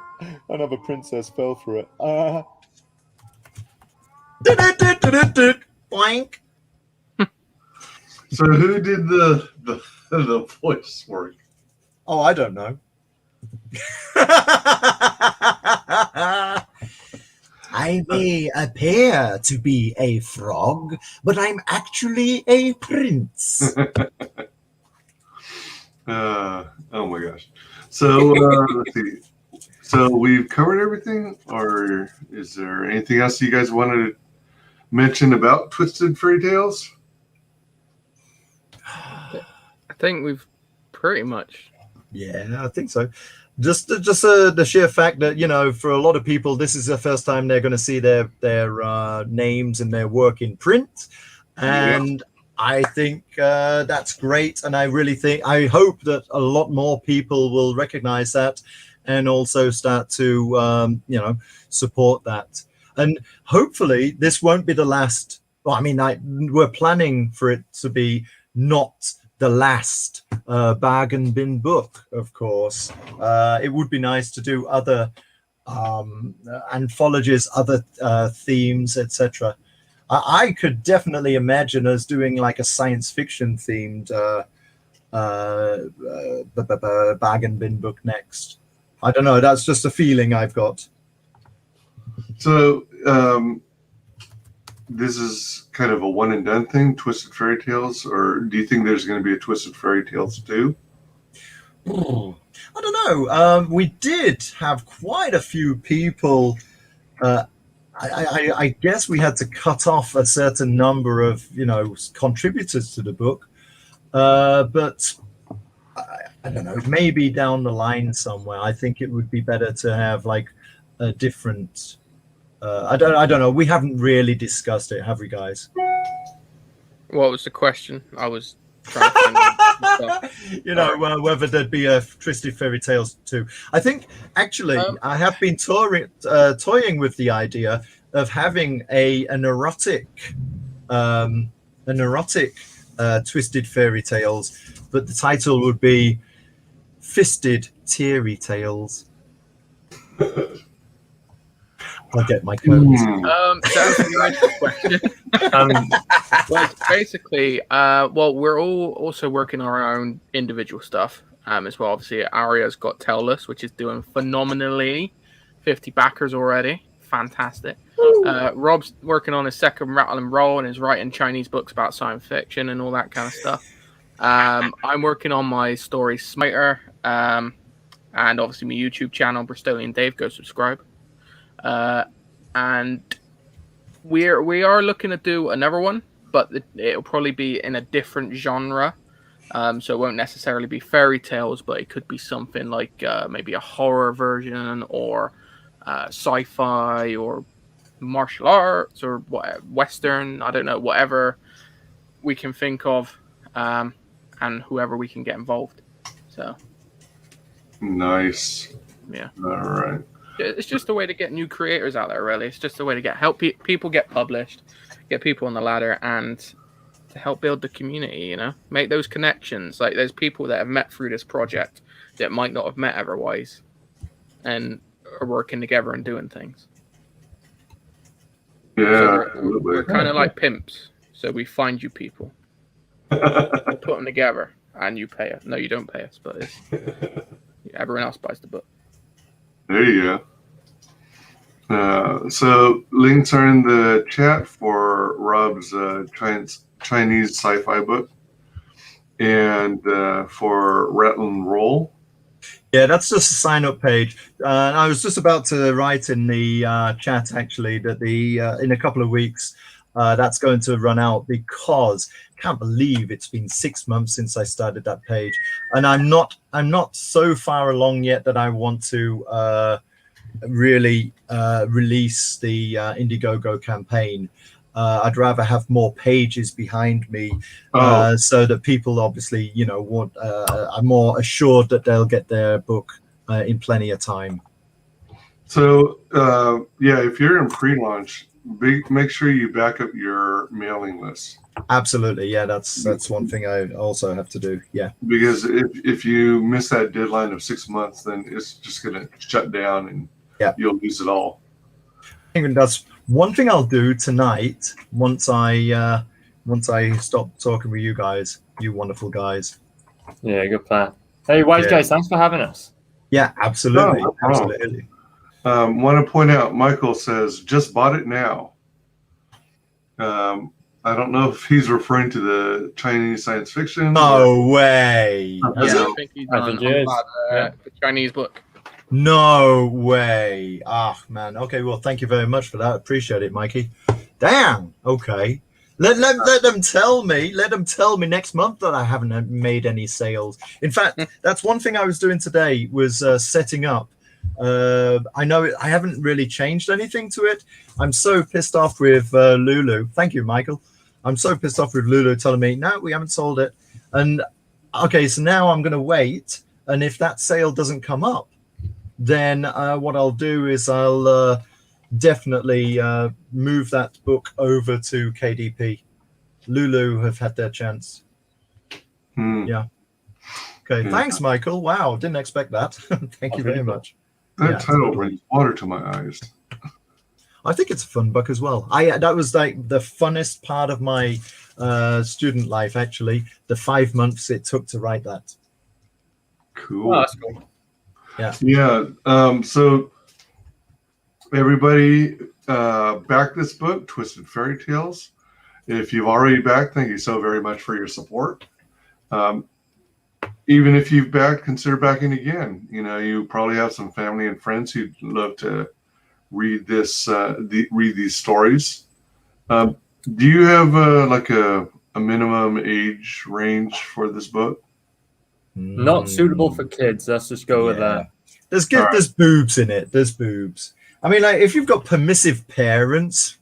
Another princess fell for it. Blank. So who did the voice work? Oh, I don't know. I may appear to be a frog, but I'm actually a prince. Oh my gosh. So let's see. So we've covered everything, or is there anything else you guys wanted to mention about Twisted Fairy Tales? I think we've pretty much. Yeah, I think so. Just the sheer fact that, for a lot of people, this is the first time they're going to see their names and their work in print. And I think that's great, and I hope that a lot more people will recognize that, and also start to support that. And hopefully, this won't be the last. Well, I mean, we're planning for it to be not the last bargain bin book, of course. It would be nice to do other anthologies, other themes, etc. I could definitely imagine us doing like a science fiction themed bargain bin book next. I don't know. That's just a feeling I've got. So this is kind of a one and done thing, Twisted Fairy Tales, or do you think there's going to be a Twisted Fairy Tales 2? I don't know. We did have quite a few people. I guess we had to cut off a certain number of contributors to the book, but I don't know. Maybe down the line somewhere, I think it would be better to have like a different. I don't know. We haven't really discussed it, have we, guys? What was the question? I was trying to find whether there'd be a Twisted Fairy Tales 2. I think actually I have been toying with the idea of having an erotic Twisted Fairy Tales, but the title would be Fisted Teary Tales. I'll get my codes. That's a nice question. Well, basically, we're all also working on our own individual stuff as well. Obviously, Aria's got Tell Us, which is doing phenomenally. 50 backers already. Fantastic. Rob's working on his second Rattle and Roll and is writing Chinese books about science fiction and all that kind of stuff. I'm working on my story Smiter, and obviously my YouTube channel, Bristolian Dave. Go subscribe. And we are looking to do another one, but it'll probably be in a different genre. So it won't necessarily be fairy tales, but it could be something like maybe a horror version or sci-fi or martial arts or Western. I don't know, whatever we can think of, and whoever we can get involved. So nice. Yeah. All right. It's just a way to get new creators out there, really. It's just a way to help people get published, get people on the ladder, and to help build the community, make those connections. Like, there's people that have met through this project that might not have met otherwise and are working together and doing things. Yeah, so we're kind of like pimps. So we find you people, put them together, and you pay us. No, you don't pay us, but everyone else buys the book. There you go. So links are in the chat for Rob's Chinese sci-fi book and for Rattle and Roll. Yeah, that's just a sign-up page. I was just about to write in the chat actually that in a couple of weeks that's going to run out, because I can't believe it's been 6 months since I started that page, and I'm not so far along yet that I want to really release the Indiegogo campaign. I'd rather have more pages behind me, so that people obviously are more assured that they'll get their book in plenty of time. So if you're in pre-launch, make sure you back up your mailing list. Absolutely, yeah, that's one thing I also have to do. Yeah, because if you miss that deadline of 6 months, then it's just going to shut down and you'll lose it all. I think that's one thing I'll do tonight once I stop talking with you guys, you wonderful guys. Yeah, good plan. Hey, WyzGyz, thanks for having us. Yeah, absolutely, absolutely. Want to point out, Michael says, just bought it now. I don't know if he's referring to the Chinese science fiction. No way. I think he's on the Chinese book. No way. Ah, man. Okay, well, thank you very much for that. Appreciate it, Mikey. Damn. Okay. Let them tell me. Let them tell me next month that I haven't made any sales. In fact, that's one thing I was doing today was setting up. I know I haven't really changed anything to it. I'm so pissed off with Lulu. Thank you, Michael. I'm so pissed off with Lulu telling me, no, we haven't sold it. And okay, so now I'm going to wait. And if that sale doesn't come up, then what I'll do is I'll definitely move that book over to KDP. Lulu have had their chance. Yeah. Okay. Thanks, Michael. Wow. Didn't expect that. Thank you very much. That title brings water to my eyes. I think it's a fun book as well. That was like the funnest part of my student life, actually. The 5 months it took to write that. Cool. Oh, that's cool. Yeah. Yeah. So everybody back this book, Twisted Fairy Tales. If you've already backed, thank you so very much for your support. Even if you've backed, consider backing again. You know, you probably have some family and friends who'd love to read this, read these stories. Do you have like a minimum age range for this book? Not suitable for kids. Let's just go with that. There's boobs in it. There's boobs. I mean, like if you've got permissive parents,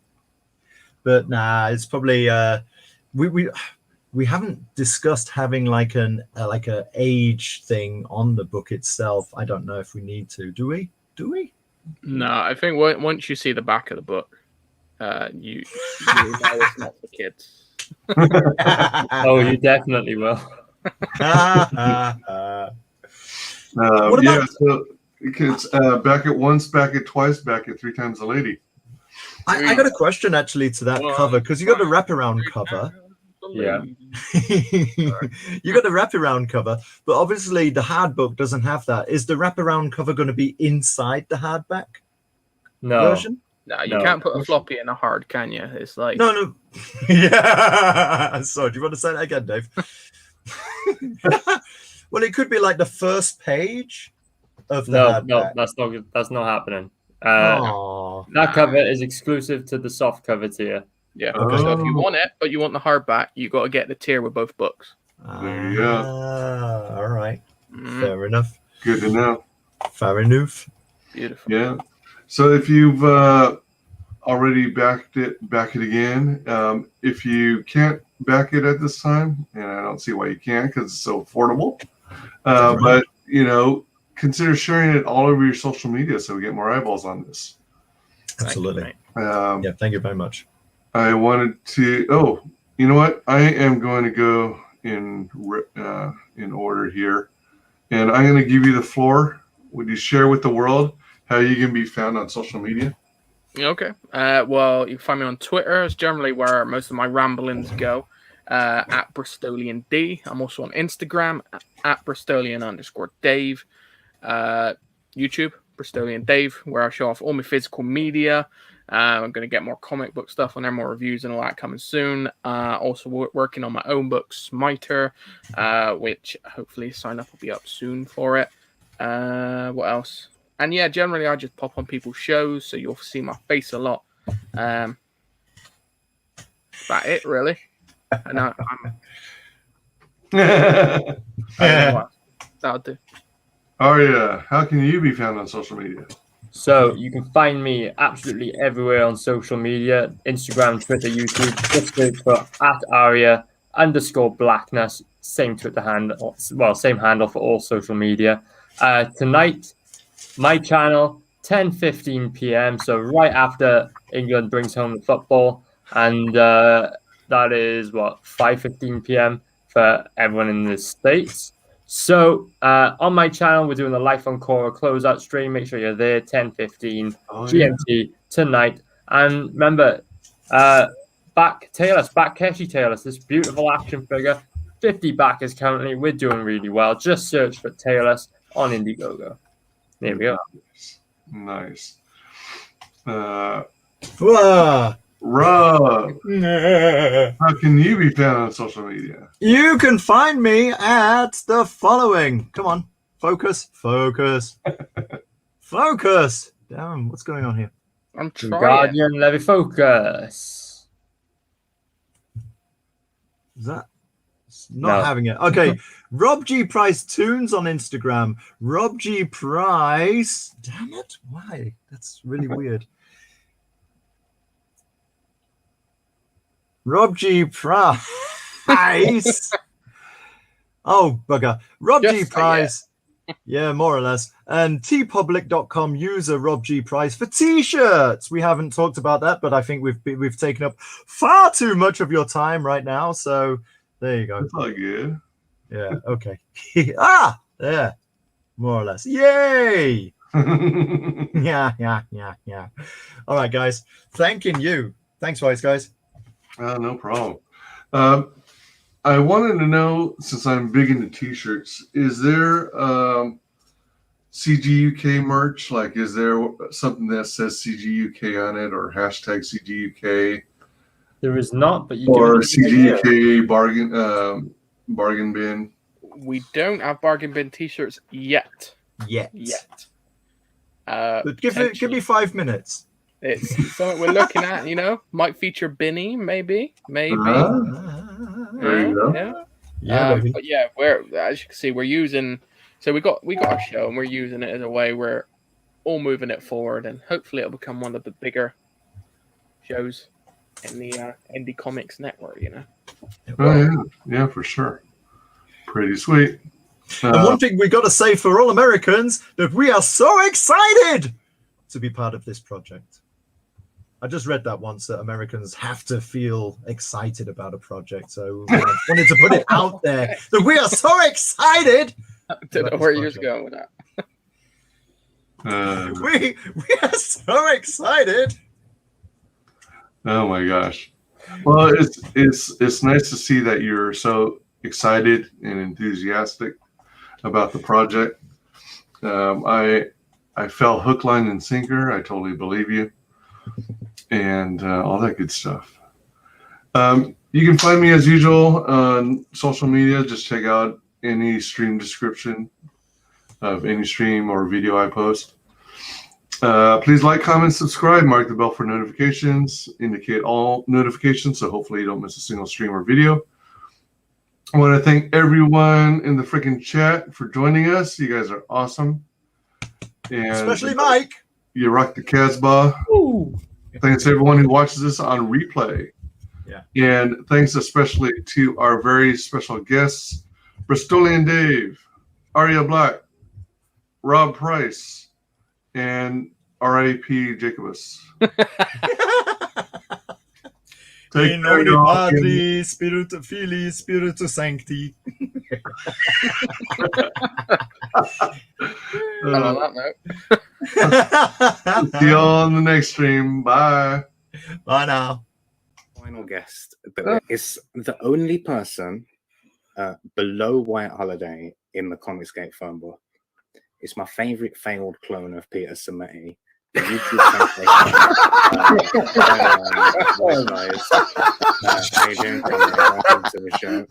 but nah, it's probably we haven't discussed having like a age thing on the book itself. I don't know if we need to. Do we? No, I think once you see the back of the book, you know it's not for kids. Oh, you definitely will. Yeah, so it's back at once, back at twice, back at 3 times a lady. I got a question actually to that cover, because you got the wraparound cover. Yeah. You got the wraparound cover, but obviously the hard book doesn't have that. Is the wraparound cover going to be inside the hardback version? No, you can't put a floppy in a hard, can you? It's like no. Yeah. So do you want to say that again, Dave? Well, it could be like the first page of the hardback. No, that's not happening. That cover is exclusive to the soft cover tier. Yeah. Okay. So if you want it, but you want the hardback, you got to get the tier with both books. There you go. All right. Fair enough. Good to know. Fair enough. Beautiful. Yeah. So if you've already back it again, if you can't back it at this time, and I don't see why you can't because it's so affordable, but you know, consider sharing it all over your social media so we get more eyeballs on this. Absolutely. Yeah. Thank you very much. I wanted to. Oh, you know what? I am going to go in order here, and I'm going to give you the floor. Would you share with the world how you can be found on social media? Okay. Well, you can find me on Twitter. It's generally where most of my ramblings go. At Bristolian D. I'm also on Instagram at Bristolian_Dave. YouTube, Bristolian Dave, where I show off all my physical media. I'm going to get more comic book stuff on there, more reviews and all that coming soon. Also working on my own book, Smiter, which hopefully sign up will be up soon for it. What else? And yeah, generally I just pop on people's shows, so you'll see my face a lot. That's about it, really. And I don't know what. That'll do. Aria, how can you be found on social media? So you can find me absolutely everywhere on social media: Instagram, Twitter, YouTube. Just search for @Aria_Blackness. Same Twitter handle, well, same handle for all social media. Tonight, my channel, 10:15 p.m. So right after England brings home the football, and that is what 5:15 p.m. for everyone in the States. So on my channel, we're doing the Life on Cora closeout stream. Make sure you're there, 10:15 GMT tonight. And remember, back Keshi Taylor, this beautiful action figure. 50 backers currently. We're doing really well. Just search for Taylor on Indiegogo. There we go. Nice. Rob, how can you be found on social media? You can find me at the following. Come on, focus. Focus. Damn, what's going on here? I'm trying. Guardian Levy Focus. Is that not having it? Okay. Rob G Price Tunes on Instagram. Rob G Price. Damn it. Why? That's really weird. Rob G Price. Oh, bugger. Rob G Price. Yeah, more or less. And tpublic.com user Rob G Price for t-shirts. We haven't talked about that, but I think we've taken up far too much of your time right now. So there you go. That's all good. Yeah, okay. Yeah. More or less. Yay! Yeah. All right, guys. Thanking you. Thanks, WyzGyz. No problem. I wanted to know, since I'm big into t-shirts, is there CGUK merch? Like, is there something that says CGUK on it, or hashtag CGUK? There is not, but you or can CGUK bargain bin. We don't have bargain bin t-shirts yet. But give me 5 minutes. It's something we're looking at, you know. Might feature Binny, maybe. There you go. But yeah, we're, as you can see, we're using. So we got a show, and we're using it as a way we're all moving it forward, and hopefully it'll become one of the bigger shows in the indie comics network. You know. Oh yeah, for sure. Pretty sweet. And one thing we got to say for all Americans, that we are so excited to be part of this project. I just read that once, that Americans have to feel excited about a project. So I wanted to put it out there that we are so excited. I don't know where you're going with that. We are so excited. Oh my gosh. Well, it's nice to see that you're so excited and enthusiastic about the project. I fell hook, line, and sinker. I totally believe you, and all that good stuff. You can find me as usual on social media. Just check out any stream description of any stream or video I post. Please like, comment, subscribe, mark the bell for notifications, indicate all notifications, so hopefully you don't miss a single stream or video. I want to thank everyone in the freaking chat for joining us. You guys are awesome. And especially Mike. You rock the Casbah. Thanks to everyone who watches this on replay. Yeah. And thanks especially to our very special guests, Bristolian Dave, Arya Black, Rob Price, and R.I.P. Jacobus. In nomine Patri, Spiritus Filii, Spiritus Sancti. On that note. See you on the next stream. Bye. Bye now. Final guest is the only person below White Holiday in the Comicsgate phone book. It's my favorite failed clone of Peter Sameti. The YouTube WyzGyz. How you doing? Welcome to the show.